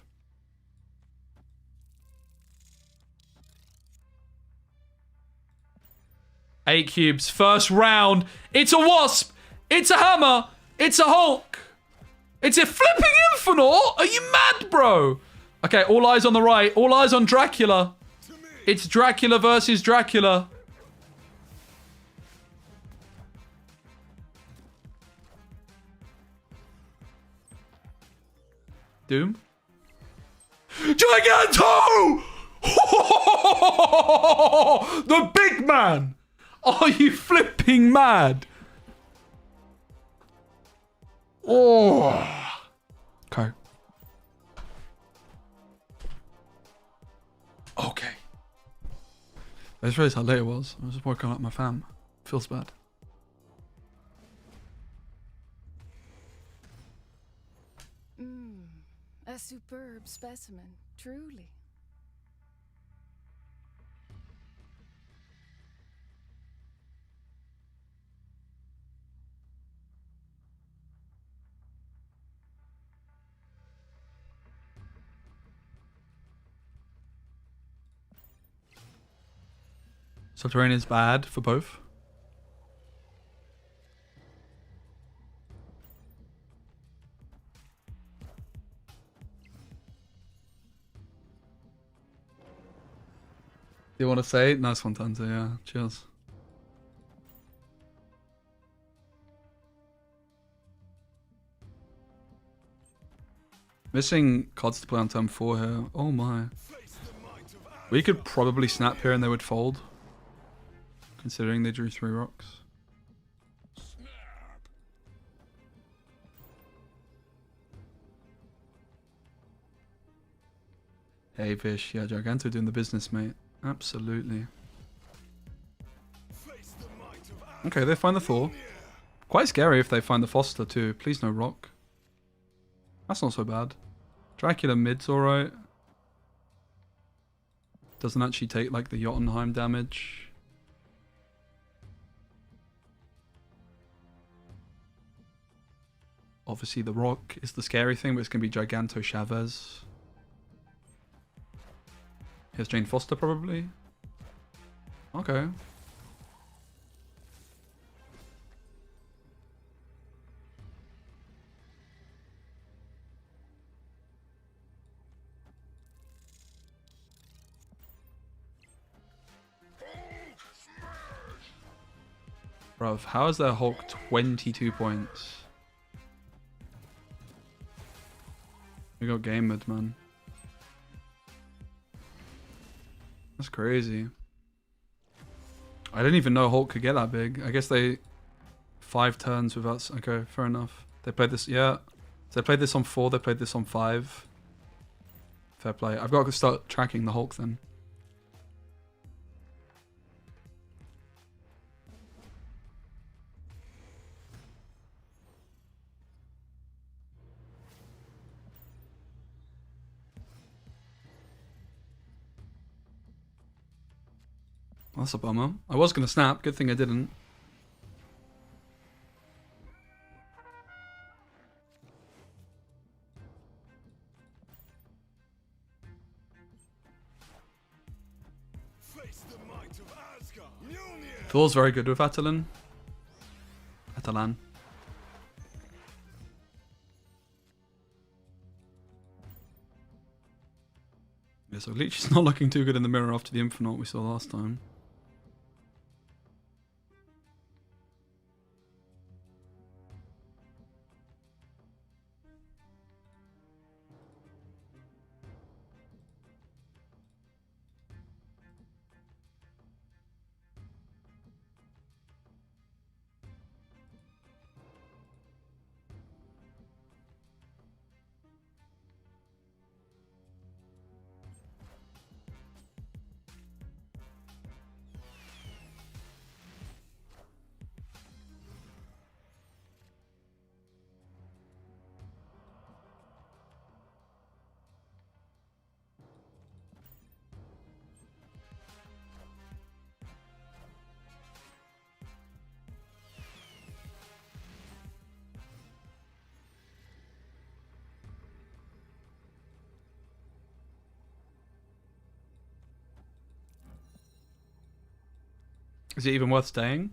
Eight cubes. First round. It's a Wasp. It's a Hammer. It's a Hulk. It's a flipping Infernaut. Are you mad, bro? Okay, all eyes on the right. All eyes on Dracula. It's Dracula versus Dracula. Doom. Giganto! The big man! Are you flipping mad? Oh. Okay. Okay. I just realized how late it was. I was just working out my fam. Feels bad. A superb specimen, truly. Subterranean is bad for both. Do you want to say? Nice one, Tanto. Yeah, cheers. Missing cards to play on turn 4 here. Oh my. We could probably snap here and they would fold. Considering they drew 3 rocks. Hey Fish, yeah, Giganto doing the business, mate. Absolutely. Okay, they find the Thor. Quite scary if they find the Foster too. Please no rock. That's not so bad. Dracula mid's alright. Doesn't actually take like the Jotunheim damage. Obviously the rock is the scary thing, but it's going to be Giganto Chavez. Here's Jane Foster probably. Okay. Bruv, how is their Hulk 22 points? We got game mid, man. That's crazy. I didn't even know Hulk could get that big. I guess they 5 turns without. Okay, fair enough. They played this. Yeah, so they played this on 4. They played this on 5. Fair play. I've got to start tracking the Hulk then. That's a bummer. I was going to snap. Good thing I didn't. Thor's very good with Atalan. Atalan. Yeah, so Leech is not looking too good in the mirror after the Infernaut we saw last time. Is it even worth staying?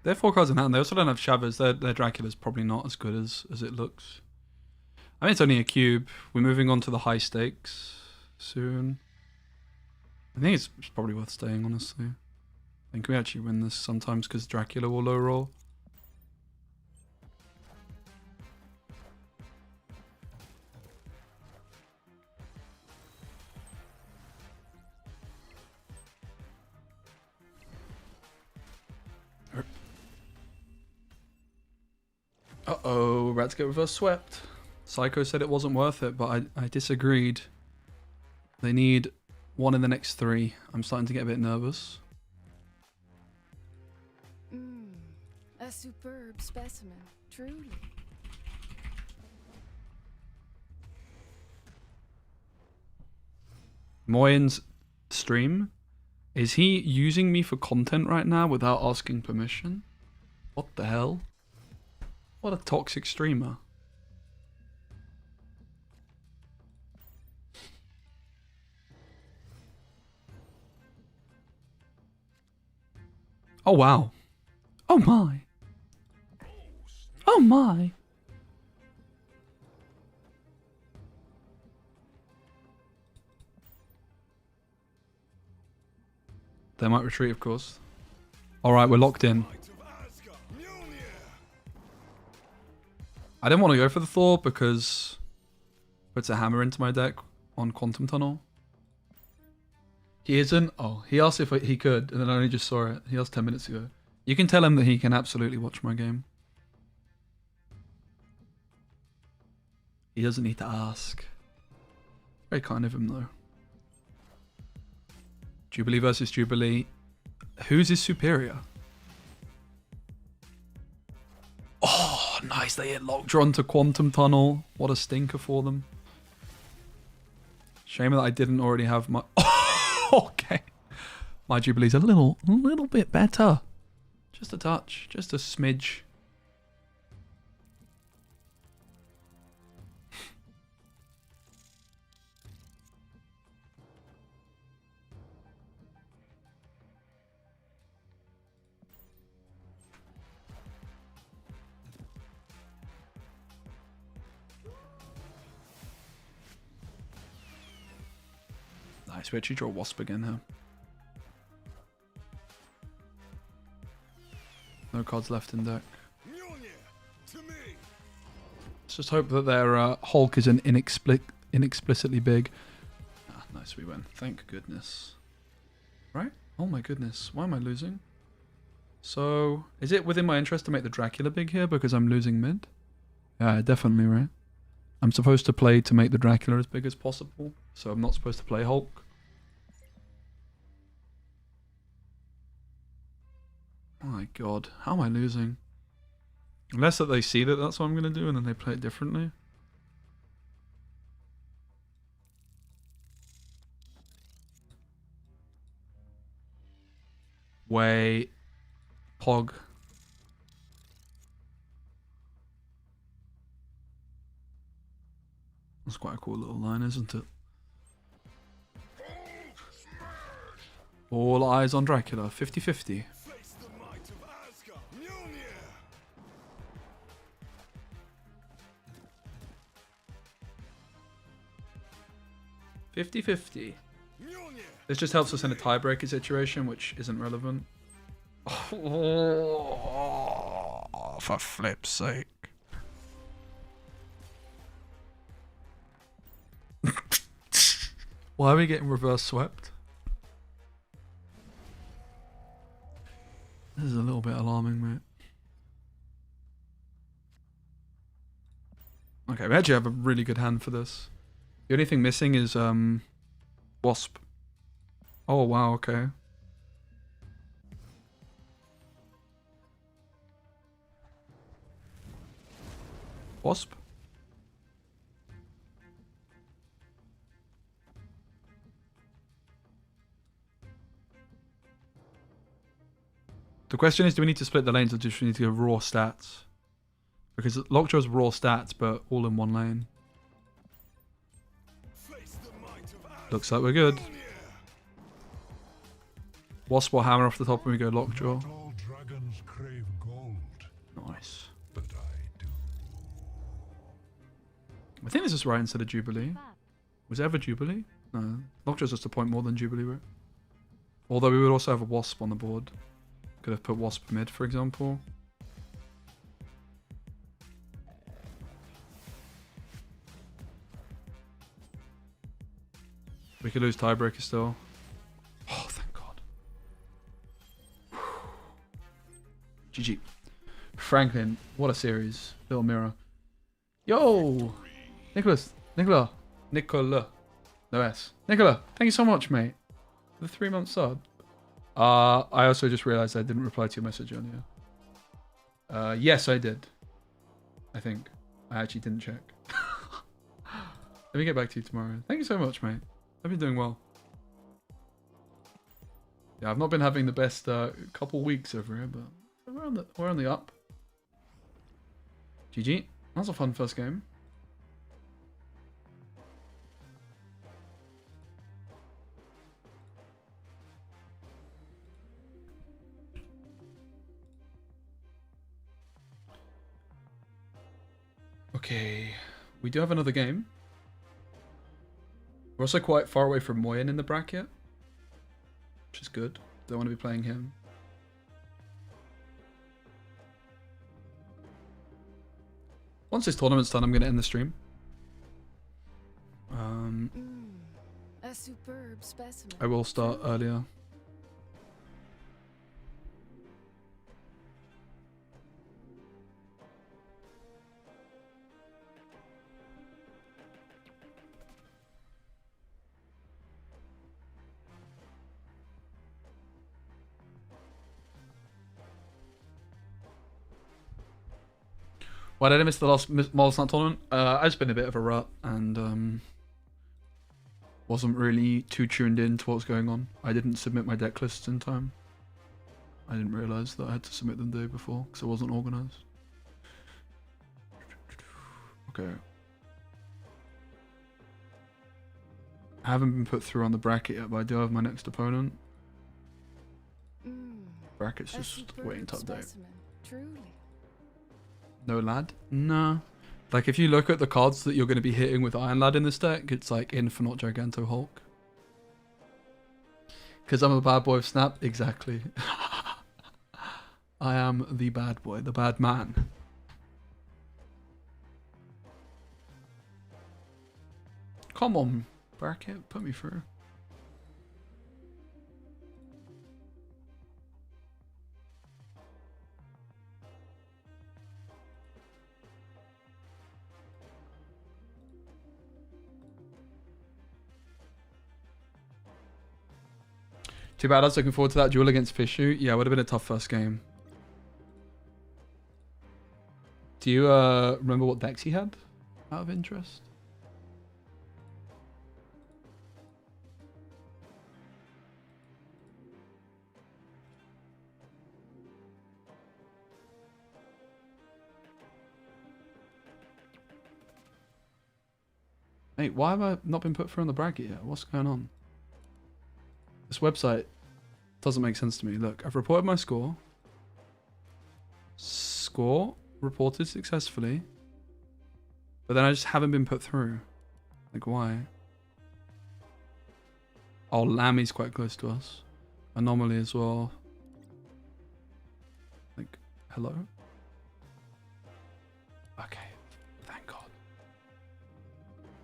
They're 4 cards in hand. They also don't have Shavas. Their Dracula's probably not as good as it looks. I mean, it's only a cube. We're moving on to the high stakes soon. I think it's probably worth staying, honestly. I think we actually win this sometimes because Dracula will low roll. Uh-oh, we're about to get reverse swept. Psycho said it wasn't worth it, but I disagreed. They need 1 in the next 3. I'm starting to get a bit nervous. A superb specimen, truly. Moyen's stream? Is he using me for content right now without asking permission? What the hell? What a toxic streamer. Oh wow. Oh my. Oh my. They might retreat, of course. Alright, we're locked in. I didn't want to go for the Thor because it puts a hammer into my deck on Quantum Tunnel. He isn't? Oh, he asked if he could, and then I only just saw it. He asked 10 minutes ago. You can tell him that he can absolutely watch my game. He doesn't need to ask. Very kind of him, though. Jubilee versus Jubilee. Whose is superior? Oh, nice. They hit Lockjaw onto Quantum Tunnel. What a stinker for them. Shame that I didn't already have my... Okay. My Jubilee's a little bit better. Just a touch. Just a smidge. Nice. We actually draw Wasp again here. No cards left in deck. Let's just hope that their Hulk isn't inexplicitly big. Ah, nice, we win. Thank goodness. Right? Oh my goodness. Why am I losing? So, is it within my interest to make the Dracula big here because I'm losing mid? Yeah, definitely, right? I'm supposed to play to make the Dracula as big as possible, so I'm not supposed to play Hulk. Oh my god, how am I losing? Unless that they see that that's what I'm going to do and then they play it differently. Wait. Pog. That's quite a cool little line, isn't it? All eyes on Dracula, 50-50. 50-50. This just helps us in a tiebreaker situation, which isn't relevant. Oh, for flip's sake. Why are we getting reverse swept? This is a little bit alarming, mate. Okay, we actually have a really good hand for this. The only thing missing is Wasp. Oh wow, okay. Wasp? The question is, do we need to split the lanes or just we need to go raw stats? Because Lockjaw's raw stats, but all in one lane. Looks like we're good. Wasp will hammer off the top and we go Lockjaw. All dragons crave gold, Nice. but I do. I think this is right instead of Jubilee. Was it ever Jubilee? No. Lockjaw's just a point more than Jubilee, right? Although we would also have a Wasp on the board. Could have put Wasp mid, for example. We could lose tiebreaker still. Oh, thank God. GG. Franklin, what a series. Little mirror. Yo! Nicholas. Nicola. No S. Nicola, thank you so much, mate. The 3-month sub. I also just realized I didn't reply to your message earlier. Yes, I did. I think. I actually didn't check. Let me get back to you tomorrow. Thank you so much, mate. I've been doing well. Yeah, I've not been having the best couple weeks over here, but we're on the up. GG. That was a fun first game. Okay, we do have another game. We're also quite far away from Moyen in the bracket, which is good. Don't want to be playing him. Once this tournament's done, I'm going to end the stream. A superb specimen. I will start earlier. Why did I miss the last Molesnat tournament? I've just been a bit of a rut and wasn't really too tuned in to what's going on. I didn't submit my deck lists in time. I didn't realise that I had to submit them the day before because I wasn't organised. Okay. I haven't been put through on the bracket yet, but I do have my next opponent. Bracket's just waiting to update. Specimen. Truly. No lad? Nah. Like, if you look at the cards that you're going to be hitting with Iron Lad in this deck, it's like Infinite Giganto Hulk. Because I'm a bad boy of Snap? Exactly. I am the bad boy, the bad man. Come on, bracket, put me through. Too bad, I was looking forward to that duel against Fishu. Yeah, it would have been a tough first game. Do you remember what decks he had, out of interest? Mate, why have I not been put through on the bracket yet? What's going on? This website doesn't make sense to me. Look, I've reported my score. Score reported successfully. But then I just haven't been put through. Like, why? Oh, Lammy's quite close to us. Anomaly as well. Like, hello? Okay, thank God.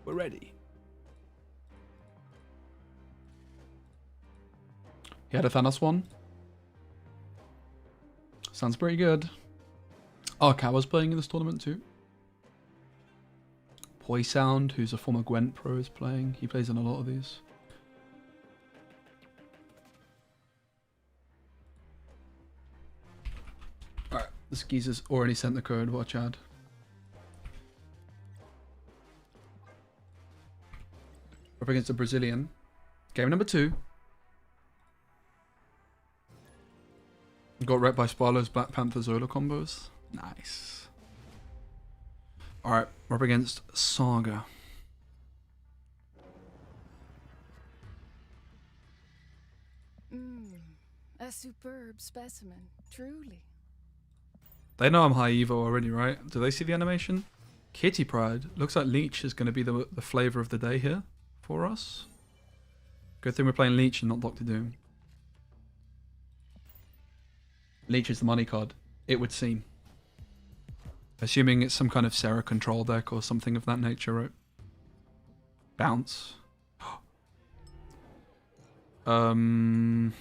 We're ready. He had a Thanos one. Sounds pretty good. Oh, Cat was playing in this tournament too. Poisound, who's a former Gwent pro, is playing. He plays in a lot of these. Alright, this geezer's already sent the code. Watch out. Up against a Brazilian. Game number 2. got wrecked by Spylo's Black Panther Zola combos. Nice. Alright, we're up against Saga. A superb specimen, truly. They know I'm high Evo already, right? Do they see the animation? Kitty Pride. Looks like Leech is going to be the flavor of the day here for us. Good thing we're playing Leech and not Doctor Doom. Leech is the money card, it would seem. Assuming it's some kind of Sarah control deck or something of that nature, right? Bounce. So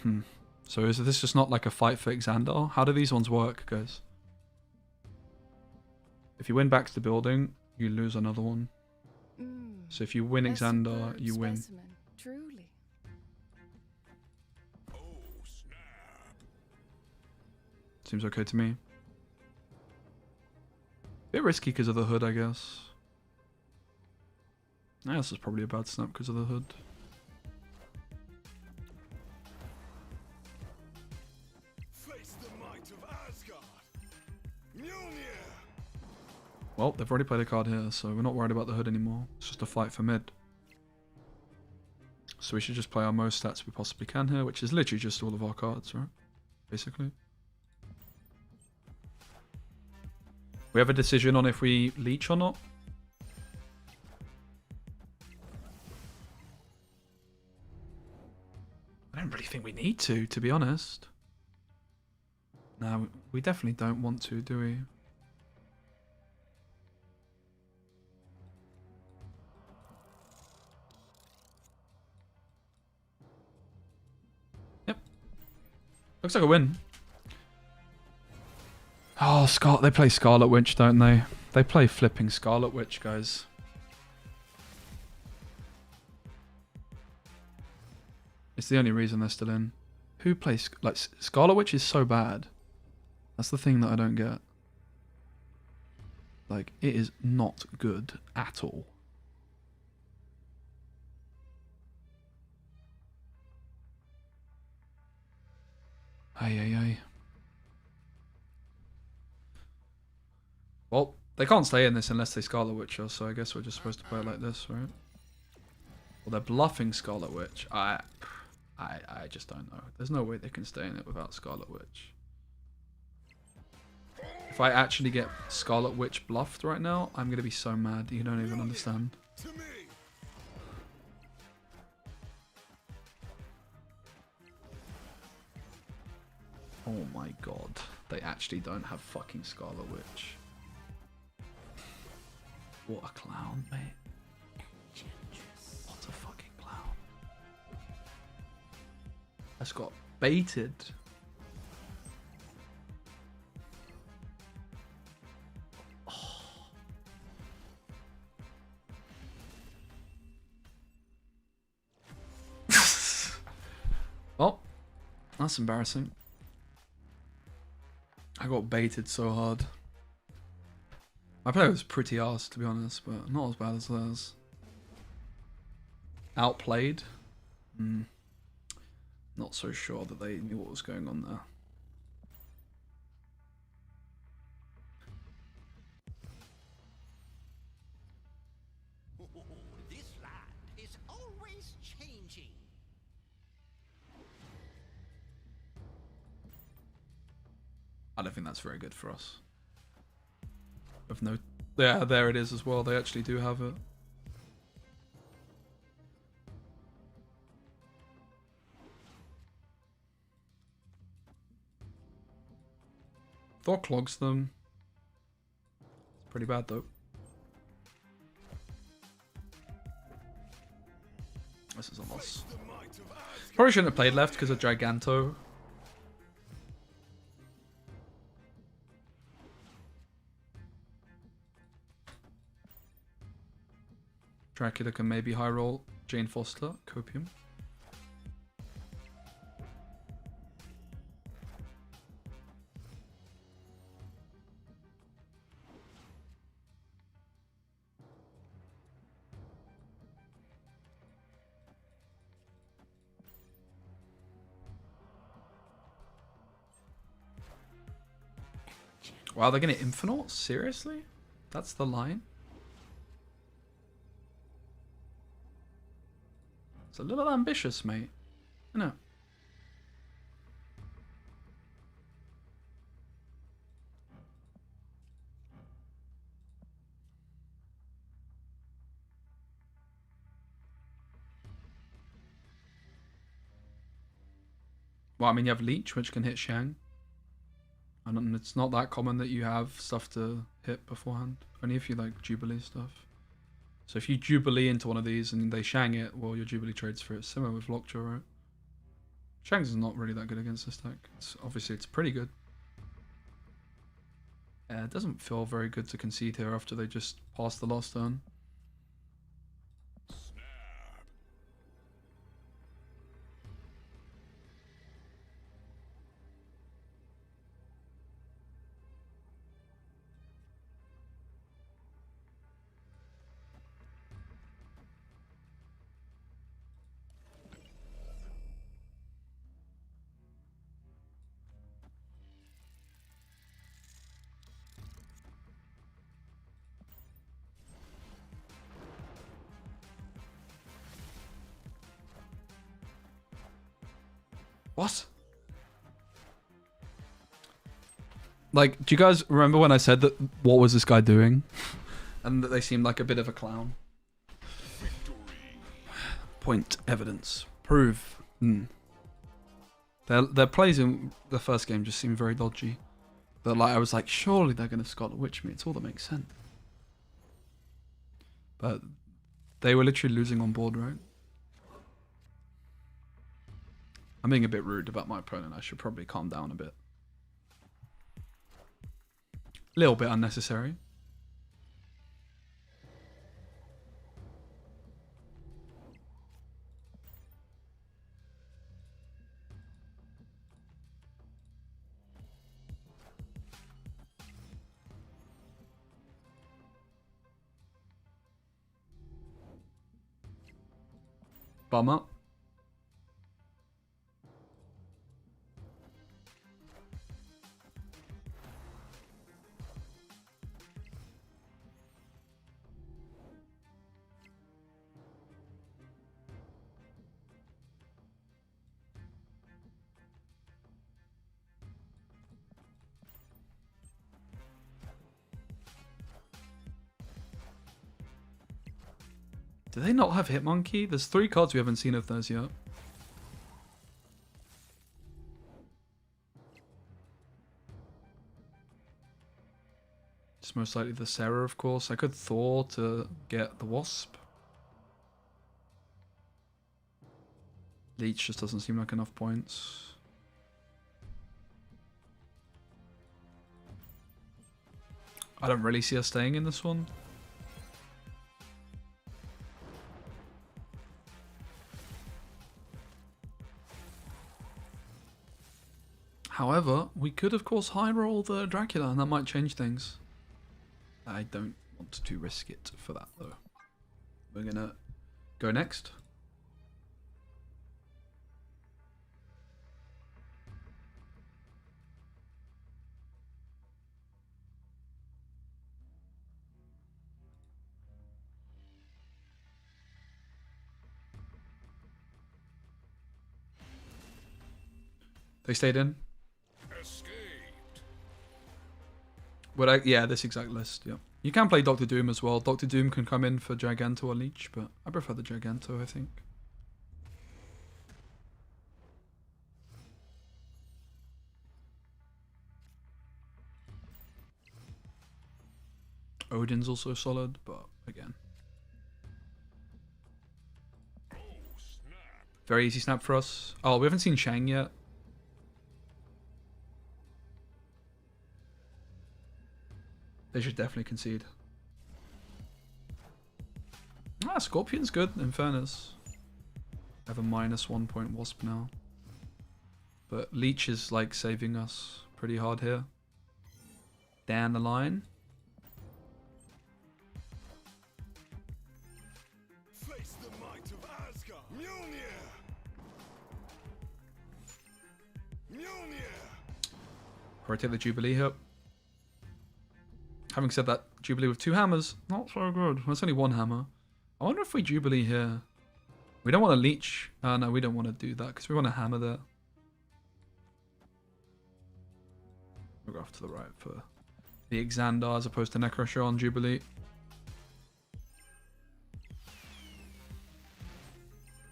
is this just not like a fight for Xandar? How do these ones work, guys? If you win back to the building, you lose another one. So if you win A Xandar, superb you win. specimen, truly. Seems okay to me. Bit risky because of the hood, I guess. Yeah, this is probably a bad snap because of the hood. Face the might of Asgard. Mjolnir. Well, they've already played a card here, so we're not worried about the hood anymore. It's just a fight for mid. So we should just play our most stats we possibly can here, which is literally just all of our cards, right? Basically. We have a decision on if we leech or not. I don't really think we need to be honest. No, we definitely don't want to, do we? Yep. Looks like a win. Oh, they play Scarlet Witch, don't they? They play flipping Scarlet Witch, guys. It's the only reason they're still in. Who plays... Like, Scarlet Witch is so bad. That's the thing that I don't get. Like, it is not good at all. Ay. Well, they can't stay in this unless they Scarlet Witch us, so I guess we're just supposed to play it like this, right? Well, they're bluffing Scarlet Witch. I just don't know. There's no way they can stay in it without Scarlet Witch. If I actually get Scarlet Witch bluffed right now, I'm going to be so mad. You don't even understand. To me. Oh my god. They actually don't have fucking Scarlet Witch. What a clown, mate. What a fucking clown. That's got baited. Oh. Well, that's embarrassing. I got baited so hard. My play was pretty arse, to be honest, but not as bad as theirs. Outplayed? Not so sure that they knew what was going on there. This land is always changing. I don't think that's very good for us. With no... Yeah, there it is as well. They actually do have it. Thor clogs them. It's pretty bad though. This is a loss. Probably shouldn't have played left because of Giganto. Dracula can maybe high roll Jane Foster, Copium. Wow, they're gonna Infinite? Seriously? That's the line? It's a little ambitious, mate. I know. Well, I mean, you have Leech, which can hit Shang. And it's not that common that you have stuff to hit beforehand. Only if you like Jubilee stuff. So if you Jubilee into one of these and they Shang it, well, your Jubilee trades for it. Similar with Lockjaw, right? Shang's not really that good against this deck. Obviously, it's pretty good. It doesn't feel very good to concede here after they just passed the last turn. What? Like, do you guys remember when I said that what was this guy doing? And that they seemed like a bit of a clown? Point, evidence, prove. Their plays in the first game just seemed very dodgy. But like I was like, surely they're gonna Scarlet Witch me. It's all that makes sense. But they were literally losing on board, right? I'm being a bit rude about my opponent. I should probably calm down a bit. A little bit unnecessary. Bummer. Do they not have Hitmonkey? There's 3 cards we haven't seen of theirs yet. It's most likely the Sarah, of course. I could Thor to get the Wasp. Leech just doesn't seem like enough points. I don't really see us staying in this one. However, we could of course high roll the Dracula and that might change things. I don't want to risk it for that though. We're gonna go next. They stayed in. Escaped. Yeah, this exact list, yeah. You can play Doctor Doom as well. Doctor Doom can come in for Giganto or Leech, but I prefer the Giganto, I think. Odin's also solid, but again. Very easy snap for us. Oh, we haven't seen Shang yet. They should definitely concede. Ah, Scorpion's good, in fairness. I have a -1 point Wasp now. But Leech is like saving us pretty hard here. Down the line. Face the might of Asgard. Mjolnir. Mjolnir. Probably take the Jubilee here. Having said that, Jubilee with 2 hammers, not so good. That's only 1 hammer. I wonder if we Jubilee here. We don't want to Leech. No, we don't want to do that because we want to hammer there. We'll go off to the right for the Xandar as opposed to Necroshaw on Jubilee.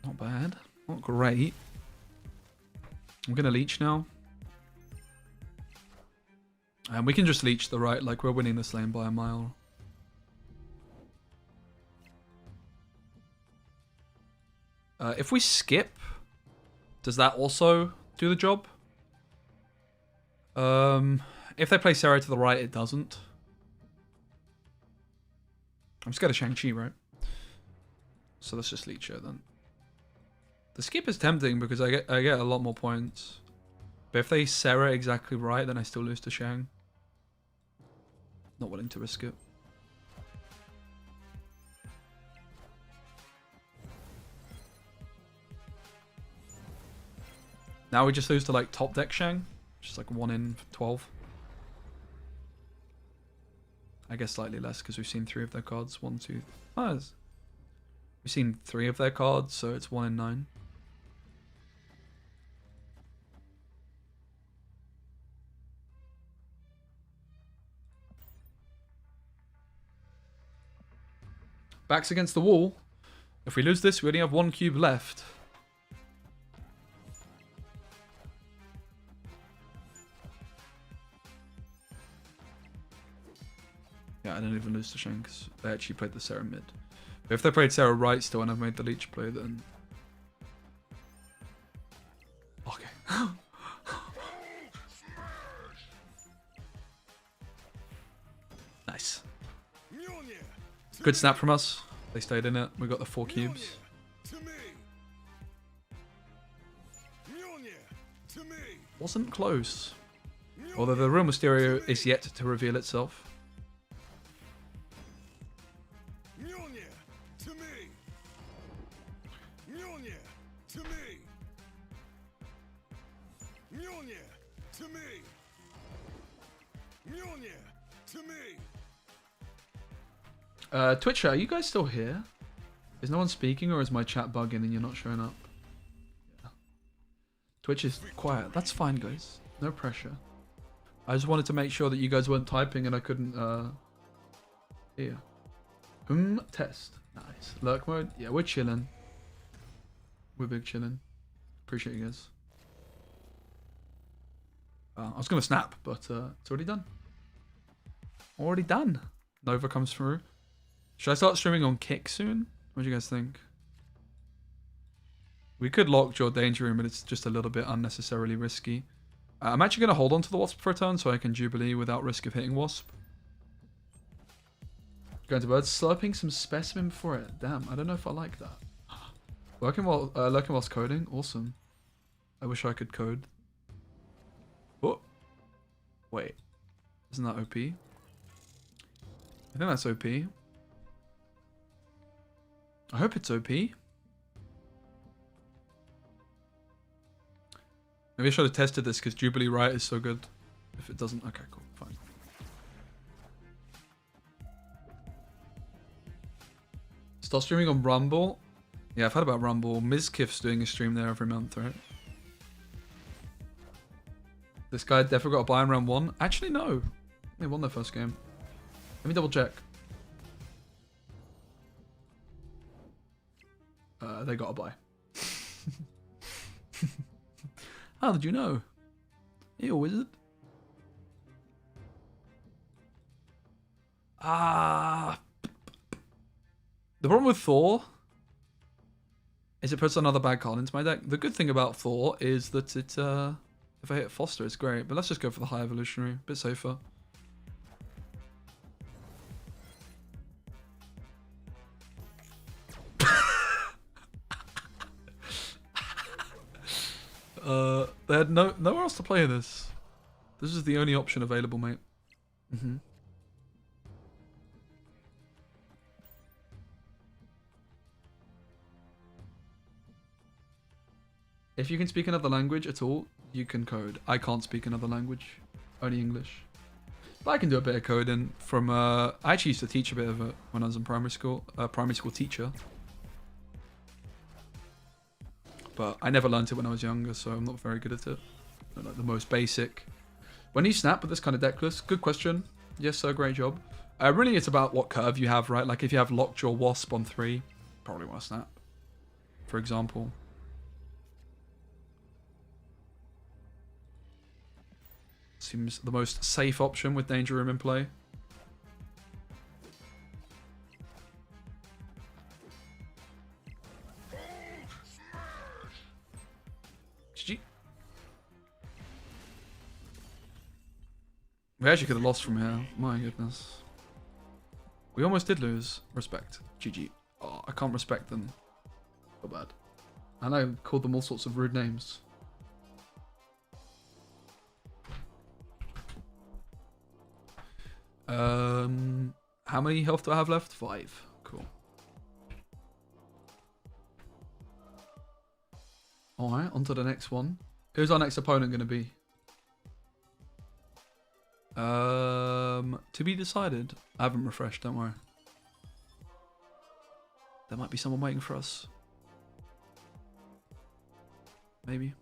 Not bad. Not great. I'm going to Leech now. And we can just Leech the right, like we're winning this lane by a mile. If we skip, does that also do the job? If they play Sarah to the right, it doesn't. I'm scared of Shang-Chi, right? So let's just Leech her then. The skip is tempting because I get a lot more points. But if they Sarah exactly right, then I still lose to Shang. Not willing to risk it. Now we just lose to like top deck Shang. Just like 1 in 12. I guess slightly less because we've seen 3 of their cards. 1, 2. We've seen 3 of their cards, so it's 1 in 9. Backs against the wall. If we lose this, we only have 1 cube left. Yeah, I didn't even lose to Shang because they actually played the Sarah mid. But if they played Sarah right still and I've made the Leech play, then... Okay. Nice. Good snap from us. They stayed in it. We got the 4 cubes. Wasn't close. Although the real Mysterio is yet to reveal itself. Twitcher, are you guys still here? Is no one speaking or is my chat bugging and you're not showing up? Yeah. Twitch is quiet. That's fine, guys. No pressure. I just wanted to make sure that you guys weren't typing and I couldn't hear. Test. Nice. Lurk mode? Yeah, we're chilling. We're big chilling. Appreciate you guys. I was gonna snap, but it's already done. Already done. Nova comes through. Should I start streaming on Kick soon? What do you guys think? We could Lockjaw Danger Room, but it's just a little bit unnecessarily risky. I'm actually going to hold on to the Wasp for a turn so I can Jubilee without risk of hitting Wasp. Going to Birds, slurping some Specimen for it. Damn, I don't know if I like that. Lurking whilst coding? Awesome. I wish I could code. Oh. Wait. Isn't that OP? I think that's OP. I hope it's OP. Maybe I should have tested this because Jubilee Riot is so good. If it doesn't, okay, cool, fine. Start streaming on Rumble. Yeah, I've heard about Rumble. Mizkif's doing a stream there every month, right? This guy definitely got a buy in round 1. Actually, no. They won their first game. Let me double check. They got a buy. How did you know? You a wizard? The problem with Thor is it puts another bad card into my deck. The good thing about Thor is that it, if I hit Foster, it's great. But let's just go for the high evolutionary, a bit safer. They had nowhere else to play this. This is the only option available, mate. If you can speak another language at all, you can code. I can't speak another language. Only English. But I can do a bit of coding from. I actually used to teach a bit of it when I was in primary school. Primary school teacher. But I never learned it when I was younger, so I'm not very good at it. Like the most basic. When you snap with this kind of deck list, good question. Yes, sir, great job. Really, it's about what curve you have, right? Like if you have Lockjaw Wasp on 3, probably want to snap, for example. Seems the most safe option with Danger Room in play. GG. We actually could have lost from here. My goodness. We almost did lose. Respect. GG. Oh, I can't respect them. So bad. And I called them all sorts of rude names. How many health do I have left? 5. Cool. Alright, on to the next one. Who's our next opponent going to be? To be decided. I haven't refreshed, don't worry. There might be someone waiting for us. Maybe.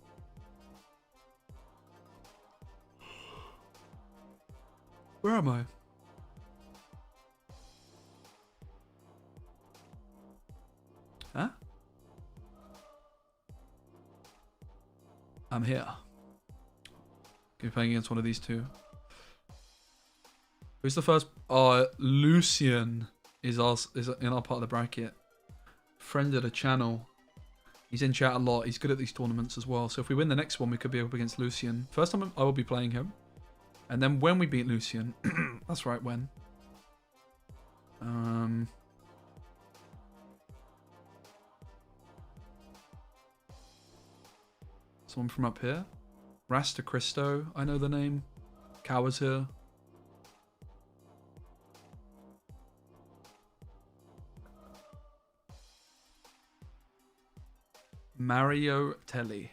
Where am I? Huh? I'm here. Could be playing against one of these two. Who's the first? Lucian is in our part of the bracket. Friend of the channel. He's in chat a lot. He's good at these tournaments as well. So if we win the next one, we could be up against Lucian. First time I will be playing him. And then when we beat Lucian, that's right, when. Someone from up here. Rasta Christo, I know the name. Cowar's here. Mario Telly.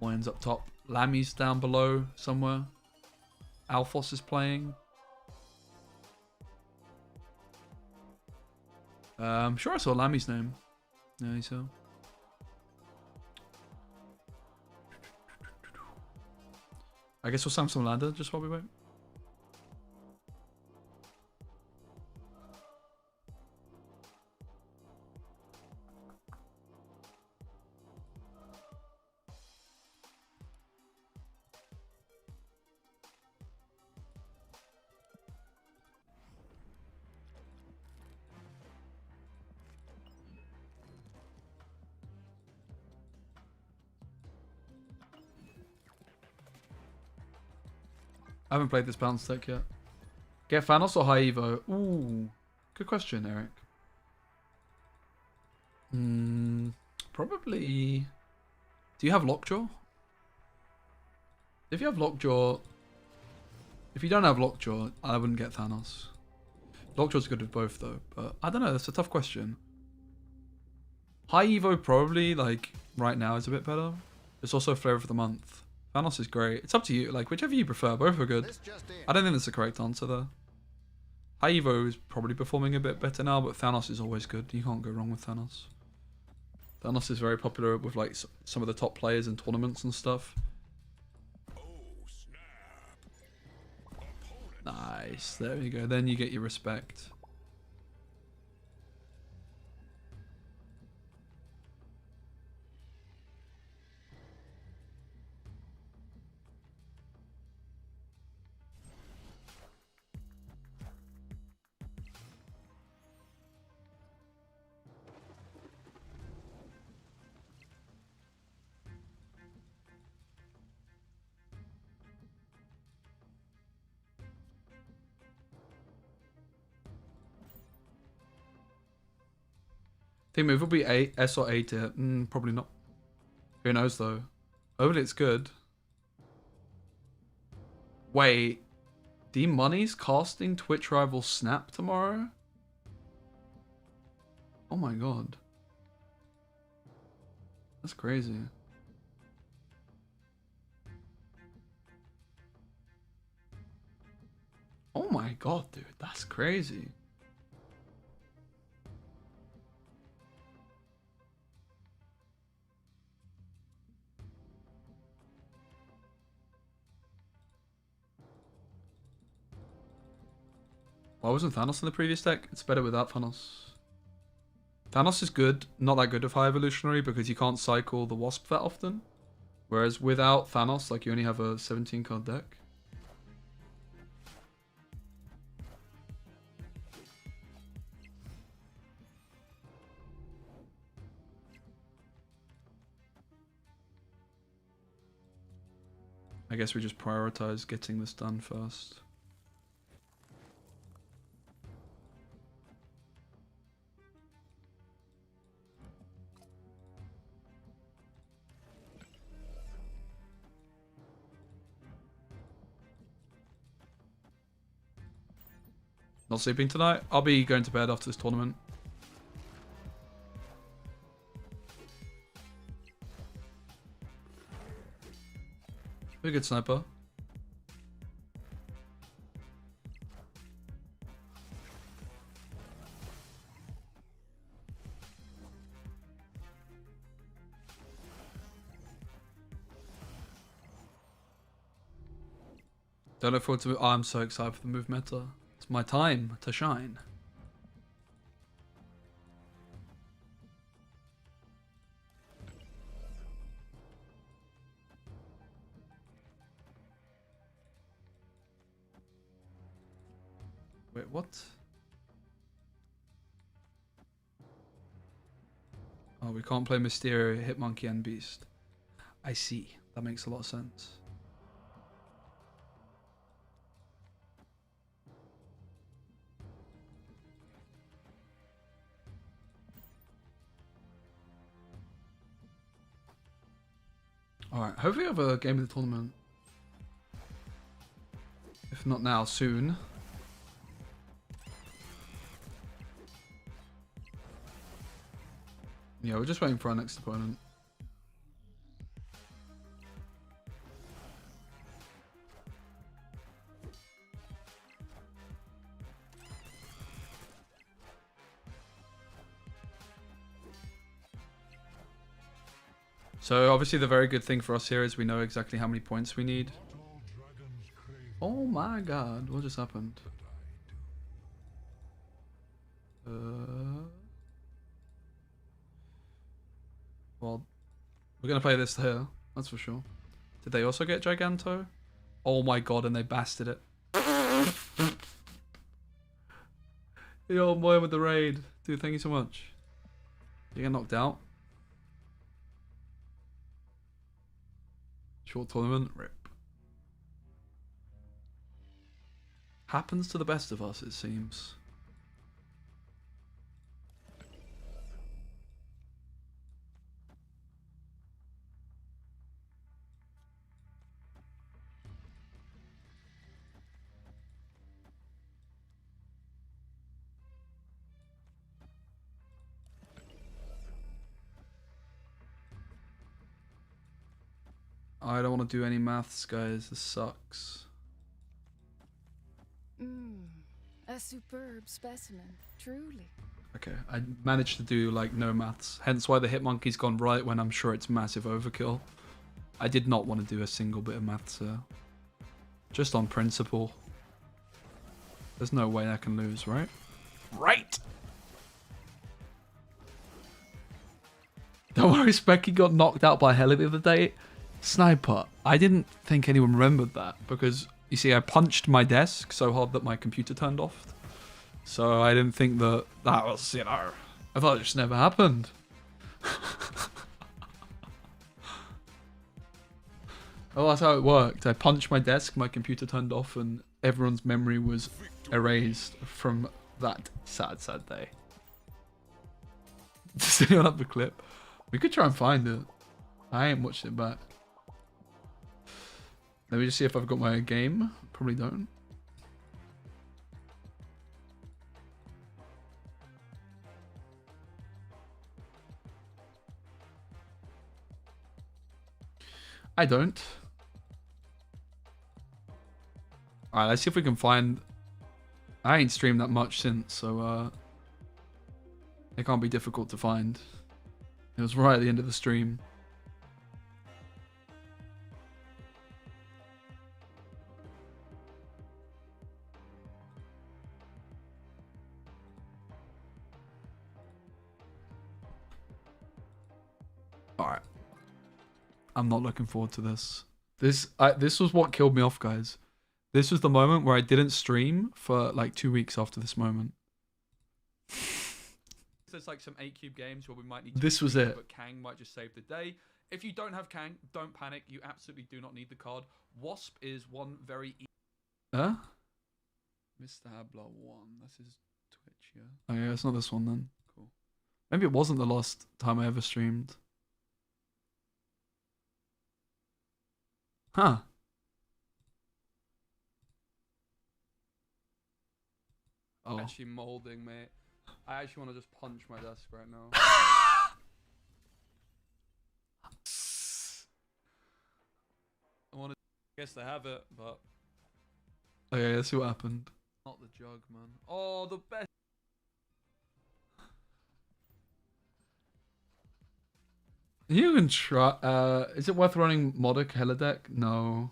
Lions up top. Lammy's down below somewhere. Alphos is playing. I'm sure I saw Lammy's name. Yeah, he's here. I guess we'll Sam some ladder just while we wait. I haven't played this bounce deck yet. Get Thanos or High Evo? Ooh, good question, Eric. Probably. Do you have Lockjaw? If you have Lockjaw, if you don't have Lockjaw, I wouldn't get Thanos. Lockjaw's good with both though, but I don't know. That's a tough question. High Evo probably like right now is a bit better. It's also flavor of the month. Thanos is great. It's up to you. Like, whichever you prefer. Both are good. I don't think that's the correct answer, though. High Evo is probably performing a bit better now, but Thanos is always good. You can't go wrong with Thanos. Thanos is very popular with, like, some of the top players in tournaments and stuff. Nice. There we go. Then you get your respect. Team move will be A, S or A tier. Probably not. Who knows though? Hopefully it's good. Wait. D-Money's casting Twitch rival Snap tomorrow? Oh my god. That's crazy. my god, dude. That's crazy. Why wasn't Thanos in the previous deck? It's better without Thanos. Thanos is good, not that good of High Evolutionary because you can't cycle the Wasp that often. Whereas without Thanos, like you only have a 17 card deck. I guess we just prioritize getting this done first. Not sleeping tonight? I'll be going to bed after this tournament. Be a good sniper. Don't look forward to. Oh, I'm so excited for the move meta. It's my time to shine. Wait, what? Oh, we can't play Mysterio, Hitmonkey, and Beast. I see. That makes a lot of sense. Alright, hopefully we have a game of the tournament. If not now, soon. Yeah, we're just waiting for our next opponent. So obviously the very good thing for us here is we know exactly how many points we need. All dragons crave Oh my god, what just happened? Well, we're gonna play this here, that's for sure. Did they also get Giganto? Oh my god, and they basted it. Yo, boy with the raid. Dude, thank you so much. You get knocked out? Short tournament, rip. Happens to the best of us, it seems. I don't want to do any maths, guys. This sucks. A superb specimen, truly. Okay, I managed to do like no maths. Hence why the Hitmonkey's gone right when I'm sure it's massive overkill. I did not want to do a single bit of maths here. Just on principle. There's no way I can lose, right? Right! Don't worry, Specky got knocked out by Heli the other day. Sniper. I didn't think anyone remembered that because, you see, I punched my desk so hard that my computer turned off. So I didn't think that that was, you know, I thought it just never happened. Well, that's how it worked. I punched my desk, my computer turned off, and everyone's memory was erased from that sad, sad day. Does anyone have the clip? We could try and find it. I ain't watched it back. Let me just see if I've got my game. Probably don't. I don't. Alright, let's see if we can find I ain't streamed that much since, so it can't be difficult to find. It was right at the end of the stream. Alright. I'm not looking forward to this. This was what killed me off, guys. This was the moment where I didn't stream for like 2 weeks after this moment. There's like some 8-cube games where we might need to this was it. But Kang might just save the day. If you don't have Kang, don't panic. You absolutely do not need the card. Wasp is one very Mr. Habla 1. That's his Twitch, yeah. Oh yeah, it's not this one then. Cool. Maybe it wasn't the last time I ever streamed. Huh. Oh. Actually molding, mate. I actually want to just punch my desk right now. I guess they have it, but... Okay, let's see what happened. Not the jug, man. Oh, the best. You can try. Is it worth running Modic Hella deck? No,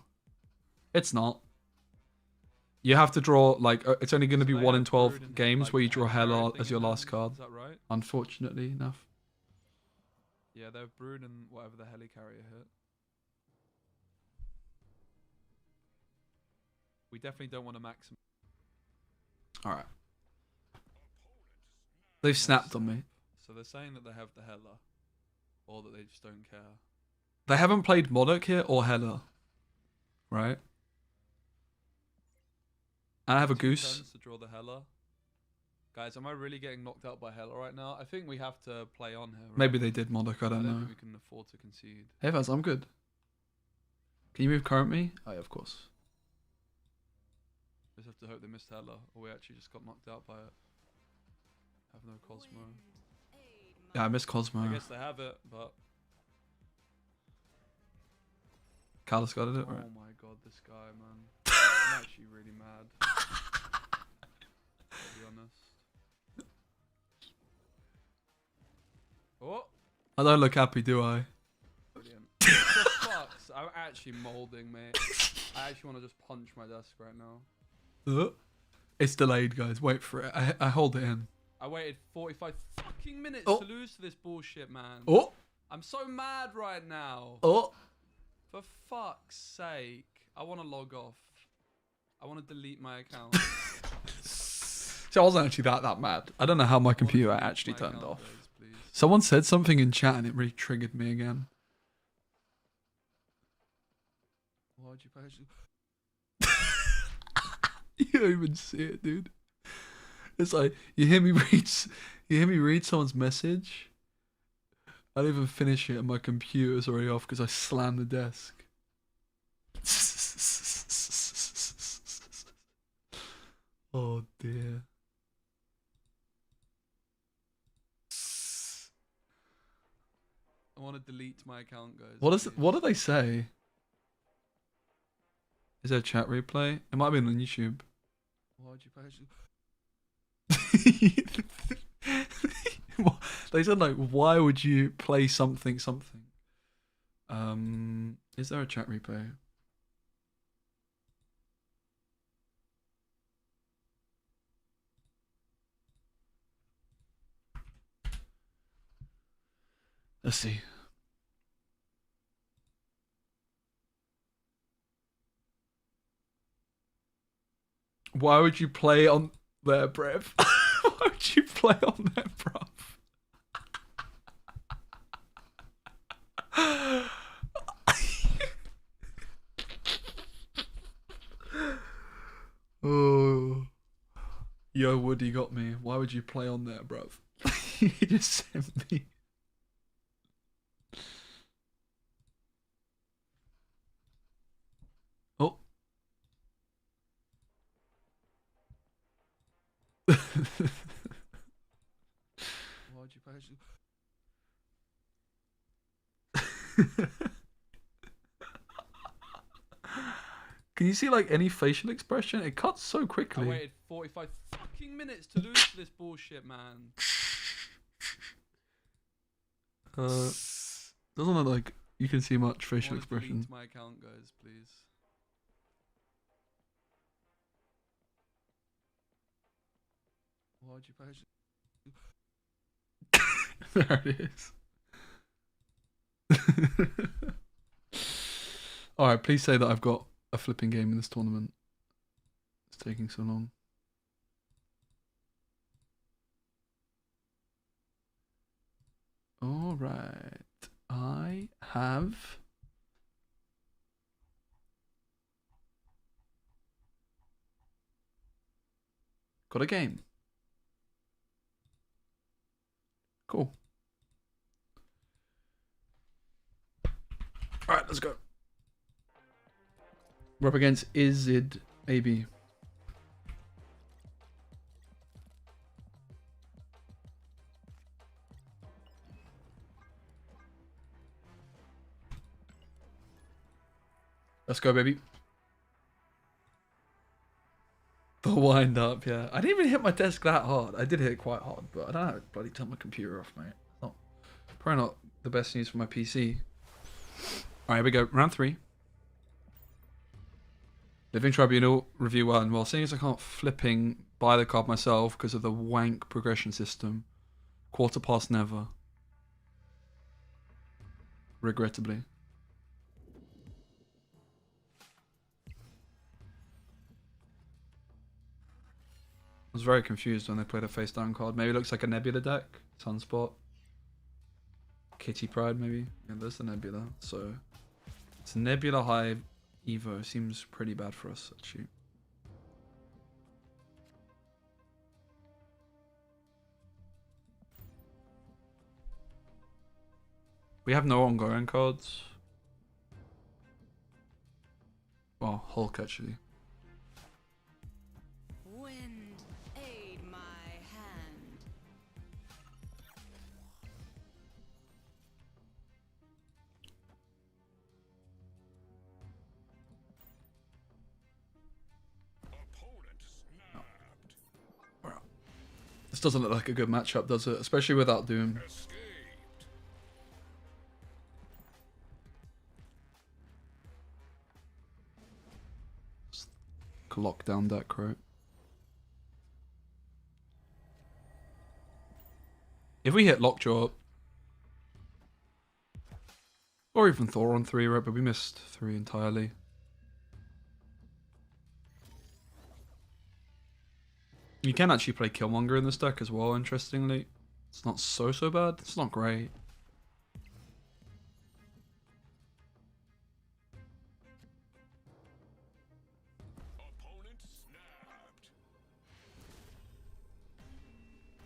it's not. You have to draw like it's only going to be 1 in 12 games where you draw Hella as your last card. Is that right? Unfortunately enough. Yeah, they're Brood and whatever the Helicarrier hit. We definitely don't want to maximum. All right. They've snapped on me. So they're saying that they have the Hella. Or that they just don't care. They haven't played Monarch here or Hella. Right? I have a Goose. To draw the Hella. Guys, am I really getting knocked out by Hella right now? I think we have to play on here. Right? Maybe they did Monarch, I don't know. Think we can afford to concede. Hey Vaz, I'm good. Can you move current me? Oh yeah, of course. Just have to hope they missed Hella, or we actually just got knocked out by it. Have no Cosmo. Yeah, I miss Cosmo. I guess they have it, but... Carlos got it, right? Oh my god, this guy, man. I'm actually really mad. To be honest. Oh! I don't look happy, do I? Brilliant. The fucks? I'm actually molding, mate. I actually want to just punch my desk right now. It's delayed, guys. Wait for it. I hold it in. I waited 45 fucking minutes to lose to this bullshit, man. Oh! I'm so mad right now. Oh! For fuck's sake. I want to log off. I want to delete my account. So I wasn't actually that mad. I don't know how my computer actually turned off. Please. Someone said something in chat and it really triggered me again. Why'd you pay? You don't even see it, dude. It's like you hear me read someone's message. I don't even finish it and my computer's already off because I slammed the desk. Oh dear. I want to delete my account, guys. What do they say? Is there a chat replay? It might be on YouTube. Why'd you pay? They said like, why would you play something? Is there a chat replay? Let's see. Why would you play on there, Brev? Why would you play on there, bruv? Oh. Yo, Woody got me. Why would you play on there, bruv? He just sent me. Oh. Why'd you pay? Can you see like any facial expression? It cuts so quickly. I waited 45 fucking minutes to lose to this bullshit, man. Doesn't look like you can see much facial expression. Delete my account, guys, please. Why'd you post it? There it is. Alright, please say that I've got a flipping game in this tournament. It's taking so long. Alright. I have got a game. Cool. Alright, let's go. We're up against Izid AB. Let's go, baby. The wind up, yeah. I didn't even hit my desk that hard. I did hit it quite hard, but I don't know how to bloody turn my computer off, mate. Probably not the best news for my PC. Alright, here we go. Round 3. Living Tribunal, Review 1. Well, seeing as I can't flipping buy the card myself because of the wank progression system, quarter past never. Regrettably. I was very confused when they played a face down card. Maybe it looks like a Nebula deck. Sunspot. Kitty Pride, maybe. Yeah, there's the Nebula. So it's Nebula Hive Evo. Seems pretty bad for us, actually. We have no ongoing cards. Well, Hulk, actually. Wind, aid my hand. Opponent snapped. This doesn't look like a good matchup, does it? Especially without Doom. Escaped. Lockdown deck, right? If we hit Lockjaw, or even Thor on 3, right? But we missed 3 entirely. You can actually play Killmonger in this deck as well, interestingly. It's not so bad. It's not great. Opponent snapped.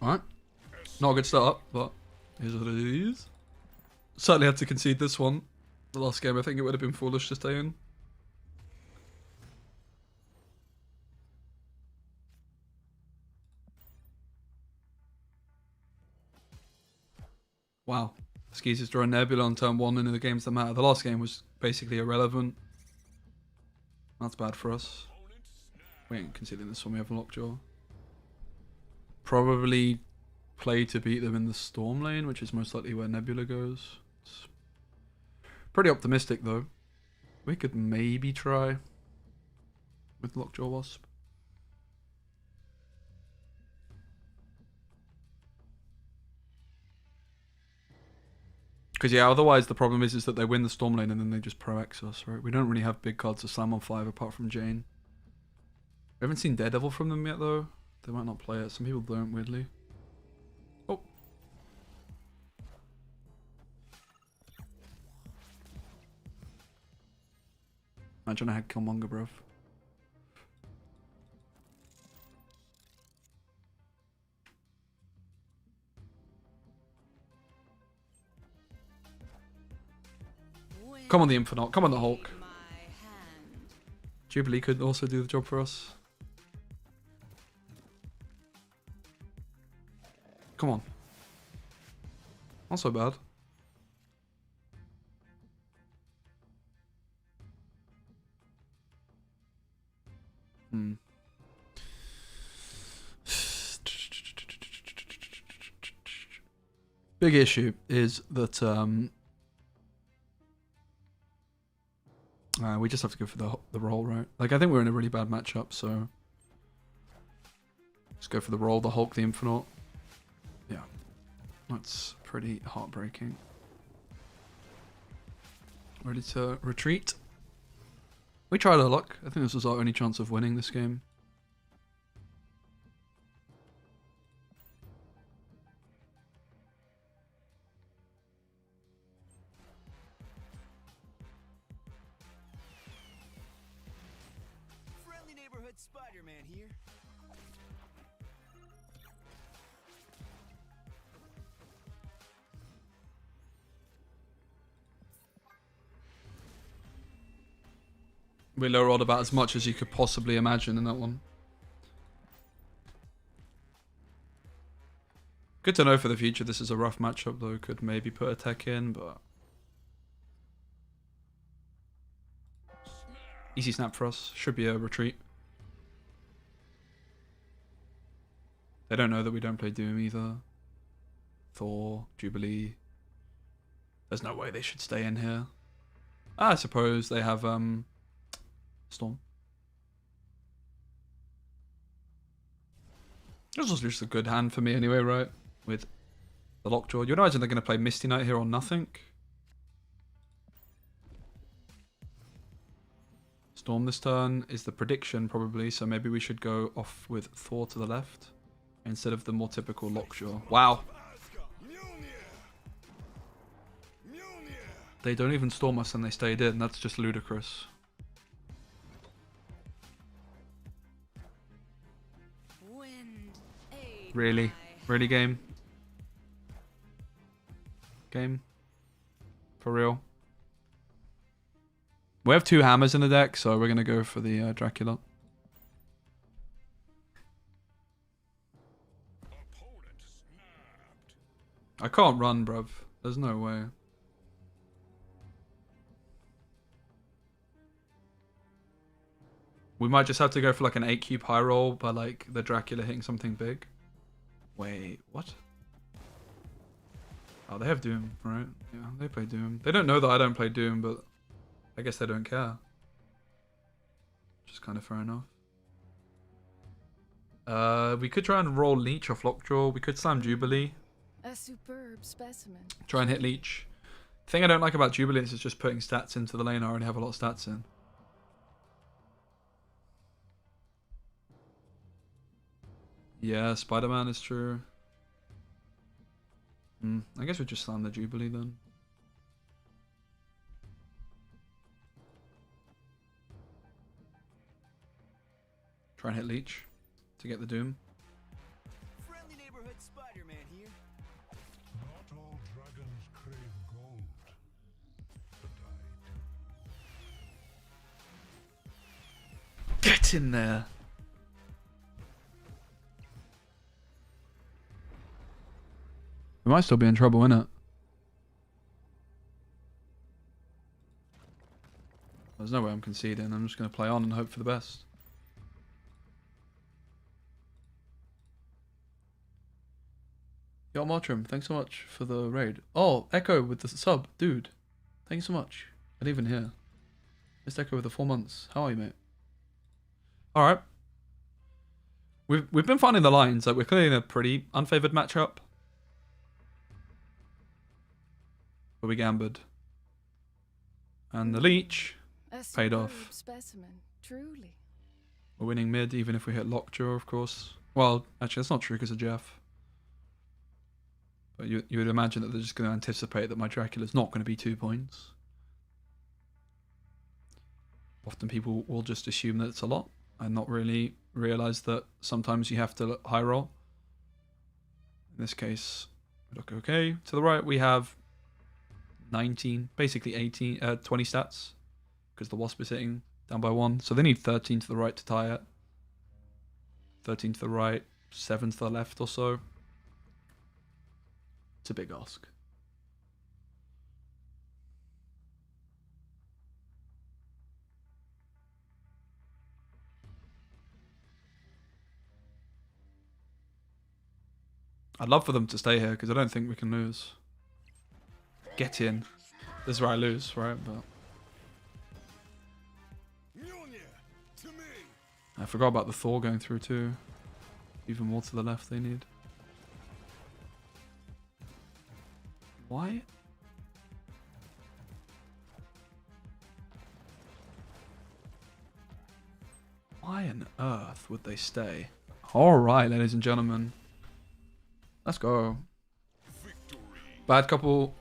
Alright. Not a good start, but here's what it is. Certainly had to concede this one. The last game, I think it would have been foolish to stay in. Wow. Skis is drawing Nebula on turn 1 into the games that matter. The last game was basically irrelevant. That's bad for us. We ain't conceding this one, we have Lockjaw. Probably play to beat them in the Storm lane, which is most likely where Nebula goes. It's pretty optimistic though. We could maybe try with Lockjaw Wasp. Because yeah, otherwise the problem is that they win the Storm lane and then they just pro-X us, right? We don't really have big cards to slam on 5 apart from Jane. We haven't seen Daredevil from them yet though. They might not play it. Some people don't, weirdly. Oh. Imagine I had Killmonger, bruv. Come on the Infinite. Come on the Hulk. My hand. Jubilee could also do the job for us. Come on. Not so bad. Big issue is that we just have to go for the roll, right? Like, I think we're in a really bad matchup, so let's go for the roll, the Hulk, the Infinite. Yeah, that's pretty heartbreaking. Ready to retreat. We tried our luck. I think this was our only chance of winning this game. Friendly neighborhood Spider-Man here. We low rolled about as much as you could possibly imagine in that one. Good to know for the future. This is a rough matchup though. Could maybe put a tech in, but easy snap for us. Should be a retreat. They don't know that we don't play Doom either. Thor, Jubilee. There's no way they should stay in here. I suppose they have Storm. This was just a good hand for me anyway, right? With the Lockjaw. You'd imagine they're going to play Misty Knight here or nothing. Storm this turn is the prediction probably, so maybe we should go off with Thor to the left instead of the more typical Lockjaw. Wow. They don't even storm us and they stayed in. That's just ludicrous. Wind, aid Really? my Really, game? Game? For real? We have 2 hammers in the deck, so we're going to go for the Dracula. I can't run, bruv. There's no way. We might just have to go for like an 8 cube high roll by like the Dracula hitting something big. Wait, what? Oh, they have Doom, right? Yeah, they play Doom. They don't know that I don't play Doom, but I guess they don't care. Which is kind of fair enough. We could try and roll Leech off Lockjaw. We could slam Jubilee. A superb specimen. Try and hit Leech. The thing I don't like about Jubilee is it's just putting stats into the lane I already have a lot of stats in. Yeah, Spider-Man is true. I guess we just slam the Jubilee then. Try and hit Leech to get the Doom. Friendly neighborhood Spider-Man here. Not all dragons crave gold. But Get in there. We might still be in trouble, innit? There's no way I'm conceding. I'm just going to play on and hope for the best. Yo, Martrim, thanks so much for the raid. Oh, Echo with the sub. Dude, thank you so much. I didn't even hear. Missed Echo with the 4 months. How are you, mate? Alright. We've been finding the lines. Like, we're clearly in a pretty unfavored matchup. But we gambled. And the Leech A paid superb off. specimen. Truly. We're winning mid, even if we hit Lockjaw, of course. Well, actually, that's not true because of Jeff. But you would imagine that they're just going to anticipate that my Dracula's not going to be 2 points. Often people will just assume that it's a lot and not really realize that sometimes you have to high roll. In this case, we look okay. To the right, we have 19, basically 20 stats because the Wasp is hitting down by 1. So they need 13 to the right to tie it. 13 to the right, 7 to the left or so. It's a big ask. I'd love for them to stay here because I don't think we can lose. Get in. This is where I lose, right? But Mjolnir, to me. I forgot about the Thor going through too. Even more to the left they need. Why? Why on earth would they stay? Alright, ladies and gentlemen. Let's go. Victory. Bad couple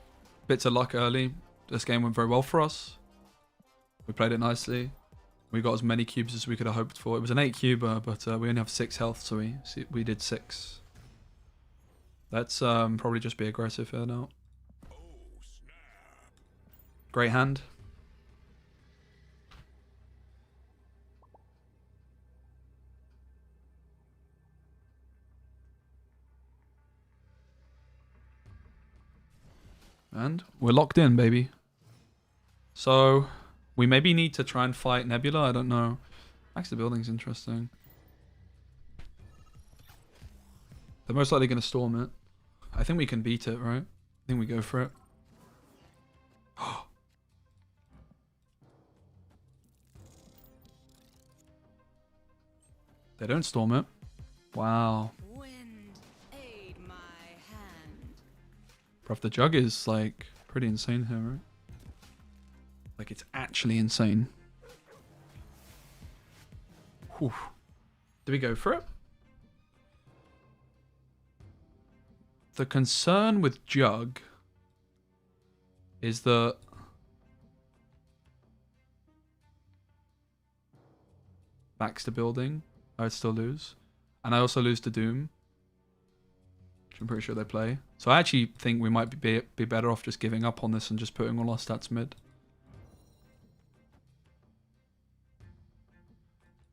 bits of luck early. This game went very well for us. We played it nicely. We got as many cubes as we could have hoped for. It was an 8 cuber, but we only have 6 health, so we did 6. Let's probably just be aggressive here now. Oh, snap. Great hand. And we're locked in, baby. So we maybe need to try and fight Nebula. I don't know. Actually, the building's interesting. They're most likely going to storm it. I think we can beat it, right? I think we go for it. They don't storm it. Wow. Wind, aid my hand. Bruv, the jug is, like, pretty insane here, right? Like, it's actually insane. Whew. Do we go for it? The concern with jug is that backs to building, I would still lose. And I also lose to Doom, which I'm pretty sure they play. So I actually think we might be better off just giving up on this and just putting all our stats mid.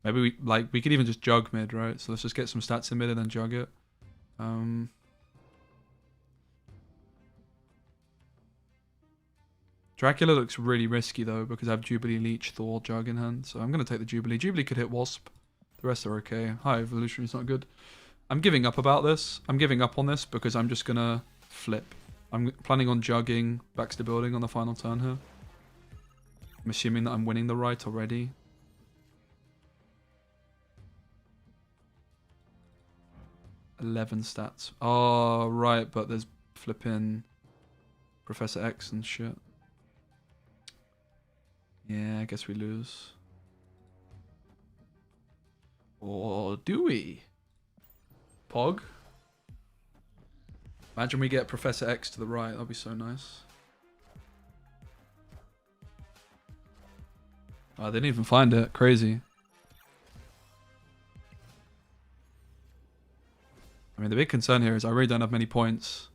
Maybe we could even just jug mid, right? So let's just get some stats in mid and then jug it. Dracula looks really risky though because I have Jubilee, Leech, Thor, Jug in hand. So I'm going to take the Jubilee. Jubilee could hit Wasp. The rest are okay. High Evolutionary's not good. I'm giving up about this. I'm giving up on this because I'm just going to flip. I'm planning on jugging Baxter Building on the final turn here. I'm assuming that I'm winning the right already. $11 stats. Oh, right, but there's flipping Professor X and shit. Yeah, I guess we lose. Or do we? Pog? Imagine we get Professor X to the right. That'd be so nice. Oh, they didn't even find it. Crazy. I mean, the big concern here is I really don't have many points.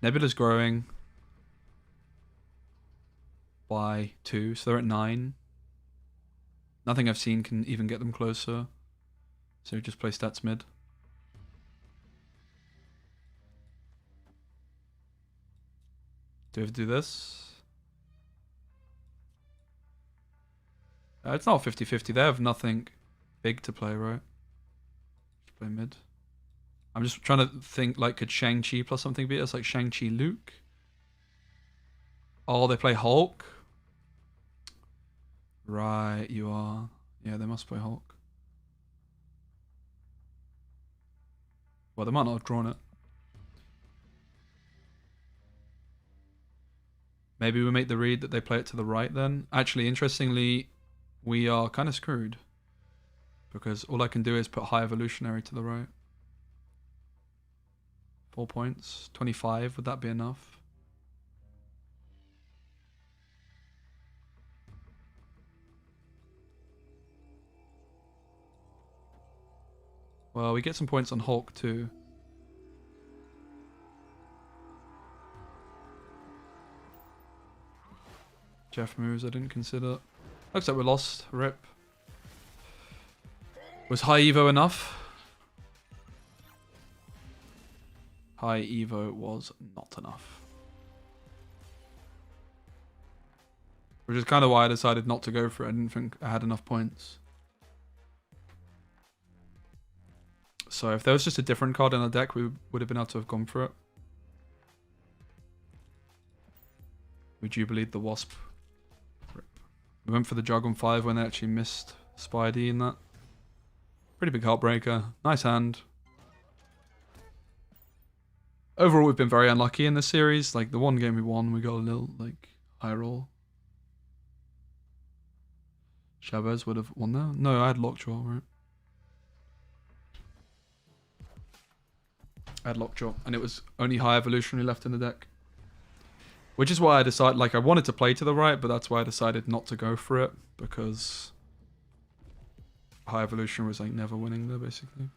Nebula's growing by 2, so they're at 9. Nothing I've seen can even get them closer. So just play stats mid. Do we have to do this? It's not 50-50. They have nothing big to play, right? Just play mid. I'm just trying to think, like, could Shang-Chi plus something beat us? Like Shang-Chi Luke? Oh, they play Hulk? Right, you are. Yeah, they must play Hulk. Well, they might not have drawn it. Maybe we make the read that they play it to the right then. Actually, interestingly, we are kind of screwed. Because all I can do is put High Evolutionary to the right. 4 points. 25, would that be enough? Well, we get some points on Hulk too. Jeff moves I didn't consider. Looks like we lost. Rip. Was High Evo enough? High Evo was not enough. Which is kind of why I decided not to go for it. I didn't think I had enough points. So if there was just a different card in the deck, we would have been able to have gone for it. We Jubileed the Wasp. Rip. We went for the Dragon 5 when they actually missed Spidey in that. Pretty big heartbreaker. Nice hand. Overall, we've been very unlucky in this series. Like, the one game we won, we got a little, like, high roll. Chavez would have won there. No, I had Lockjaw, right? I had Lockjaw, and it was only high evolutionary left in the deck. Which is why I decided, like, I wanted to play to the right, but that's why I decided not to go for it, because high evolution was, like, never winning there, basically.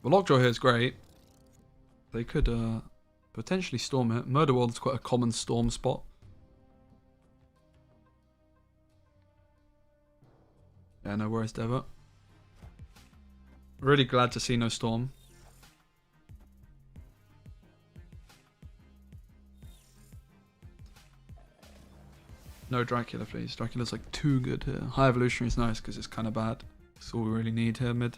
Well, Lockjaw here is great. They could potentially storm it. Murder World is quite a common storm spot. Yeah, no worries, Devo. Really glad to see no storm. No Dracula, please. Dracula's like too good here. High evolutionary is nice because it's kind of bad. That's all we really need here mid.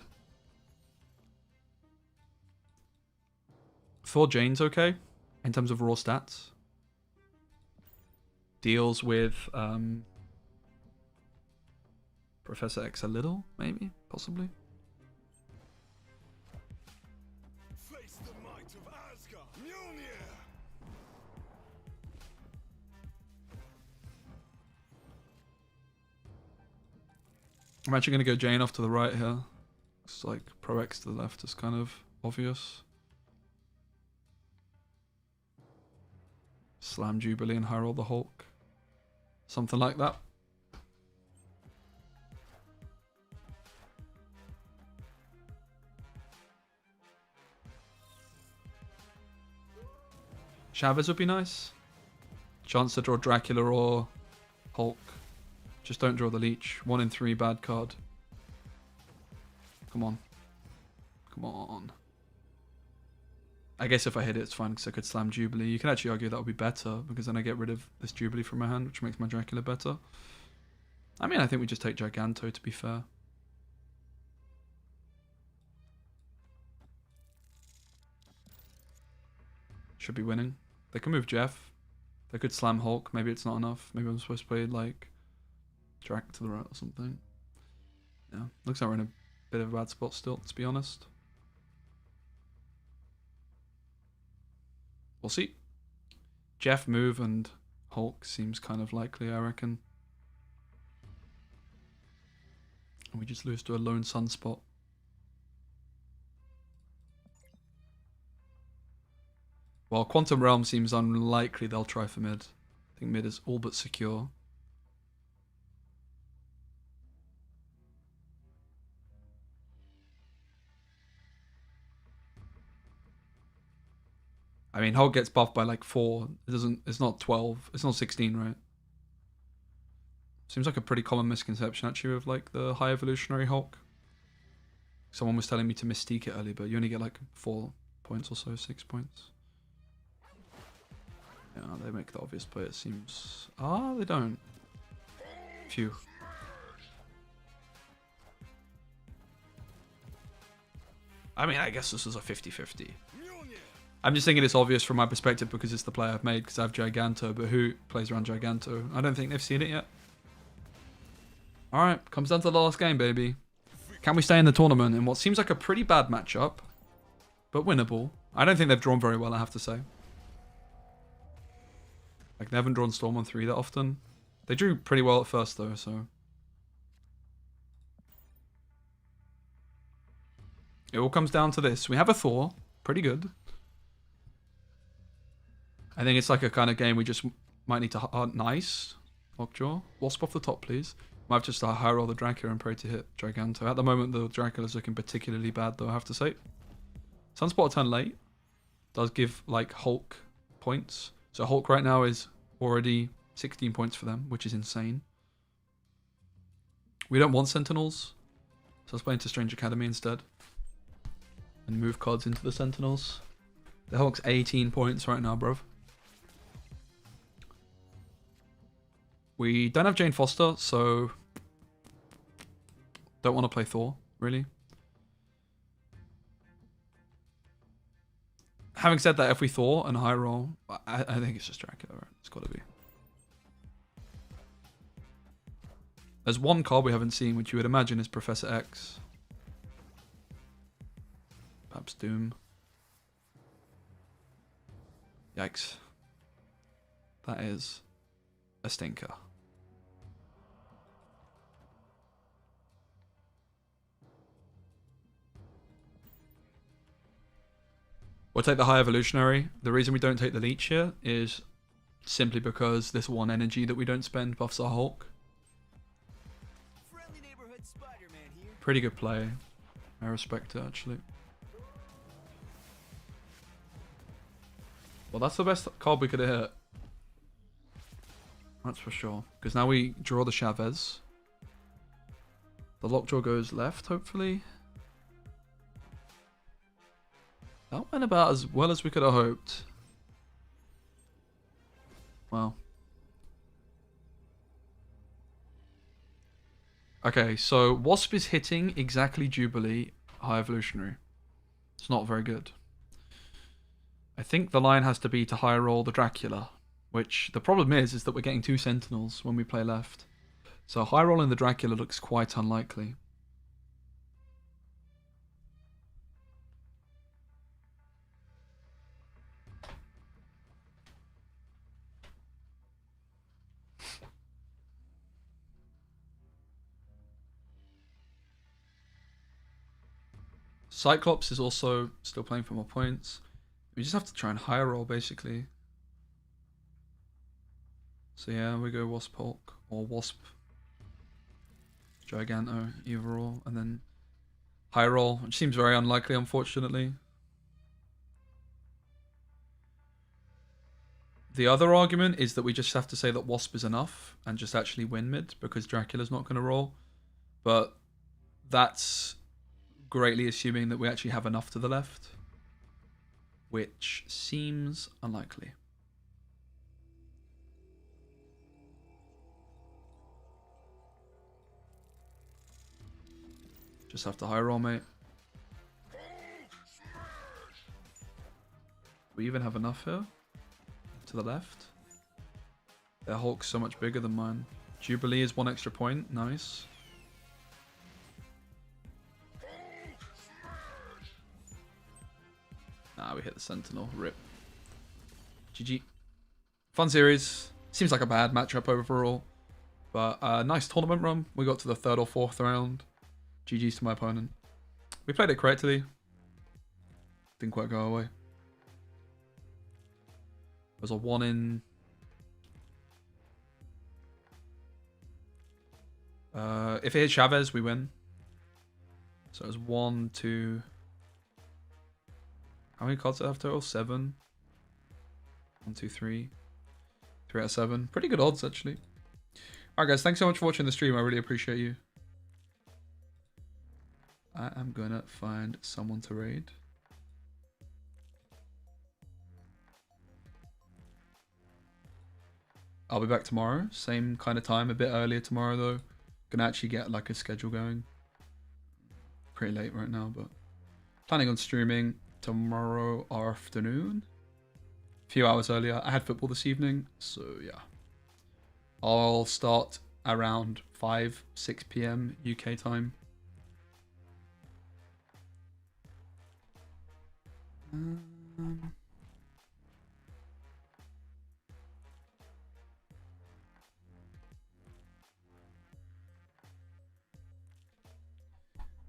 Thor Jane's okay in terms of raw stats. Deals with Professor X a little, maybe, possibly. Face the might of Asgard. Mjolnir. I'm actually going to go Jane off to the right here. It's like Pro X to the left is kind of obvious. Slam Jubilee and Harold the Hulk. Something like that. Chavez would be nice. Chance to draw Dracula or Hulk. Just don't draw the Leech. 1 in 3 bad card. Come on. Come on. I guess if I hit it, it's fine because I could slam Jubilee. You can actually argue that would be better because then I get rid of this Jubilee from my hand, which makes my Dracula better. I mean, I think we just take Giganto, to be fair. Should be winning. They can move Jeff. They could slam Hulk. Maybe it's not enough. Maybe I'm supposed to play, like, Drac to the right or something. Yeah, looks like we're in a bit of a bad spot still, to be honest. We'll see. Jeff move and Hulk seems kind of likely, I reckon. And we just lose to a lone sunspot. While Quantum Realm seems unlikely, they'll try for mid. I think mid is all but secure. I mean, Hulk gets buffed by like 4. It's not 12. It's not 16, right? Seems like a pretty common misconception actually with like the high evolutionary Hulk. Someone was telling me to Mystique it earlier, but you only get like 4 points or so, 6 points. Yeah, they make the obvious play, it seems. Ah, they don't. Phew. I mean, I guess this is a 50-50. I'm just thinking it's obvious from my perspective because it's the play I've made because I have Giganto, but who plays around Giganto? I don't think they've seen it yet. Alright, comes down to the last game, baby. Can we stay in the tournament in what seems like a pretty bad matchup, but winnable? I don't think they've drawn very well, I have to say. Like, they haven't drawn Storm on 3 that often. They drew pretty well at first, though, so... It all comes down to this. We have a Thor. Pretty good. I think it's like a kind of game we just might need to... nice. Lockjaw. Wasp off the top, please. Might have just to high roll the Dracula and pray to hit Giganto. At the moment, the Dracula's looking particularly bad, though, I have to say. Sunspot a turn late. Does give, like, Hulk points. So Hulk right now is already 16 points for them, which is insane. We don't want Sentinels. So let's play into Strange Academy instead. And move cards into the Sentinels. The Hulk's 18 points right now, bruv. We don't have Jane Foster, so Don't want to play Thor, really. Having said that, if we Thor and high roll, I think it's just Dracula, right? It's got to be. There's one card we haven't seen, which you would imagine is Professor X. Perhaps Doom. Yikes. That is a stinker. We'll take the High Evolutionary. The reason we don't take the Leech here is simply because this one energy that we don't spend buffs our Hulk. Friendly neighborhood Spider-Man here. Pretty good play. I respect it, actually. Well, that's the best card we could have hit. That's for sure. Because now we draw the Chavez. The Lockjaw goes left, hopefully. That went about as well as we could have hoped. Wow. Okay, so Wasp is hitting exactly Jubilee, High Evolutionary. It's not very good. I think the line has to be to high roll the Dracula, which the problem is that we're getting 2 Sentinels when we play left. So high rolling the Dracula looks quite unlikely. Cyclops is also still playing for more points. We just have to try and high roll, basically. So yeah, we go Wasp Hulk, or Wasp Giganto, either or, and then high roll, which seems very unlikely, unfortunately. The other argument is that we just have to say that Wasp is enough, and just actually win mid, because Dracula's not going to roll. But that's greatly assuming that we actually have enough to the left, which seems unlikely. Just have to high roll, mate. We even have enough here to the left. Their Hulk's so much bigger than mine. Jubilee is 1 extra point. Nice. Nah, we hit the Sentinel. Rip. GG. Fun series. Seems like a bad matchup overall. But nice tournament run. We got to the 3rd or 4th round. GG's to my opponent. We played it correctly. Didn't quite go away. There was a 1 in... if it hits Chavez, we win. So it was 1, 2... How many cards do I have total? 7. 1, 2, 3. 3 out of 7. Pretty good odds, actually. Alright, guys. Thanks so much for watching the stream. I really appreciate you. I am gonna find someone to raid. I'll be back tomorrow. Same kind of time. A bit earlier tomorrow, though. Gonna actually get, like, a schedule going. Pretty late right now, but... Planning on streaming tomorrow afternoon. A few hours earlier. I had football this evening, so yeah. I'll start around 5, 6 p.m. UK time.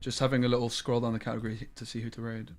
Just having a little scroll down the category to see who to raid.